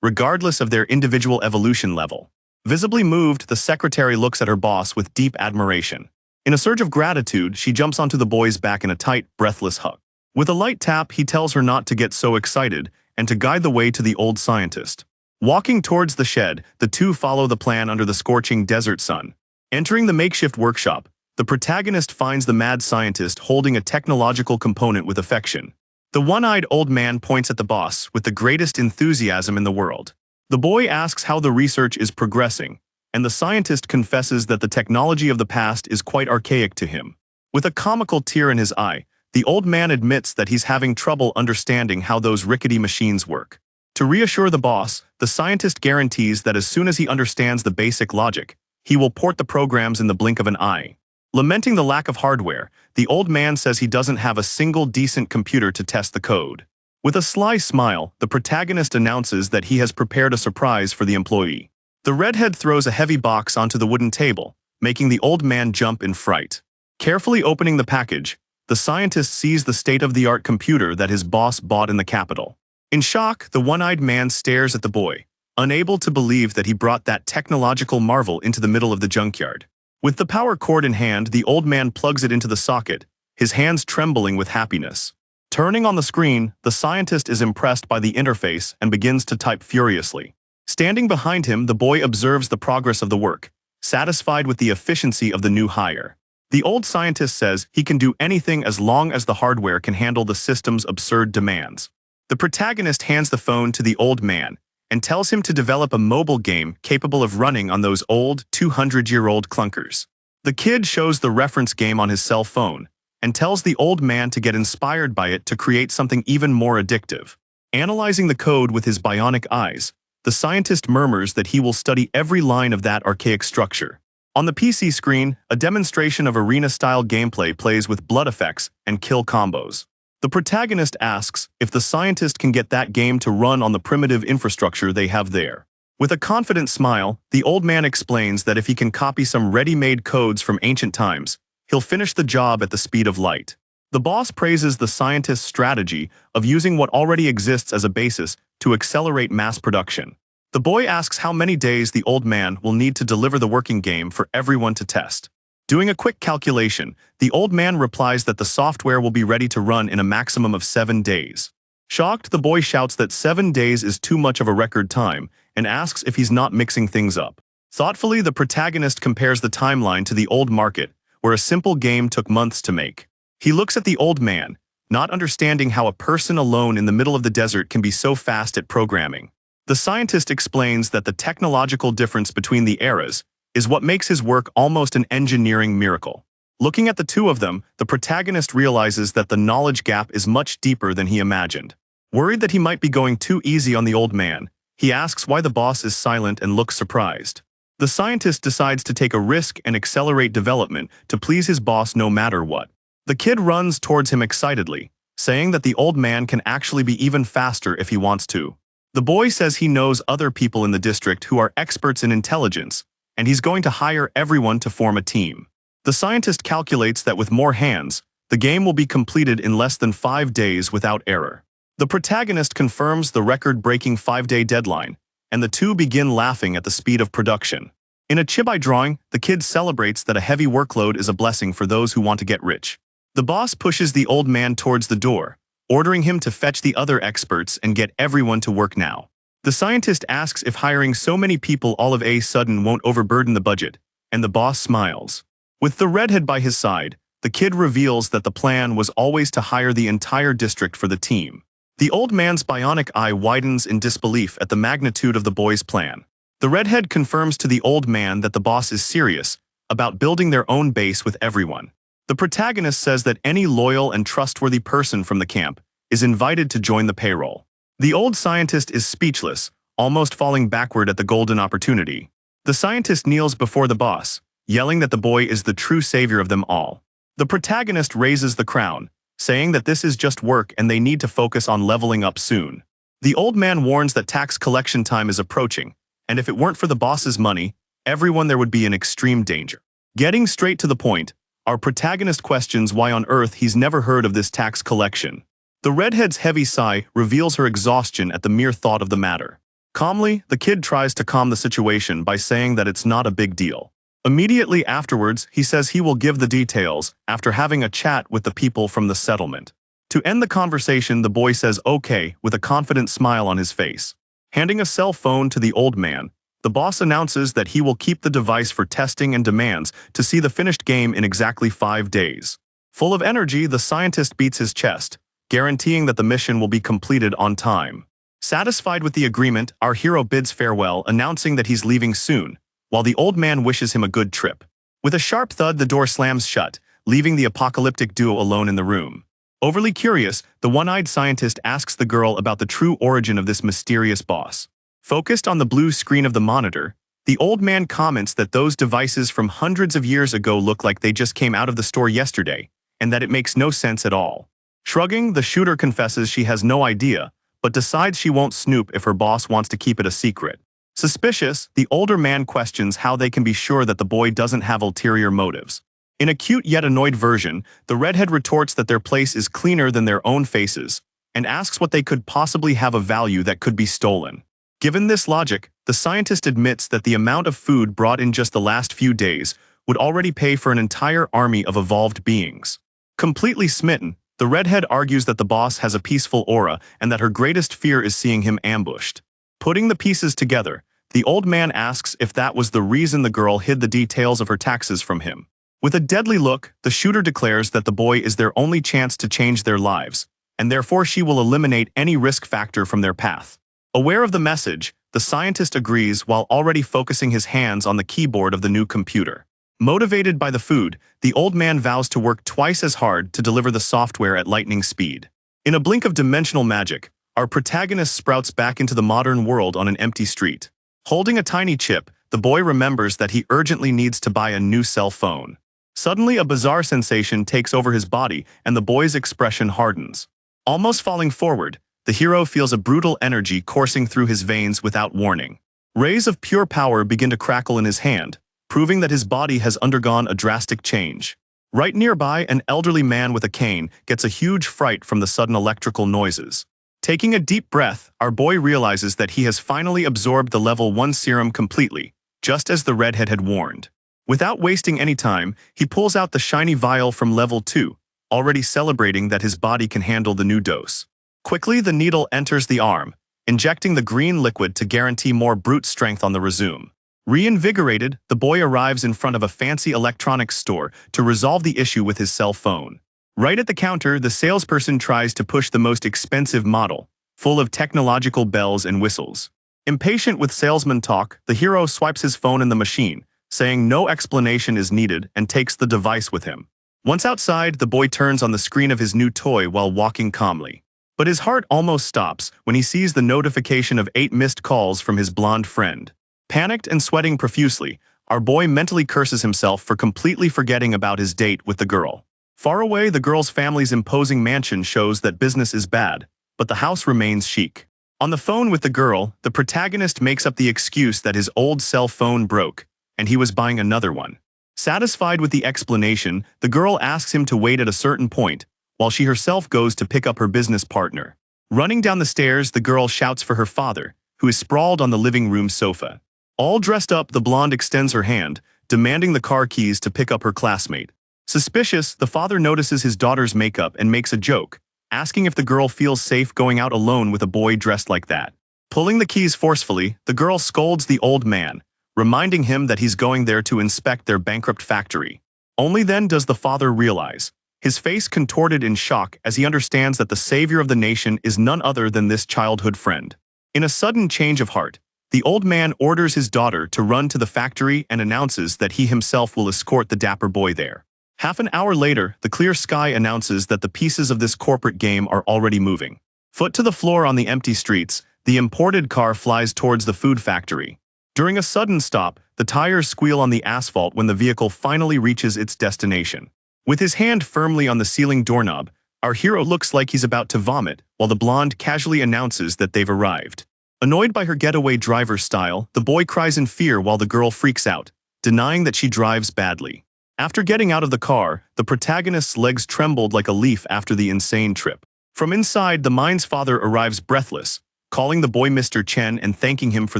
regardless of their individual evolution level. Visibly moved, the secretary looks at her boss with deep admiration. In a surge of gratitude, she jumps onto the boy's back in a tight, breathless hug. With a light tap, he tells her not to get so excited and to guide the way to the old scientist. Walking towards the shed, the two follow the plan under the scorching desert sun. Entering the makeshift workshop, the protagonist finds the mad scientist holding a technological component with affection. The one-eyed old man points at the boss with the greatest enthusiasm in the world. The boy asks how the research is progressing, and the scientist confesses that the technology of the past is quite archaic to him. With a comical tear in his eye, the old man admits that he's having trouble understanding how those rickety machines work. To reassure the boss, the scientist guarantees that as soon as he understands the basic logic, he will port the programs in the blink of an eye. Lamenting the lack of hardware, the old man says he doesn't have a single decent computer to test the code. With a sly smile, the protagonist announces that he has prepared a surprise for the employee. The redhead throws a heavy box onto the wooden table, making the old man jump in fright. Carefully opening the package, the scientist sees the state-of-the-art computer that his boss bought in the capital. In shock, the one-eyed man stares at the boy, unable to believe that he brought that technological marvel into the middle of the junkyard. With the power cord in hand, the old man plugs it into the socket, his hands trembling with happiness. Turning on the screen, the scientist is impressed by the interface and begins to type furiously. Standing behind him, the boy observes the progress of the work, satisfied with the efficiency of the new hire. The old scientist says he can do anything as long as the hardware can handle the system's absurd demands. The protagonist hands the phone to the old man and tells him to develop a mobile game capable of running on those old, 200-year-old clunkers. The kid shows the reference game on his cell phone and tells the old man to get inspired by it to create something even more addictive. Analyzing the code with his bionic eyes, the scientist murmurs that he will study every line of that archaic structure. On the PC screen, a demonstration of arena-style gameplay plays with blood effects and kill combos. The protagonist asks if the scientist can get that game to run on the primitive infrastructure they have there. With a confident smile, the old man explains that if he can copy some ready-made codes from ancient times, he'll finish the job at the speed of light. The boss praises the scientist's strategy of using what already exists as a basis to accelerate mass production. The boy asks how many days the old man will need to deliver the working game for everyone to test. Doing a quick calculation, the old man replies that the software will be ready to run in a maximum of 7 days. Shocked, the boy shouts that 7 days is too much of a record time and asks if he's not mixing things up. Thoughtfully, the protagonist compares the timeline to the old market, where a simple game took months to make. He looks at the old man, not understanding how a person alone in the middle of the desert can be so fast at programming. The scientist explains that the technological difference between the eras is what makes his work almost an engineering miracle. Looking at the two of them, the protagonist realizes that the knowledge gap is much deeper than he imagined. Worried that he might be going too easy on the old man, he asks why the boss is silent and looks surprised. The scientist decides to take a risk and accelerate development to please his boss no matter what. The kid runs towards him excitedly, saying that the old man can actually be even faster if he wants to. The boy says he knows other people in the district who are experts in intelligence, and he's going to hire everyone to form a team. The scientist calculates that with more hands, the game will be completed in less than 5 days without error. The protagonist confirms the record-breaking 5-day deadline, and the two begin laughing at the speed of production. In a chibi drawing, the kid celebrates that a heavy workload is a blessing for those who want to get rich. The boss pushes the old man towards the door, ordering him to fetch the other experts and get everyone to work now. The scientist asks if hiring so many people all of a sudden won't overburden the budget, and the boss smiles. With the redhead by his side, the kid reveals that the plan was always to hire the entire district for the team. The old man's bionic eye widens in disbelief at the magnitude of the boy's plan. The redhead confirms to the old man that the boss is serious about building their own base with everyone. The protagonist says that any loyal and trustworthy person from the camp is invited to join the payroll. The old scientist is speechless, almost falling backward at the golden opportunity. The scientist kneels before the boss, yelling that the boy is the true savior of them all. The protagonist raises the crown, saying that this is just work and they need to focus on leveling up soon. The old man warns that tax collection time is approaching, and if it weren't for the boss's money, everyone there would be in extreme danger. Getting straight to the point, our protagonist questions why on earth he's never heard of this tax collection. The redhead's heavy sigh reveals her exhaustion at the mere thought of the matter. Calmly, the kid tries to calm the situation by saying that it's not a big deal. Immediately afterwards, he says he will give the details after having a chat with the people from the settlement. To end the conversation, the boy says okay with a confident smile on his face. Handing a cell phone to the old man, the boss announces that he will keep the device for testing and demands to see the finished game in exactly 5 days. Full of energy, the scientist beats his chest, guaranteeing that the mission will be completed on time. Satisfied with the agreement, our hero bids farewell, announcing that he's leaving soon, while the old man wishes him a good trip. With a sharp thud, the door slams shut, leaving the apocalyptic duo alone in the room. Overly curious, the one-eyed scientist asks the girl about the true origin of this mysterious boss. Focused on the blue screen of the monitor, the old man comments that those devices from hundreds of years ago look like they just came out of the store yesterday, and that it makes no sense at all. Shrugging, the shooter confesses she has no idea, but decides she won't snoop if her boss wants to keep it a secret. Suspicious, the older man questions how they can be sure that the boy doesn't have ulterior motives. In a cute yet annoyed version, the redhead retorts that their place is cleaner than their own faces, and asks what they could possibly have of value that could be stolen. Given this logic, the scientist admits that the amount of food brought in just the last few days would already pay for an entire army of evolved beings. Completely smitten, the redhead argues that the boss has a peaceful aura and that her greatest fear is seeing him ambushed. Putting the pieces together, the old man asks if that was the reason the girl hid the details of her taxes from him. With a deadly look, the shooter declares that the boy is their only chance to change their lives, and therefore she will eliminate any risk factor from their path. Aware of the message, the scientist agrees while already focusing his hands on the keyboard of the new computer. Motivated by the food, the old man vows to work twice as hard to deliver the software at lightning speed. In a blink of dimensional magic, our protagonist sprouts back into the modern world on an empty street. Holding a tiny chip, the boy remembers that he urgently needs to buy a new cell phone. Suddenly, a bizarre sensation takes over his body and the boy's expression hardens. Almost falling forward, the hero feels a brutal energy coursing through his veins without warning. Rays of pure power begin to crackle in his hand, proving that his body has undergone a drastic change. Right nearby, an elderly man with a cane gets a huge fright from the sudden electrical noises. Taking a deep breath, our boy realizes that he has finally absorbed the level 1 serum completely, just as the redhead had warned. Without wasting any time, he pulls out the shiny vial from level 2, already celebrating that his body can handle the new dose. Quickly, the needle enters the arm, injecting the green liquid to guarantee more brute strength on the resume. Reinvigorated, the boy arrives in front of a fancy electronics store to resolve the issue with his cell phone. Right at the counter, the salesperson tries to push the most expensive model, full of technological bells and whistles. Impatient with salesman talk, the hero swipes his phone in the machine, saying no explanation is needed and takes the device with him. Once outside, the boy turns on the screen of his new toy while walking calmly. But his heart almost stops when he sees the notification of 8 missed calls from his blonde friend. Panicked and sweating profusely, our boy mentally curses himself for completely forgetting about his date with the girl. Far away, the girl's family's imposing mansion shows that business is bad, but the house remains chic. On the phone with the girl, the protagonist makes up the excuse that his old cell phone broke, and he was buying another one. Satisfied with the explanation, the girl asks him to wait at a certain point, while she herself goes to pick up her business partner. Running down the stairs, the girl shouts for her father, who is sprawled on the living room sofa. All dressed up, the blonde extends her hand, demanding the car keys to pick up her classmate. Suspicious, the father notices his daughter's makeup and makes a joke, asking if the girl feels safe going out alone with a boy dressed like that. Pulling the keys forcefully, the girl scolds the old man, reminding him that he's going there to inspect their bankrupt factory. Only then does the father realize, his face contorted in shock as he understands that the savior of the nation is none other than this childhood friend. In a sudden change of heart, the old man orders his daughter to run to the factory and announces that he himself will escort the dapper boy there. Half an hour later, the clear sky announces that the pieces of this corporate game are already moving. Foot to the floor on the empty streets, the imported car flies towards the food factory. During a sudden stop, the tires squeal on the asphalt when the vehicle finally reaches its destination. With his hand firmly on the ceiling doorknob, our hero looks like he's about to vomit, while the blonde casually announces that they've arrived. Annoyed by her getaway driver style, the boy cries in fear while the girl freaks out, denying that she drives badly. After getting out of the car, the protagonist's legs trembled like a leaf after the insane trip. From inside, the mine's father arrives breathless, calling the boy Mr. Chen and thanking him for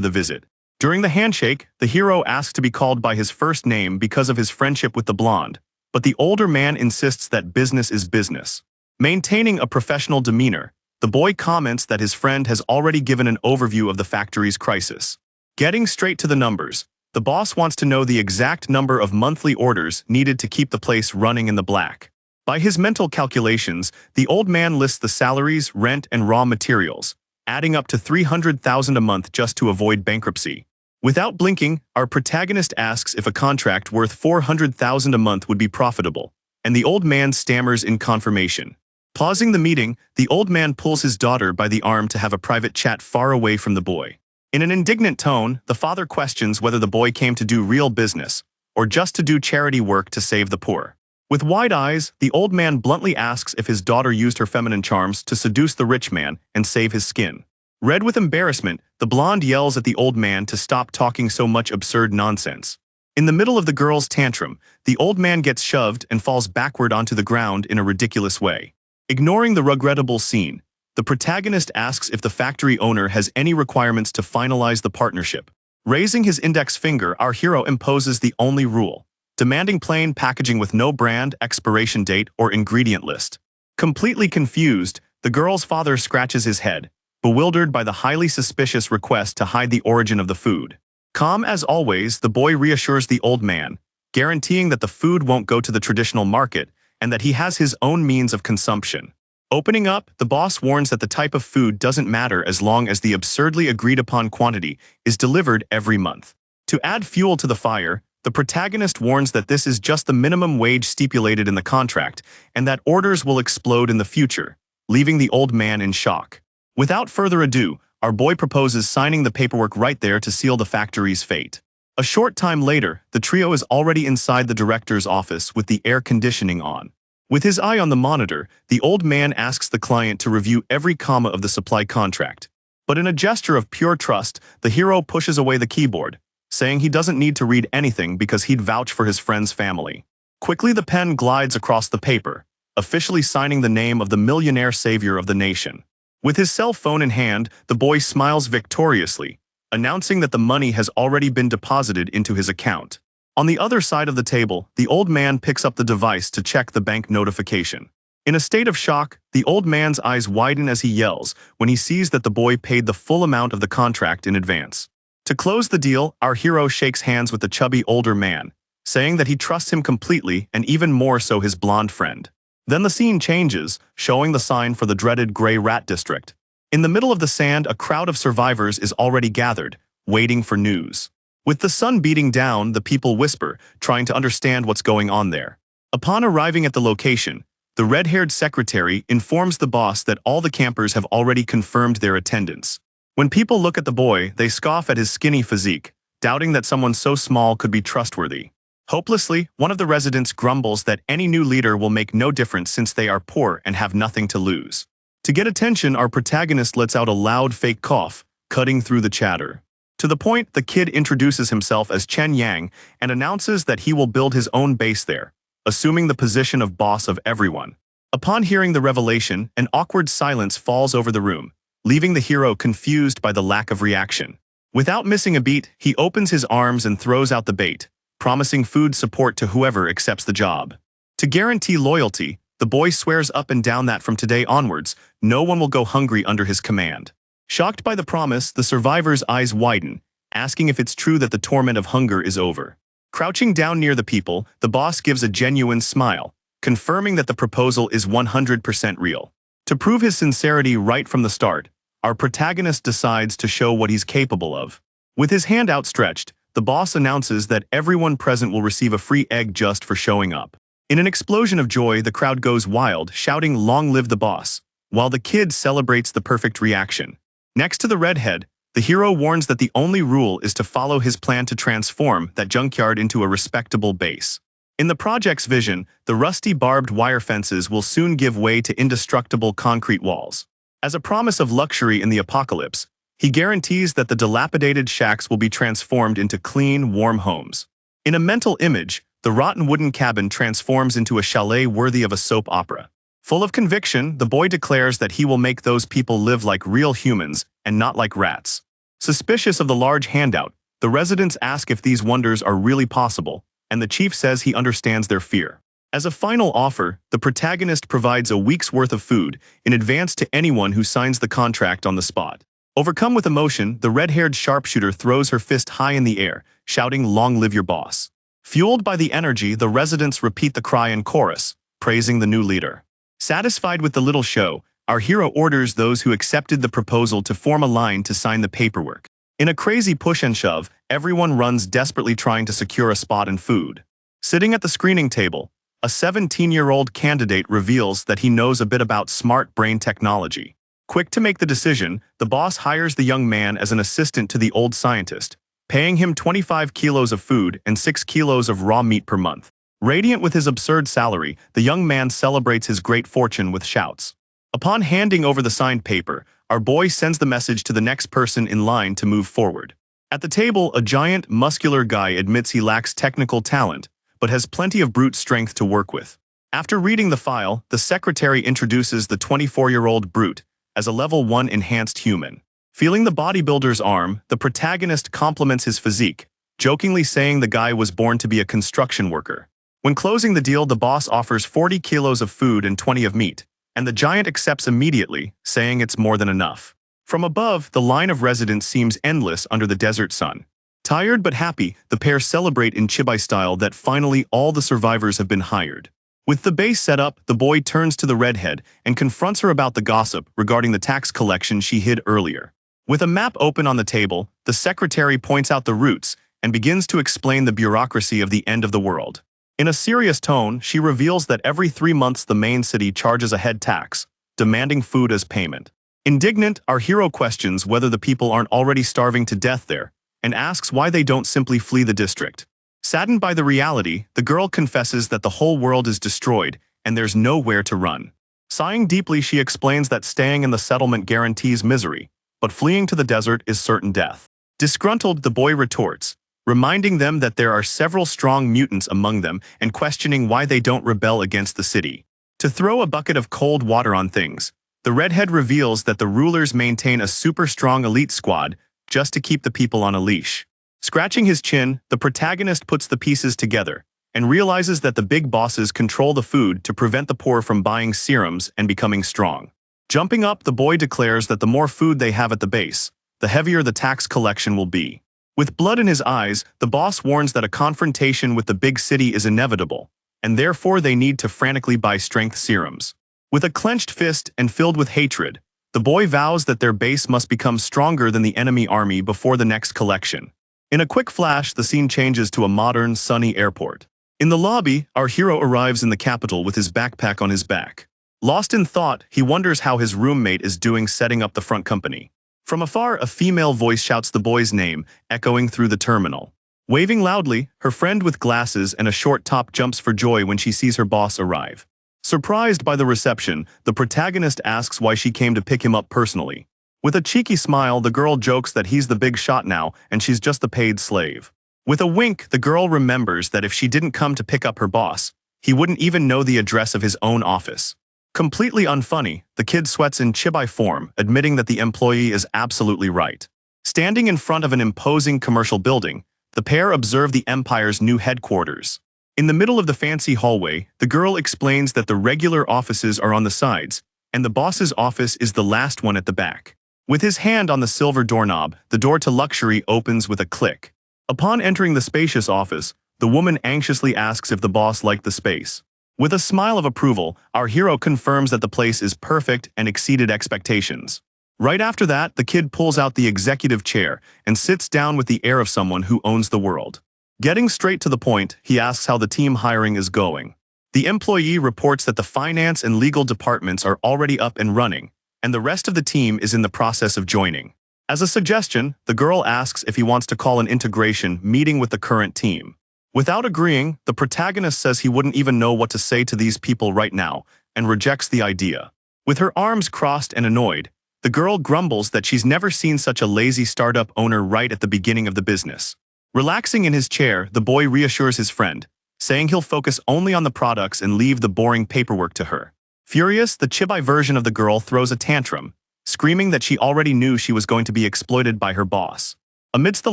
the visit. During the handshake, the hero asks to be called by his first name because of his friendship with the blonde, but the older man insists that business is business. Maintaining a professional demeanor, the boy comments that his friend has already given an overview of the factory's crisis. Getting straight to the numbers, the boss wants to know the exact number of monthly orders needed to keep the place running in the black. By his mental calculations, the old man lists the salaries, rent, and raw materials, adding up to 300,000 a month just to avoid bankruptcy. Without blinking, our protagonist asks if a contract worth 400,000 a month would be profitable, and the old man stammers in confirmation. Pausing the meeting, the old man pulls his daughter by the arm to have a private chat far away from the boy. In an indignant tone, the father questions whether the boy came to do real business, or just to do charity work to save the poor. With wide eyes, the old man bluntly asks if his daughter used her feminine charms to seduce the rich man and save his skin. Red with embarrassment, the blonde yells at the old man to stop talking so much absurd nonsense. In the middle of the girl's tantrum, the old man gets shoved and falls backward onto the ground in a ridiculous way. Ignoring the regrettable scene, the protagonist asks if the factory owner has any requirements to finalize the partnership. Raising his index finger, our hero imposes the only rule, demanding plain packaging with no brand, expiration date, or ingredient list. Completely confused, the girl's father scratches his head, bewildered by the highly suspicious request to hide the origin of the food. Calm as always, the boy reassures the old man, guaranteeing that the food won't go to the traditional market and that he has his own means of consumption. Opening up, the boss warns that the type of food doesn't matter as long as the absurdly agreed-upon quantity is delivered every month. To add fuel to the fire, the protagonist warns that this is just the minimum wage stipulated in the contract and that orders will explode in the future, leaving the old man in shock. Without further ado, our boy proposes signing the paperwork right there to seal the factory's fate. A short time later, the trio is already inside the director's office with the air conditioning on. With his eye on the monitor, the old man asks the client to review every comma of the supply contract. But in a gesture of pure trust, the hero pushes away the keyboard, saying he doesn't need to read anything because he'd vouch for his friend's family. Quickly the pen glides across the paper, officially signing the name of the millionaire savior of the nation. With his cell phone in hand, the boy smiles victoriously, announcing that the money has already been deposited into his account. On the other side of the table, the old man picks up the device to check the bank notification. In a state of shock, the old man's eyes widen as he yells when he sees that the boy paid the full amount of the contract in advance. To close the deal, our hero shakes hands with the chubby older man, saying that he trusts him completely and even more so his blonde friend. Then the scene changes, showing the sign for the dreaded Gray Rat District. In the middle of the sand, a crowd of survivors is already gathered, waiting for news. With the sun beating down, the people whisper, trying to understand what's going on there. Upon arriving at the location, the red-haired secretary informs the boss that all the campers have already confirmed their attendance. When people look at the boy, they scoff at his skinny physique, doubting that someone so small could be trustworthy. Hopelessly, one of the residents grumbles that any new leader will make no difference since they are poor and have nothing to lose. To get attention, our protagonist lets out a loud fake cough, cutting through the chatter. To the point, the kid introduces himself as Chen Yang and announces that he will build his own base there, assuming the position of boss of everyone. Upon hearing the revelation, an awkward silence falls over the room, leaving the hero confused by the lack of reaction. Without missing a beat, he opens his arms and throws out the bait, promising food support to whoever accepts the job. To guarantee loyalty, the boy swears up and down that from today onwards, no one will go hungry under his command. Shocked by the promise, the survivor's eyes widen, asking if it's true that the torment of hunger is over. Crouching down near the people, the boss gives a genuine smile, confirming that the proposal is 100% real. To prove his sincerity right from the start, our protagonist decides to show what he's capable of. With his hand outstretched, the boss announces that everyone present will receive a free egg just for showing up. In an explosion of joy, the crowd goes wild, shouting, "Long live the boss!" while the kid celebrates the perfect reaction. Next to the redhead, the hero warns that the only rule is to follow his plan to transform that junkyard into a respectable base. In the project's vision, the rusty barbed wire fences will soon give way to indestructible concrete walls. As a promise of luxury in the apocalypse, he guarantees that the dilapidated shacks will be transformed into clean, warm homes. In a mental image, the rotten wooden cabin transforms into a chalet worthy of a soap opera. Full of conviction, the boy declares that he will make those people live like real humans and not like rats. Suspicious of the large handout, the residents ask if these wonders are really possible, and the chief says he understands their fear. As a final offer, the protagonist provides a week's worth of food in advance to anyone who signs the contract on the spot. Overcome with emotion, the red-haired sharpshooter throws her fist high in the air, shouting, "Long live your boss." Fueled by the energy, the residents repeat the cry in chorus, praising the new leader. Satisfied with the little show, our hero orders those who accepted the proposal to form a line to sign the paperwork. In a crazy push and shove, everyone runs desperately trying to secure a spot and food. Sitting at the screening table, a 17-year-old candidate reveals that he knows a bit about smart brain technology. Quick to make the decision, the boss hires the young man as an assistant to the old scientist, paying him 25 kilos of food and 6 kilos of raw meat per month. Radiant with his absurd salary, the young man celebrates his great fortune with shouts. Upon handing over the signed paper, our boy sends the message to the next person in line to move forward. At the table, a giant, muscular guy admits he lacks technical talent, but has plenty of brute strength to work with. After reading the file, the secretary introduces the 24-year-old brute as a level 1 enhanced human. Feeling the bodybuilder's arm, the protagonist compliments his physique, jokingly saying the guy was born to be a construction worker. When closing the deal, the boss offers 40 kilos of food and 20 of meat, and the giant accepts immediately, saying it's more than enough. From above, the line of residents seems endless under the desert sun. Tired but happy, the pair celebrate in chibai style that finally all the survivors have been hired. With the base set up, the boy turns to the redhead and confronts her about the gossip regarding the tax collection she hid earlier. With a map open on the table, the secretary points out the routes and begins to explain the bureaucracy of the end of the world. In a serious tone, she reveals that every 3 months the main city charges a head tax, demanding food as payment. Indignant, our hero questions whether the people aren't already starving to death there, and asks why they don't simply flee the district. Saddened by the reality, the girl confesses that the whole world is destroyed and there's nowhere to run. Sighing deeply, she explains that staying in the settlement guarantees misery, but fleeing to the desert is certain death. Disgruntled, the boy retorts, reminding them that there are several strong mutants among them and questioning why they don't rebel against the city. To throw a bucket of cold water on things, the redhead reveals that the rulers maintain a super strong elite squad just to keep the people on a leash. Scratching his chin, the protagonist puts the pieces together and realizes that the big bosses control the food to prevent the poor from buying serums and becoming strong. Jumping up, the boy declares that the more food they have at the base, the heavier the tax collection will be. With blood in his eyes, the boss warns that a confrontation with the big city is inevitable, and therefore they need to frantically buy strength serums. With a clenched fist and filled with hatred, the boy vows that their base must become stronger than the enemy army before the next collection. In a quick flash, the scene changes to a modern, sunny airport. In the lobby, our hero arrives in the capital with his backpack on his back. Lost in thought, he wonders how his roommate is doing setting up the front company. From afar, a female voice shouts the boy's name, echoing through the terminal. Waving loudly, her friend with glasses and a short top jumps for joy when she sees her boss arrive. Surprised by the reception, the protagonist asks why she came to pick him up personally. With a cheeky smile, the girl jokes that he's the big shot now and she's just the paid slave. With a wink, the girl remembers that if she didn't come to pick up her boss, he wouldn't even know the address of his own office. Completely unfunny, the kid sweats in chibai form, admitting that the employee is absolutely right. Standing in front of an imposing commercial building, the pair observe the Empire's new headquarters. In the middle of the fancy hallway, the girl explains that the regular offices are on the sides, and the boss's office is the last one at the back. With his hand on the silver doorknob, the door to luxury opens with a click. Upon entering the spacious office, the woman anxiously asks if the boss liked the space. With a smile of approval, our hero confirms that the place is perfect and exceeded expectations. Right after that, the kid pulls out the executive chair and sits down with the air of someone who owns the world. Getting straight to the point, he asks how the team hiring is going. The employee reports that the finance and legal departments are already up and running, and the rest of the team is in the process of joining. As a suggestion, the girl asks if he wants to call an integration meeting with the current team. Without agreeing, the protagonist says he wouldn't even know what to say to these people right now, and rejects the idea. With her arms crossed and annoyed, the girl grumbles that she's never seen such a lazy startup owner right at the beginning of the business. Relaxing in his chair, the boy reassures his friend, saying he'll focus only on the products and leave the boring paperwork to her. Furious, the chibi version of the girl throws a tantrum, screaming that she already knew she was going to be exploited by her boss. Amidst the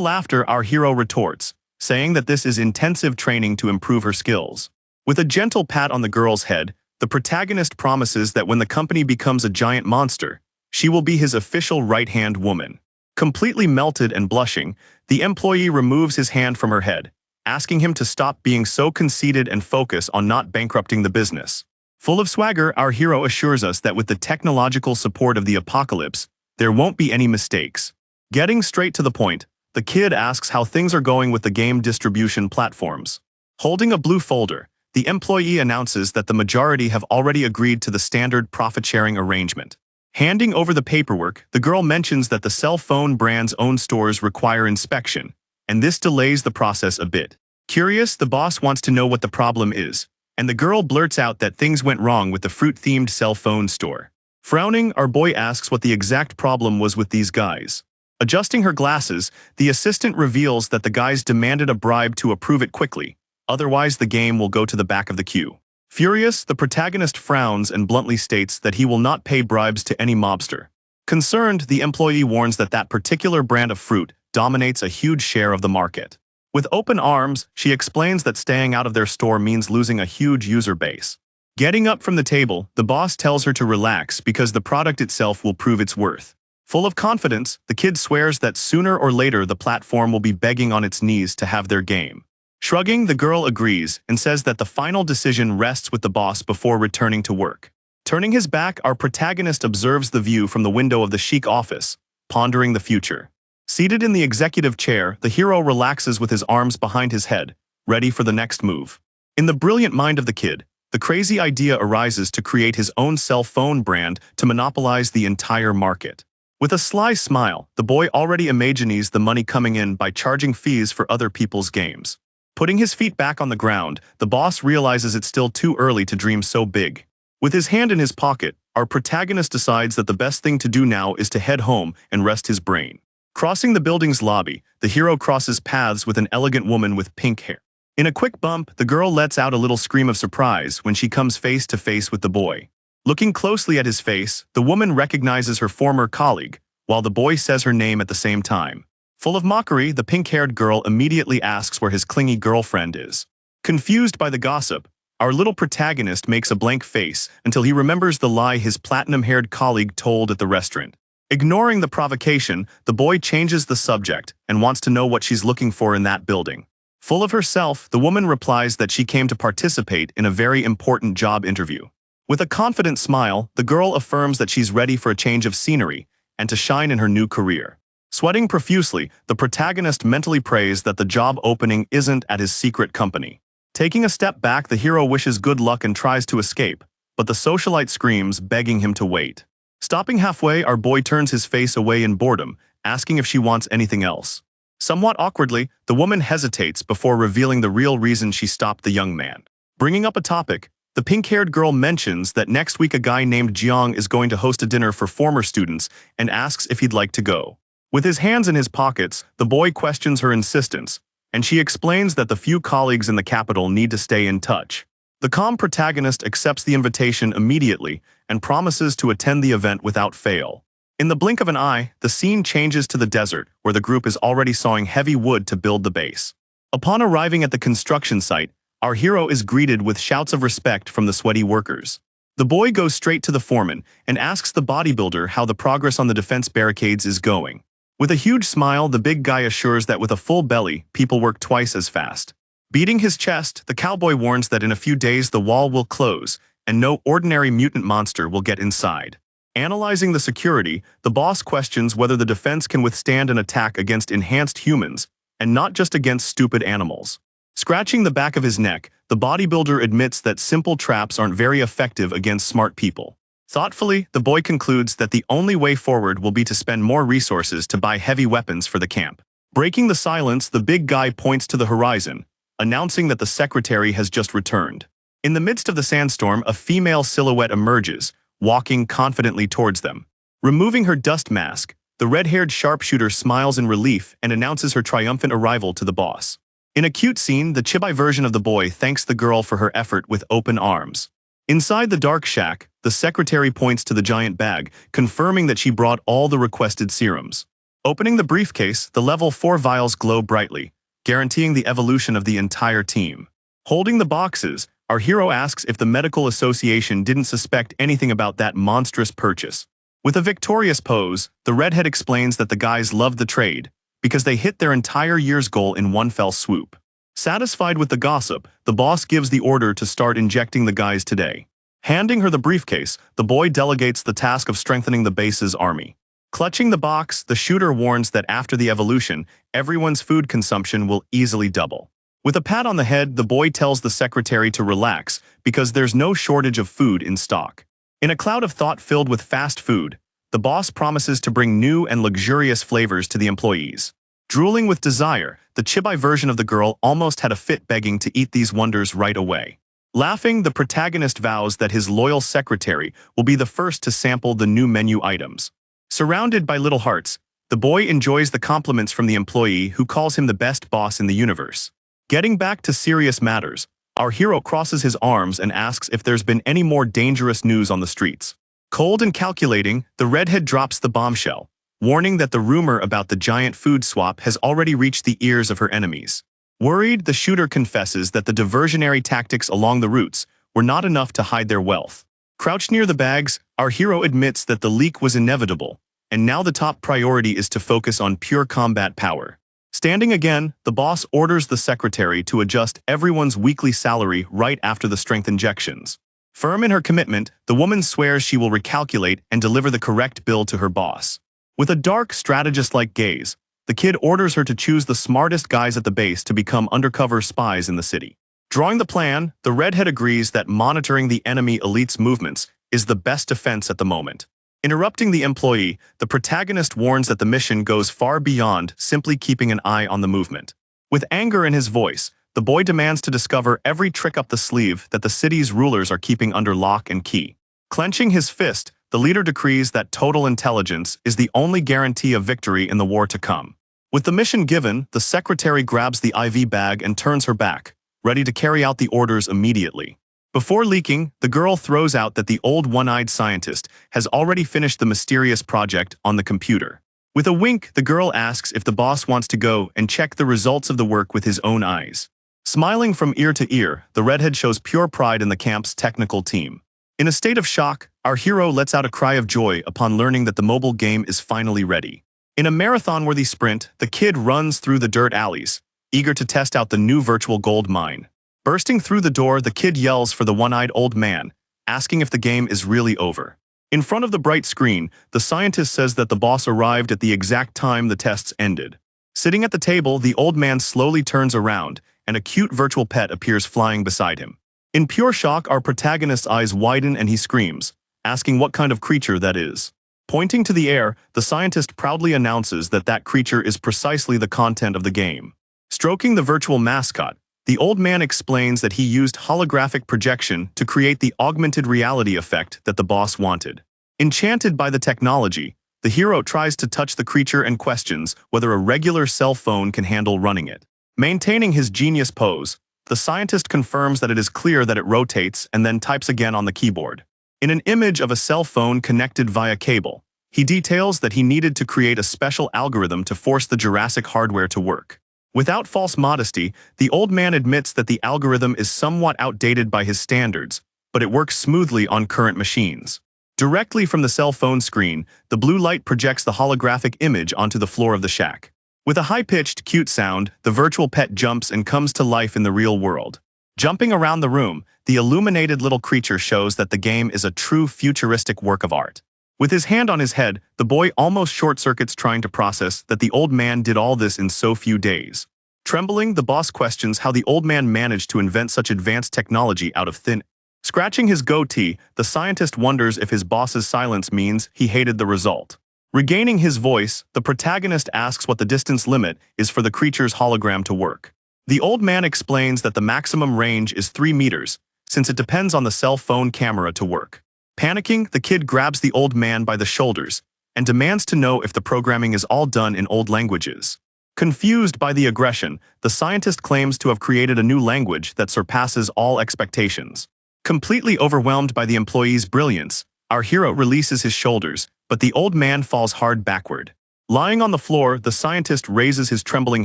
laughter, our hero retorts, saying that this is intensive training to improve her skills. With a gentle pat on the girl's head, the protagonist promises that when the company becomes a giant monster, she will be his official right-hand woman. Completely melted and blushing, the employee removes his hand from her head, asking him to stop being so conceited and focus on not bankrupting the business. Full of swagger, our hero assures us that with the technological support of the apocalypse, there won't be any mistakes. Getting straight to the point, the kid asks how things are going with the game distribution platforms. Holding a blue folder, the employee announces that the majority have already agreed to the standard profit-sharing arrangement. Handing over the paperwork, the girl mentions that the cell phone brand's own stores require inspection, and this delays the process a bit. Curious, the boss wants to know what the problem is, and the girl blurts out that things went wrong with the fruit-themed cell phone store. Frowning, our boy asks what the exact problem was with these guys. Adjusting her glasses, the assistant reveals that the guys demanded a bribe to approve it quickly, otherwise the game will go to the back of the queue. Furious, the protagonist frowns and bluntly states that he will not pay bribes to any mobster. Concerned, the employee warns that that particular brand of fruit dominates a huge share of the market. With open arms, she explains that staying out of their store means losing a huge user base. Getting up from the table, the boss tells her to relax because the product itself will prove its worth. Full of confidence, the kid swears that sooner or later the platform will be begging on its knees to have their game. Shrugging, the girl agrees and says that the final decision rests with the boss before returning to work. Turning his back, our protagonist observes the view from the window of the chic office, pondering the future. Seated in the executive chair, the hero relaxes with his arms behind his head, ready for the next move. In the brilliant mind of the kid, the crazy idea arises to create his own cell phone brand to monopolize the entire market. With a sly smile, the boy already imagines the money coming in by charging fees for other people's games. Putting his feet back on the ground, the boss realizes it's still too early to dream so big. With his hand in his pocket, our protagonist decides that the best thing to do now is to head home and rest his brain. Crossing the building's lobby, the hero crosses paths with an elegant woman with pink hair. In a quick bump, the girl lets out a little scream of surprise when she comes face to face with the boy. Looking closely at his face, the woman recognizes her former colleague, while the boy says her name at the same time. Full of mockery, the pink-haired girl immediately asks where his clingy girlfriend is. Confused by the gossip, our little protagonist makes a blank face until he remembers the lie his platinum-haired colleague told at the restaurant. Ignoring the provocation, the boy changes the subject and wants to know what she's looking for in that building. Full of herself, the woman replies that she came to participate in a very important job interview. With a confident smile, the girl affirms that she's ready for a change of scenery and to shine in her new career. Sweating profusely, the protagonist mentally prays that the job opening isn't at his secret company. Taking a step back, the hero wishes good luck and tries to escape, but the socialite screams, begging him to wait. Stopping halfway, our boy turns his face away in boredom, asking if she wants anything else. Somewhat awkwardly, the woman hesitates before revealing the real reason she stopped the young man. Bringing up a topic, the pink-haired girl mentions that next week a guy named Jiang is going to host a dinner for former students and asks if he'd like to go. With his hands in his pockets, the boy questions her insistence, and she explains that the few colleagues in the capital need to stay in touch. The calm protagonist accepts the invitation immediately and promises to attend the event without fail. In the blink of an eye, the scene changes to the desert, where the group is already sawing heavy wood to build the base. Upon arriving at the construction site, our hero is greeted with shouts of respect from the sweaty workers. The boy goes straight to the foreman and asks the bodybuilder how the progress on the defense barricades is going. With a huge smile, the big guy assures that with a full belly, people work twice as fast. Beating his chest, the cowboy warns that in a few days the wall will close, and no ordinary mutant monster will get inside. Analyzing the security, the boss questions whether the defense can withstand an attack against enhanced humans, and not just against stupid animals. Scratching the back of his neck, the bodybuilder admits that simple traps aren't very effective against smart people. Thoughtfully, the boy concludes that the only way forward will be to spend more resources to buy heavy weapons for the camp. Breaking the silence, the big guy points to the horizon, announcing that the secretary has just returned. In the midst of the sandstorm, a female silhouette emerges, walking confidently towards them. Removing her dust mask, the red-haired sharpshooter smiles in relief and announces her triumphant arrival to the boss. In a cute scene, the chibi version of the boy thanks the girl for her effort with open arms. Inside the dark shack, the secretary points to the giant bag, confirming that she brought all the requested serums. Opening the briefcase, the level 4 vials glow brightly, guaranteeing the evolution of the entire team. Holding the boxes, our hero asks if the medical association didn't suspect anything about that monstrous purchase. With a victorious pose, the redhead explains that the guys loved the trade, because they hit their entire year's goal in one fell swoop. Satisfied with the gossip, the boss gives the order to start injecting the guys today. Handing her the briefcase, the boy delegates the task of strengthening the base's army. Clutching the box, the shooter warns that after the evolution, everyone's food consumption will easily double. With a pat on the head, the boy tells the secretary to relax because there's no shortage of food in stock. In a cloud of thought filled with fast food, the boss promises to bring new and luxurious flavors to the employees. Drooling with desire, the chibi version of the girl almost had a fit begging to eat these wonders right away. Laughing, the protagonist vows that his loyal secretary will be the first to sample the new menu items. Surrounded by little hearts, the boy enjoys the compliments from the employee who calls him the best boss in the universe. Getting back to serious matters, our hero crosses his arms and asks if there's been any more dangerous news on the streets. Cold and calculating, the redhead drops the bombshell, warning that the rumor about the giant food swap has already reached the ears of her enemies. Worried, the shooter confesses that the diversionary tactics along the routes were not enough to hide their wealth. Crouched near the bags, our hero admits that the leak was inevitable, and now the top priority is to focus on pure combat power. Standing again, the boss orders the secretary to adjust everyone's weekly salary right after the strength injections. Firm in her commitment, the woman swears she will recalculate and deliver the correct bill to her boss. With a dark, strategist-like gaze, the kid orders her to choose the smartest guys at the base to become undercover spies in the city. Drawing the plan, the redhead agrees that monitoring the enemy elite's movements is the best defense at the moment. Interrupting the employee, the protagonist warns that the mission goes far beyond simply keeping an eye on the movement. With anger in his voice, the boy demands to discover every trick up the sleeve that the city's rulers are keeping under lock and key. Clenching his fist, the leader decrees that total intelligence is the only guarantee of victory in the war to come. With the mission given, the secretary grabs the IV bag and turns her back, ready to carry out the orders immediately. Before leaking, the girl throws out that the old one-eyed scientist has already finished the mysterious project on the computer. With a wink, the girl asks if the boss wants to go and check the results of the work with his own eyes. Smiling from ear to ear, the redhead shows pure pride in the camp's technical team. In a state of shock, our hero lets out a cry of joy upon learning that the mobile game is finally ready. In a marathon-worthy sprint, the kid runs through the dirt alleys, eager to test out the new virtual gold mine. Bursting through the door, the kid yells for the one-eyed old man, asking if the game is really over. In front of the bright screen, the scientist says that the boss arrived at the exact time the tests ended. Sitting at the table, the old man slowly turns around, and a cute virtual pet appears flying beside him. In pure shock, our protagonist's eyes widen and he screams, asking what kind of creature that is. Pointing to the air, the scientist proudly announces that that creature is precisely the content of the game. Stroking the virtual mascot, the old man explains that he used holographic projection to create the augmented reality effect that the boss wanted. Enchanted by the technology, the hero tries to touch the creature and questions whether a regular cell phone can handle running it. Maintaining his genius pose, the scientist confirms that it is clear that it rotates and then types again on the keyboard. In an image of a cell phone connected via cable, he details that he needed to create a special algorithm to force the Jurassic hardware to work. Without false modesty, the old man admits that the algorithm is somewhat outdated by his standards, but it works smoothly on current machines. Directly from the cell phone screen, the blue light projects the holographic image onto the floor of the shack. With a high-pitched, cute sound, the virtual pet jumps and comes to life in the real world. Jumping around the room, the illuminated little creature shows that the game is a true futuristic work of art. With his hand on his head, the boy almost short-circuits trying to process that the old man did all this in so few days. Trembling, the boss questions how the old man managed to invent such advanced technology out of thin air. Scratching his goatee, the scientist wonders if his boss's silence means he hated the result. Regaining his voice, the protagonist asks what the distance limit is for the creature's hologram to work. The old man explains that the maximum range is 3 meters, since it depends on the cell phone camera to work. Panicking, the kid grabs the old man by the shoulders and demands to know if the programming is all done in old languages. Confused by the aggression, the scientist claims to have created a new language that surpasses all expectations. Completely overwhelmed by the employee's brilliance, our hero releases his shoulders, but the old man falls hard backward. Lying on the floor, the scientist raises his trembling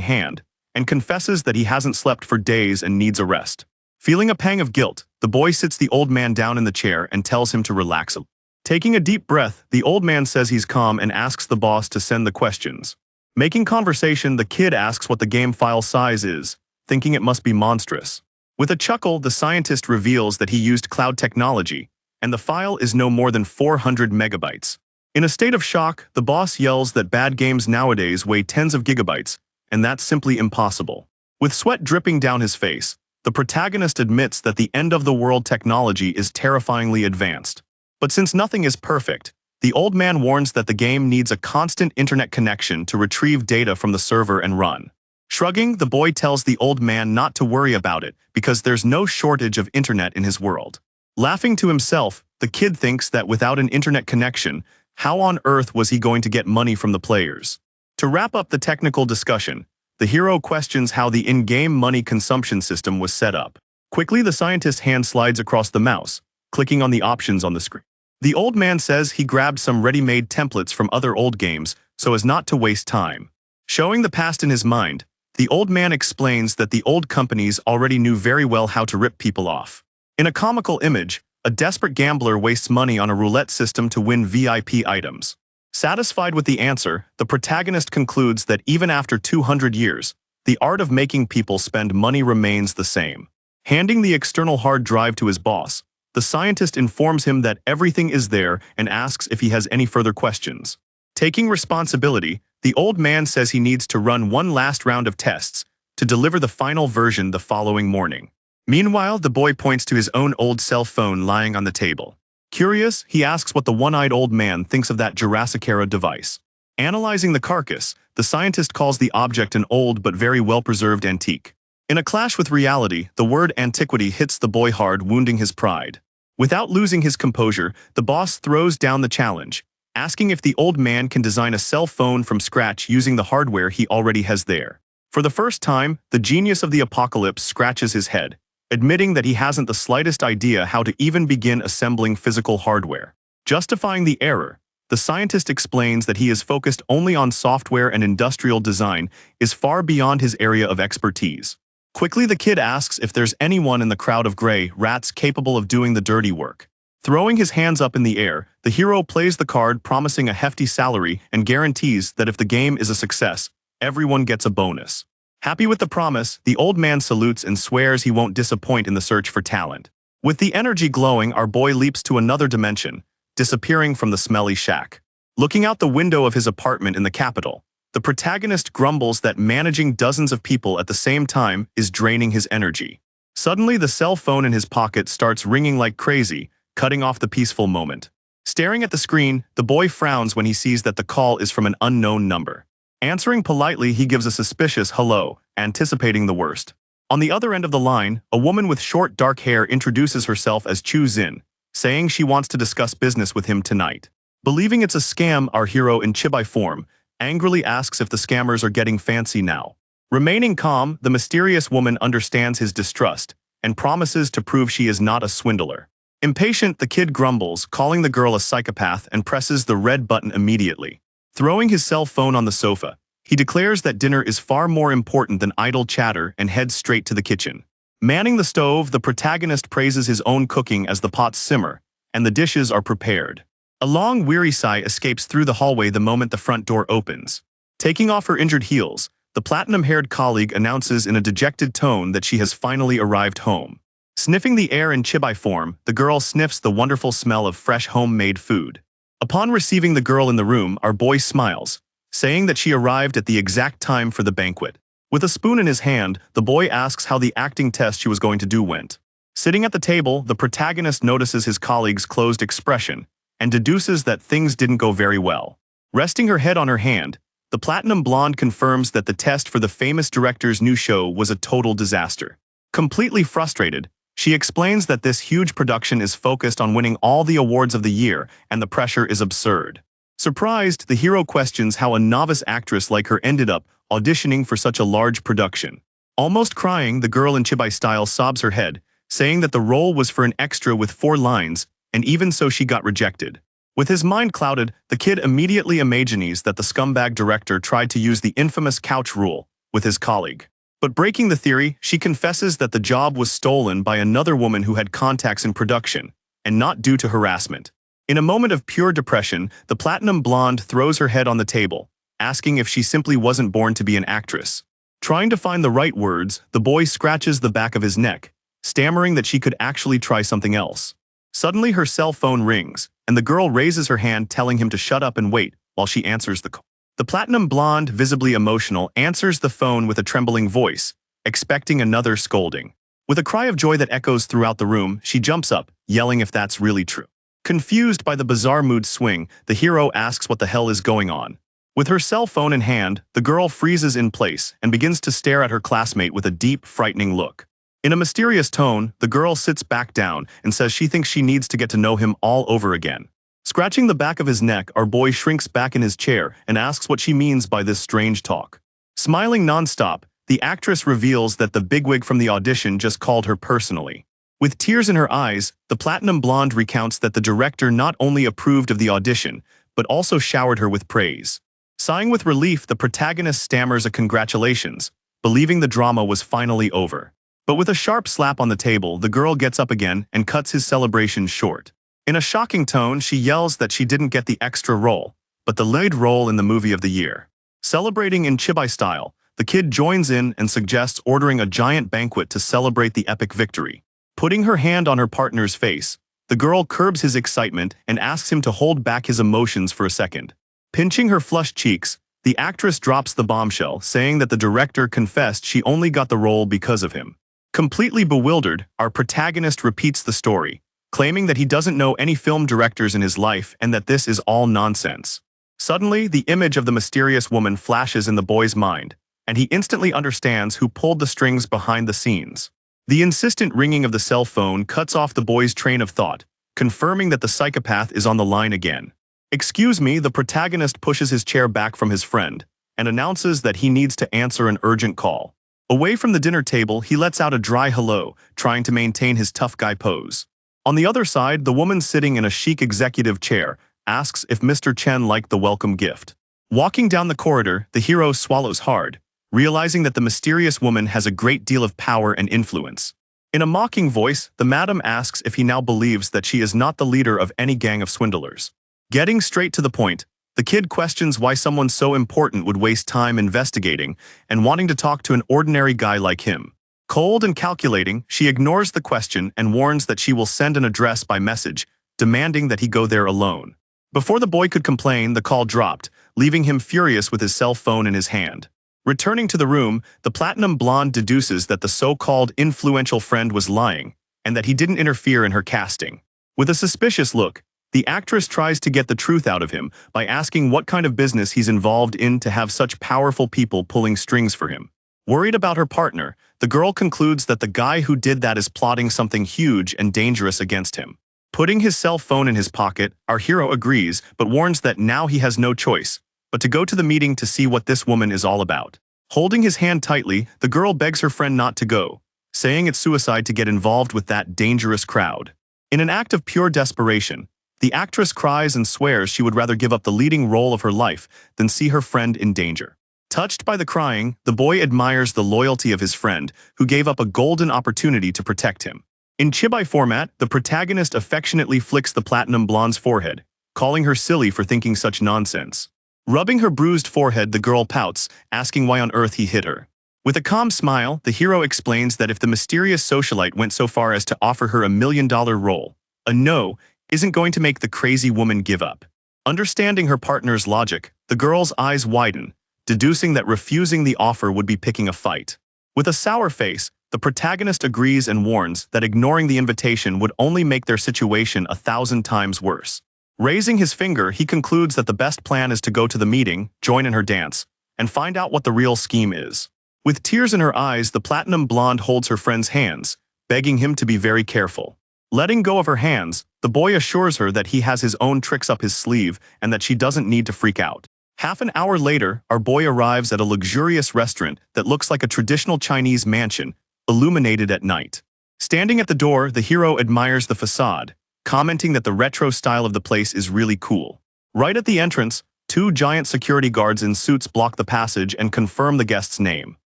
hand and confesses that he hasn't slept for days and needs a rest. Feeling a pang of guilt, the boy sits the old man down in the chair and tells him to relax. Taking a deep breath, the old man says he's calm and asks the boss to send the questions. Making conversation, the kid asks what the game file size is, thinking it must be monstrous. With a chuckle, the scientist reveals that he used cloud technology, and the file is no more than 400 megabytes. In a state of shock, the boss yells that bad games nowadays weigh tens of gigabytes, and that's simply impossible. With sweat dripping down his face, the protagonist admits that the end-of-the-world technology is terrifyingly advanced. But since nothing is perfect, the old man warns that the game needs a constant internet connection to retrieve data from the server and run. Shrugging, the boy tells the old man not to worry about it because there's no shortage of internet in his world. Laughing to himself, the kid thinks that without an internet connection, how on earth was he going to get money from the players? To wrap up the technical discussion, the hero questions how the in-game money consumption system was set up. Quickly, the scientist's hand slides across the mouse, clicking on the options on the screen. The old man says he grabbed some ready-made templates from other old games so as not to waste time. Showing the past in his mind, the old man explains that the old companies already knew very well how to rip people off. In a comical image, a desperate gambler wastes money on a roulette system to win VIP items. Satisfied with the answer, the protagonist concludes that even after 200 years, the art of making people spend money remains the same. Handing the external hard drive to his boss, the scientist informs him that everything is there and asks if he has any further questions. Taking responsibility, the old man says he needs to run one last round of tests to deliver the final version the following morning. Meanwhile, the boy points to his own old cell phone lying on the table. Curious, he asks what the one-eyed old man thinks of that Jurassic-era device. Analyzing the carcass, the scientist calls the object an old but very well-preserved antique. In a clash with reality, the word antiquity hits the boy hard, wounding his pride. Without losing his composure, the boss throws down the challenge, asking if the old man can design a cell phone from scratch using the hardware he already has there. For the first time, the genius of the apocalypse scratches his head, admitting that he hasn't the slightest idea how to even begin assembling physical hardware. Justifying the error, the scientist explains that he is focused only on software and industrial design is far beyond his area of expertise. Quickly, the kid asks if there's anyone in the crowd of gray rats capable of doing the dirty work. Throwing his hands up in the air, the hero plays the card promising a hefty salary and guarantees that if the game is a success, everyone gets a bonus. Happy with the promise, the old man salutes and swears he won't disappoint in the search for talent. With the energy glowing, our boy leaps to another dimension, disappearing from the smelly shack. Looking out the window of his apartment in the capital, the protagonist grumbles that managing dozens of people at the same time is draining his energy. Suddenly, the cell phone in his pocket starts ringing like crazy, cutting off the peaceful moment. Staring at the screen, the boy frowns when he sees that the call is from an unknown number. Answering politely, he gives a suspicious hello, anticipating the worst. On the other end of the line, a woman with short dark hair introduces herself as Chu Zin, saying she wants to discuss business with him tonight. Believing it's a scam, our hero in chibi form angrily asks if the scammers are getting fancy now. Remaining calm, the mysterious woman understands his distrust and promises to prove she is not a swindler. Impatient, the kid grumbles, calling the girl a psychopath and presses the red button immediately. Throwing his cell phone on the sofa, he declares that dinner is far more important than idle chatter and heads straight to the kitchen. Manning the stove, the protagonist praises his own cooking as the pots simmer and the dishes are prepared. A long, weary sigh escapes through the hallway the moment the front door opens. Taking off her injured heels, the platinum-haired colleague announces in a dejected tone that she has finally arrived home. Sniffing the air in chibi form, the girl sniffs the wonderful smell of fresh homemade food. Upon receiving the girl in the room, our boy smiles, saying that she arrived at the exact time for the banquet. With a spoon in his hand, the boy asks how the acting test she was going to do went. Sitting at the table, the protagonist notices his colleague's closed expression and deduces that things didn't go very well. Resting her head on her hand, the platinum blonde confirms that the test for the famous director's new show was a total disaster. Completely frustrated, she explains that this huge production is focused on winning all the awards of the year and the pressure is absurd. Surprised, the hero questions how a novice actress like her ended up auditioning for such a large production. Almost crying, the girl in chibai style sobs her head, saying that the role was for an extra with 4 lines, and even so she got rejected. With his mind clouded, the kid immediately imagines that the scumbag director tried to use the infamous couch rule with his colleague. But breaking the theory, she confesses that the job was stolen by another woman who had contacts in production, and not due to harassment. In a moment of pure depression, the platinum blonde throws her head on the table, asking if she simply wasn't born to be an actress. Trying to find the right words, the boy scratches the back of his neck, stammering that she could actually try something else. Suddenly her cell phone rings, and the girl raises her hand telling him to shut up and wait while she answers the call. The platinum blonde, visibly emotional, answers the phone with a trembling voice, expecting another scolding. With a cry of joy that echoes throughout the room, she jumps up, yelling if that's really true. Confused by the bizarre mood swing, the hero asks what the hell is going on. With her cell phone in hand, the girl freezes in place and begins to stare at her classmate with a deep, frightening look. In a mysterious tone, the girl sits back down and says she thinks she needs to get to know him all over again. Scratching the back of his neck, our boy shrinks back in his chair and asks what she means by this strange talk. Smiling non-stop, the actress reveals that the bigwig from the audition just called her personally. With tears in her eyes, the platinum blonde recounts that the director not only approved of the audition, but also showered her with praise. Sighing with relief, the protagonist stammers a congratulations, believing the drama was finally over. But with a sharp slap on the table, the girl gets up again and cuts his celebration short. In a shocking tone, she yells that she didn't get the extra role, but the lead role in the movie of the year. Celebrating in chibai style, the kid joins in and suggests ordering a giant banquet to celebrate the epic victory. Putting her hand on her partner's face, the girl curbs his excitement and asks him to hold back his emotions for a second. Pinching her flushed cheeks, the actress drops the bombshell, saying that the director confessed she only got the role because of him. Completely bewildered, our protagonist repeats the story, claiming that he doesn't know any film directors in his life and that this is all nonsense. Suddenly, the image of the mysterious woman flashes in the boy's mind, and he instantly understands who pulled the strings behind the scenes. The insistent ringing of the cell phone cuts off the boy's train of thought, confirming that the psychopath is on the line again. "Excuse me," the protagonist pushes his chair back from his friend and announces that he needs to answer an urgent call. Away from the dinner table, he lets out a dry hello, trying to maintain his tough guy pose. On the other side, the woman sitting in a chic executive chair asks if Mr. Chen liked the welcome gift. Walking down the corridor, the hero swallows hard, realizing that the mysterious woman has a great deal of power and influence. In a mocking voice, the madam asks if he now believes that she is not the leader of any gang of swindlers. Getting straight to the point, the kid questions why someone so important would waste time investigating and wanting to talk to an ordinary guy like him. Cold and calculating, she ignores the question and warns that she will send an address by message, demanding that he go there alone. Before the boy could complain, the call dropped, leaving him furious with his cell phone in his hand. Returning to the room, the platinum blonde deduces that the so-called influential friend was lying and that he didn't interfere in her casting. With a suspicious look, the actress tries to get the truth out of him by asking what kind of business he's involved in to have such powerful people pulling strings for him. Worried about her partner, the girl concludes that the guy who did that is plotting something huge and dangerous against him. Putting his cell phone in his pocket, our hero agrees but warns that now he has no choice but to go to the meeting to see what this woman is all about. Holding his hand tightly, the girl begs her friend not to go, saying it's suicide to get involved with that dangerous crowd. In an act of pure desperation, the actress cries and swears she would rather give up the leading role of her life than see her friend in danger. Touched by the crying, the boy admires the loyalty of his friend, who gave up a golden opportunity to protect him. In chibai format, the protagonist affectionately flicks the platinum blonde's forehead, calling her silly for thinking such nonsense. Rubbing her bruised forehead, the girl pouts, asking why on earth he hit her. With a calm smile, the hero explains that if the mysterious socialite went so far as to offer her $1 million role, a no isn't going to make the crazy woman give up. Understanding her partner's logic, the girl's eyes widen, deducing that refusing the offer would be picking a fight. With a sour face, the protagonist agrees and warns that ignoring the invitation would only make their situation 1,000 times worse. Raising his finger, he concludes that the best plan is to go to the meeting, join in her dance, and find out what the real scheme is. With tears in her eyes, the platinum blonde holds her friend's hands, begging him to be very careful. Letting go of her hands, the boy assures her that he has his own tricks up his sleeve and that she doesn't need to freak out. Half an hour later, our boy arrives at a luxurious restaurant that looks like a traditional Chinese mansion, illuminated at night. Standing at the door, the hero admires the facade, commenting that the retro style of the place is really cool. Right at the entrance, two giant security guards in suits block the passage and confirm the guest's name.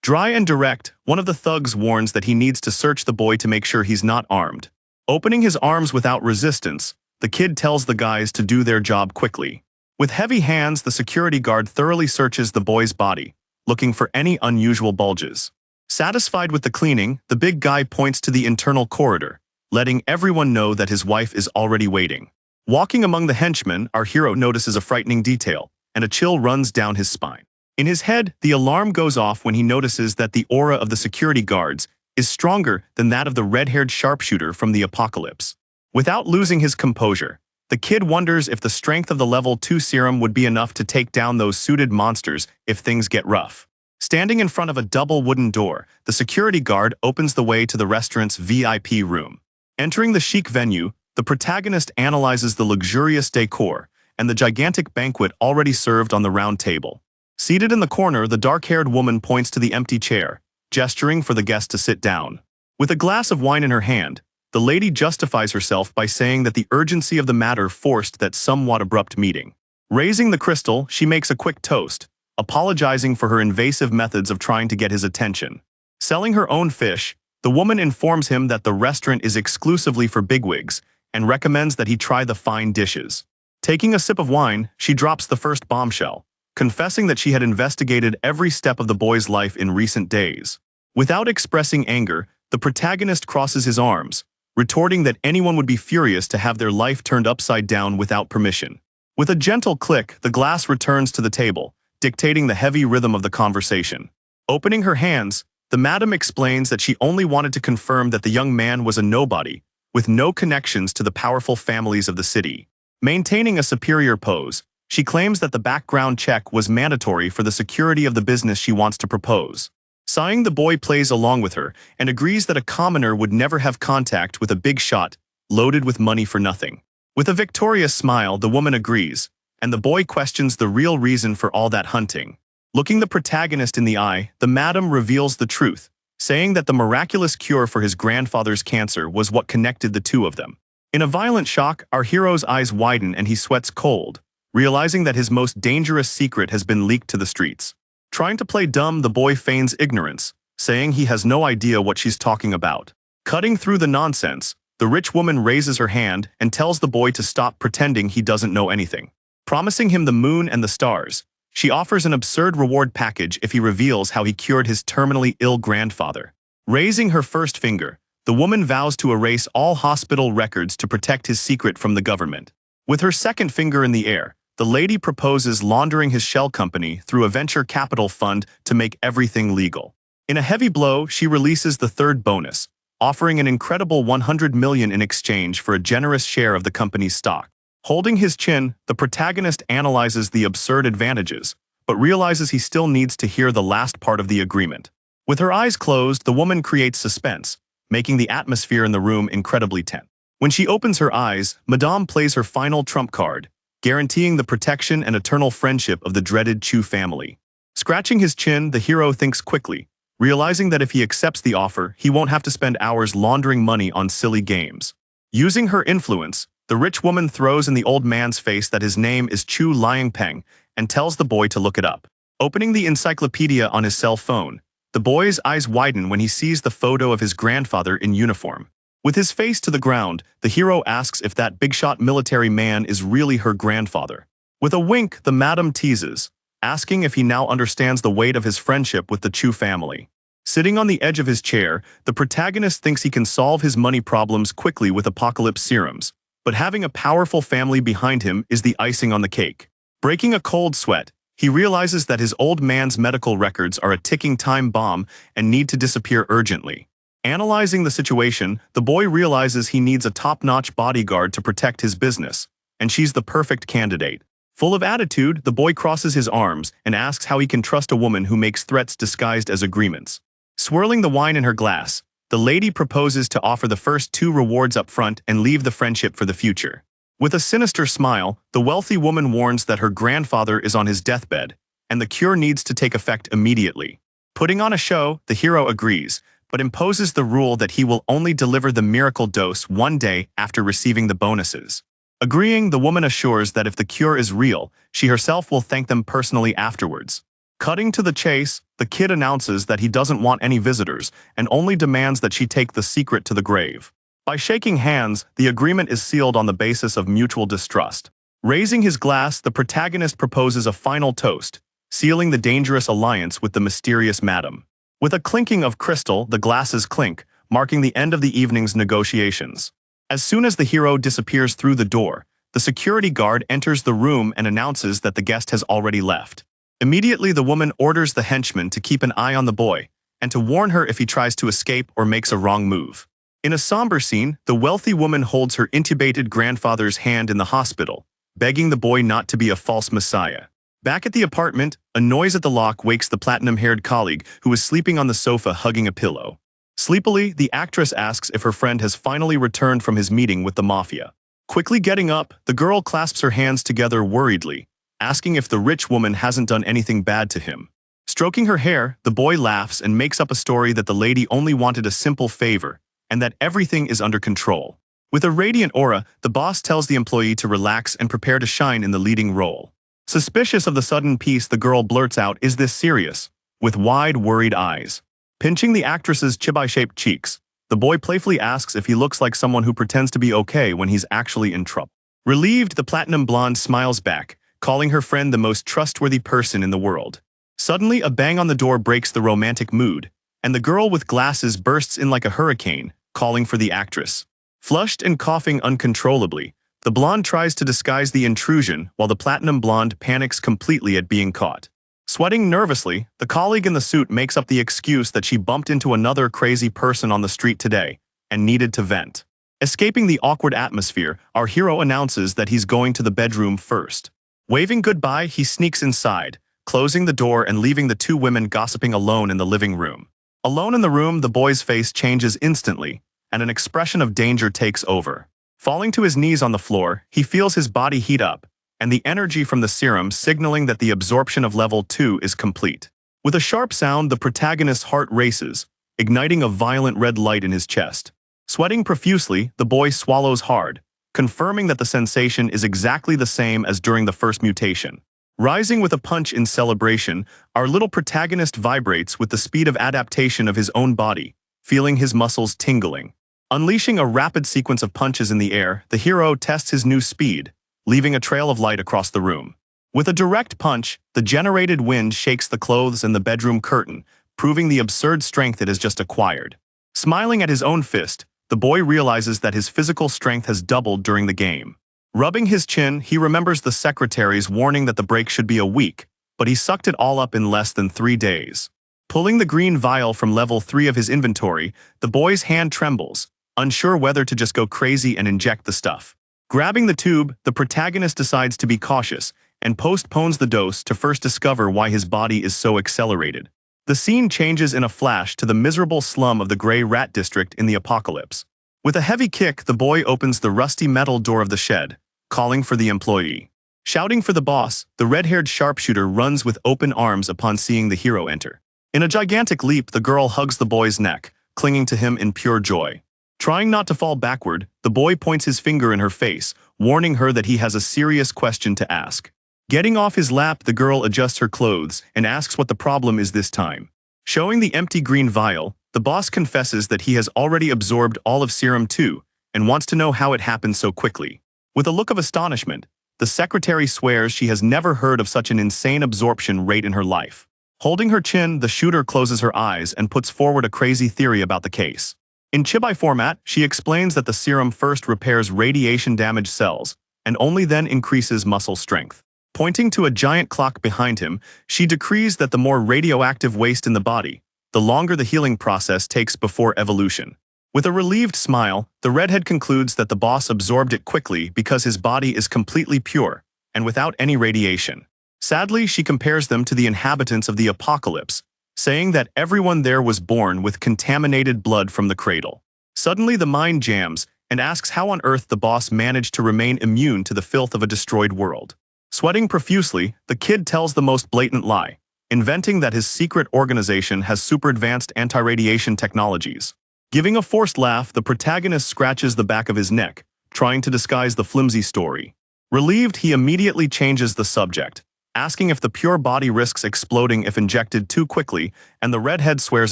Dry and direct, one of the thugs warns that he needs to search the boy to make sure he's not armed. Opening his arms without resistance, the kid tells the guys to do their job quickly. With heavy hands, the security guard thoroughly searches the boy's body, looking for any unusual bulges. Satisfied with the cleaning, the big guy points to the internal corridor, letting everyone know that his wife is already waiting. Walking among the henchmen, our hero notices a frightening detail, and a chill runs down his spine. In his head, the alarm goes off when he notices that the aura of the security guards is stronger than that of the red-haired sharpshooter from the apocalypse. Without losing his composure, the kid wonders if the strength of the level 2 serum would be enough to take down those suited monsters if things get rough. Standing in front of a double wooden door, the security guard opens the way to the restaurant's VIP room. Entering the chic venue, the protagonist analyzes the luxurious decor and the gigantic banquet already served on the round table. Seated in the corner, the dark-haired woman points to the empty chair, gesturing for the guest to sit down. With a glass of wine in her hand, the lady justifies herself by saying that the urgency of the matter forced that somewhat abrupt meeting. Raising the crystal, she makes a quick toast, apologizing for her invasive methods of trying to get his attention. Selling her own fish, the woman informs him that the restaurant is exclusively for bigwigs and recommends that he try the fine dishes. Taking a sip of wine, she drops the first bombshell, confessing that she had investigated every step of the boy's life in recent days. Without expressing anger, the protagonist crosses his arms, retorting that anyone would be furious to have their life turned upside down without permission. With a gentle click, the glass returns to the table, dictating the heavy rhythm of the conversation. Opening her hands, the madam explains that she only wanted to confirm that the young man was a nobody, with no connections to the powerful families of the city. Maintaining a superior pose, she claims that the background check was mandatory for the security of the business she wants to propose. Sighing, the boy plays along with her and agrees that a commoner would never have contact with a big shot loaded with money for nothing. With a victorious smile, the woman agrees, and the boy questions the real reason for all that hunting. Looking the protagonist in the eye, the madam reveals the truth, saying that the miraculous cure for his grandfather's cancer was what connected the two of them. In a violent shock, our hero's eyes widen and he sweats cold, realizing that his most dangerous secret has been leaked to the streets. Trying to play dumb, the boy feigns ignorance, saying he has no idea what she's talking about. Cutting through the nonsense, the rich woman raises her hand and tells the boy to stop pretending he doesn't know anything. Promising him the moon and the stars, she offers an absurd reward package if he reveals how he cured his terminally ill grandfather. Raising her first finger, the woman vows to erase all hospital records to protect his secret from the government. With her second finger in the air, the lady proposes laundering his shell company through a venture capital fund to make everything legal. In a heavy blow, she releases the third bonus, offering an incredible $100 million in exchange for a generous share of the company's stock. Holding his chin, the protagonist analyzes the absurd advantages, but realizes he still needs to hear the last part of the agreement. With her eyes closed, the woman creates suspense, making the atmosphere in the room incredibly tense. When she opens her eyes, Madame plays her final trump card, guaranteeing the protection and eternal friendship of the dreaded Chu family. Scratching his chin, the hero thinks quickly, realizing that if he accepts the offer, he won't have to spend hours laundering money on silly games. Using her influence, the rich woman throws in the old man's face that his name is Chu Liangpeng and tells the boy to look it up. Opening the encyclopedia on his cell phone, the boy's eyes widen when he sees the photo of his grandfather in uniform. With his face to the ground, the hero asks if that big-shot military man is really her grandfather. With a wink, the madam teases, asking if he now understands the weight of his friendship with the Chu family. Sitting on the edge of his chair, the protagonist thinks he can solve his money problems quickly with apocalypse serums, but having a powerful family behind him is the icing on the cake. Breaking a cold sweat, He realizes that his old man's medical records are a ticking time bomb and need to disappear urgently. Analyzing the situation, the boy realizes he needs a top-notch bodyguard to protect his business, and she's the perfect candidate. Full of attitude, the boy crosses his arms and asks how he can trust a woman who makes threats disguised as agreements. Swirling the wine in her glass, the lady proposes to offer the first 2 rewards up front and leave the friendship for the future. With a sinister smile, the wealthy woman warns that her grandfather is on his deathbed, and the cure needs to take effect immediately. Putting on a show, the hero agrees, but imposes the rule that he will only deliver the miracle dose 1 day after receiving the bonuses. Agreeing, the woman assures that if the cure is real, she herself will thank them personally afterwards. Cutting to the chase, the kid announces that he doesn't want any visitors and only demands that she take the secret to the grave. By shaking hands, the agreement is sealed on the basis of mutual distrust. Raising his glass, the protagonist proposes a final toast, sealing the dangerous alliance with the mysterious madam. With a clinking of crystal, the glasses clink, marking the end of the evening's negotiations. As soon as the hero disappears through the door, the security guard enters the room and announces that the guest has already left. Immediately, the woman orders the henchman to keep an eye on the boy and to warn her if he tries to escape or makes a wrong move. In a somber scene, the wealthy woman holds her intubated grandfather's hand in the hospital, begging the boy not to be a false messiah. Back at the apartment, a noise at the lock wakes the platinum-haired colleague who is sleeping on the sofa hugging a pillow. Sleepily, the actress asks if her friend has finally returned from his meeting with the mafia. Quickly getting up, the girl clasps her hands together worriedly, asking if the rich woman hasn't done anything bad to him. Stroking her hair, the boy laughs and makes up a story that the lady only wanted a simple favor, and that everything is under control. With a radiant aura, the boss tells the employee to relax and prepare to shine in the leading role. Suspicious of the sudden peace, the girl blurts out, "Is this serious?" with wide, worried eyes. Pinching the actress's chibi-shaped cheeks, the boy playfully asks if he looks like someone who pretends to be okay when he's actually in trouble. Relieved, the platinum blonde smiles back, calling her friend the most trustworthy person in the world. Suddenly, a bang on the door breaks the romantic mood, and the girl with glasses bursts in like a hurricane, calling for the actress. Flushed and coughing uncontrollably, the blonde tries to disguise the intrusion while the platinum blonde panics completely at being caught. Sweating nervously, the colleague in the suit makes up the excuse that she bumped into another crazy person on the street today and needed to vent. Escaping the awkward atmosphere, our hero announces that he's going to the bedroom first. Waving goodbye, he sneaks inside, closing the door and leaving the 2 women gossiping alone in the living room. Alone in the room, the boy's face changes instantly, and an expression of danger takes over. Falling to his knees on the floor, he feels his body heat up, and the energy from the serum signaling that the absorption of level 2 is complete. With a sharp sound, the protagonist's heart races, igniting a violent red light in his chest. Sweating profusely, the boy swallows hard, confirming that the sensation is exactly the same as during the first mutation. Rising with a punch in celebration, our little protagonist vibrates with the speed of adaptation of his own body, feeling his muscles tingling. Unleashing a rapid sequence of punches in the air, the hero tests his new speed, leaving a trail of light across the room. With a direct punch, the generated wind shakes the clothes and the bedroom curtain, proving the absurd strength it has just acquired. Smiling at his own fist, the boy realizes that his physical strength has doubled during the game. Rubbing his chin, he remembers the secretary's warning that the break should be a week, but he sucked it all up in less than 3 days. Pulling the green vial from level 3 of his inventory, the boy's hand trembles, unsure whether to just go crazy and inject the stuff. Grabbing the tube, the protagonist decides to be cautious and postpones the dose to first discover why his body is so accelerated. The scene changes in a flash to the miserable slum of the Grey Rat District in the apocalypse. With a heavy kick, the boy opens the rusty metal door of the shed, calling for the employee. Shouting for the boss, the red-haired sharpshooter runs with open arms upon seeing the hero enter. In a gigantic leap, the girl hugs the boy's neck, clinging to him in pure joy. Trying not to fall backward, the boy points his finger in her face, warning her that he has a serious question to ask. Getting off his lap, the girl adjusts her clothes and asks what the problem is this time. Showing the empty green vial, the boss confesses that he has already absorbed all of Serum 2 and wants to know how it happened so quickly. With a look of astonishment, the secretary swears she has never heard of such an insane absorption rate in her life. Holding her chin, the shooter closes her eyes and puts forward a crazy theory about the case. In chibi format, she explains that the serum first repairs radiation-damaged cells and only then increases muscle strength. Pointing to a giant clock behind him, she decrees that the more radioactive waste in the body, the longer the healing process takes before evolution. With a relieved smile, the redhead concludes that the boss absorbed it quickly because his body is completely pure and without any radiation. Sadly, she compares them to the inhabitants of the apocalypse, saying that everyone there was born with contaminated blood from the cradle. Suddenly, the mind jams and asks how on earth the boss managed to remain immune to the filth of a destroyed world. Sweating profusely, the kid tells the most blatant lie, inventing that his secret organization has super-advanced anti-radiation technologies. Giving a forced laugh, the protagonist scratches the back of his neck, trying to disguise the flimsy story. Relieved, he immediately changes the subject, asking if the pure body risks exploding if injected too quickly, and the redhead swears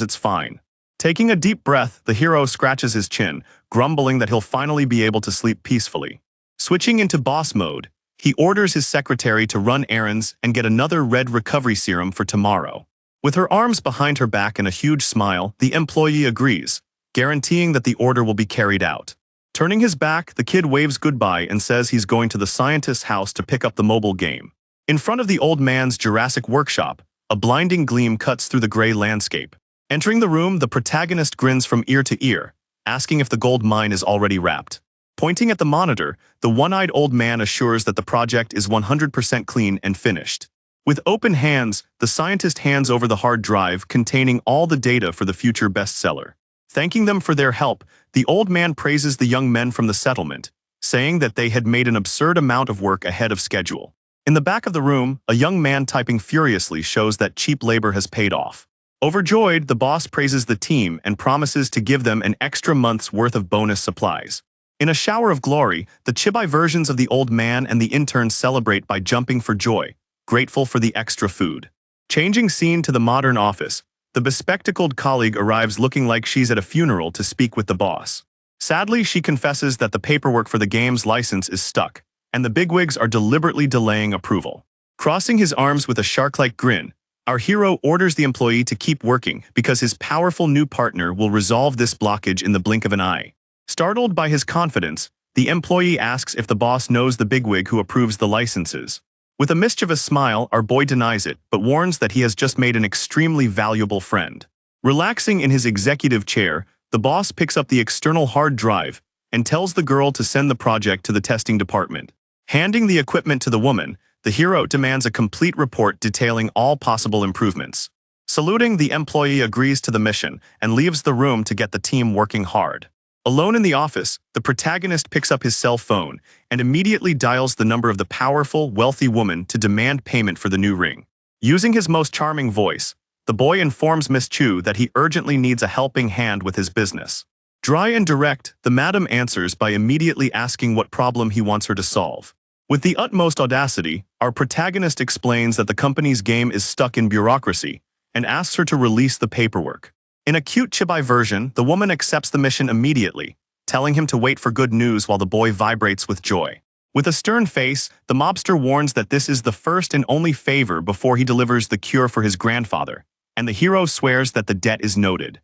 it's fine. Taking a deep breath, the hero scratches his chin, grumbling that he'll finally be able to sleep peacefully. Switching into boss mode, he orders his secretary to run errands and get another red recovery serum for tomorrow. With her arms behind her back and a huge smile, the employee agrees, guaranteeing that the order will be carried out. Turning his back, the kid waves goodbye and says he's going to the scientist's house to pick up the mobile game. In front of the old man's Jurassic workshop, a blinding gleam cuts through the gray landscape. Entering the room, the protagonist grins from ear to ear, asking if the gold mine is already wrapped. Pointing at the monitor, the one-eyed old man assures that the project is 100% clean and finished. With open hands, the scientist hands over the hard drive containing all the data for the future bestseller. Thanking them for their help, the old man praises the young men from the settlement, saying that they had made an absurd amount of work ahead of schedule. In the back of the room, a young man typing furiously shows that cheap labor has paid off. Overjoyed, the boss praises the team and promises to give them an extra month's worth of bonus supplies. In a shower of glory, the chibi versions of the old man and the intern celebrate by jumping for joy, grateful for the extra food. Changing scene to the modern office, the bespectacled colleague arrives looking like she's at a funeral to speak with the boss. Sadly, she confesses that the paperwork for the game's license is stuck, and the bigwigs are deliberately delaying approval. Crossing his arms with a shark-like grin, our hero orders the employee to keep working because his powerful new partner will resolve this blockage in the blink of an eye. Startled by his confidence, the employee asks if the boss knows the bigwig who approves the licenses. With a mischievous smile, our boy denies it, but warns that he has just made an extremely valuable friend. Relaxing in his executive chair, the boss picks up the external hard drive and tells the girl to send the project to the testing department. Handing the equipment to the woman, the hero demands a complete report detailing all possible improvements. Saluting, the employee agrees to the mission and leaves the room to get the team working hard. Alone in the office, the protagonist picks up his cell phone and immediately dials the number of the powerful, wealthy woman to demand payment for the new ring. Using his most charming voice, the boy informs Miss Chu that he urgently needs a helping hand with his business. Dry and direct, the madam answers by immediately asking what problem he wants her to solve. With the utmost audacity, our protagonist explains that the company's game is stuck in bureaucracy and asks her to release the paperwork. In a cute chibi version, the woman accepts the mission immediately, telling him to wait for good news while the boy vibrates with joy. With a stern face, the mobster warns that this is the first and only favor before he delivers the cure for his grandfather, and the hero swears that the debt is noted.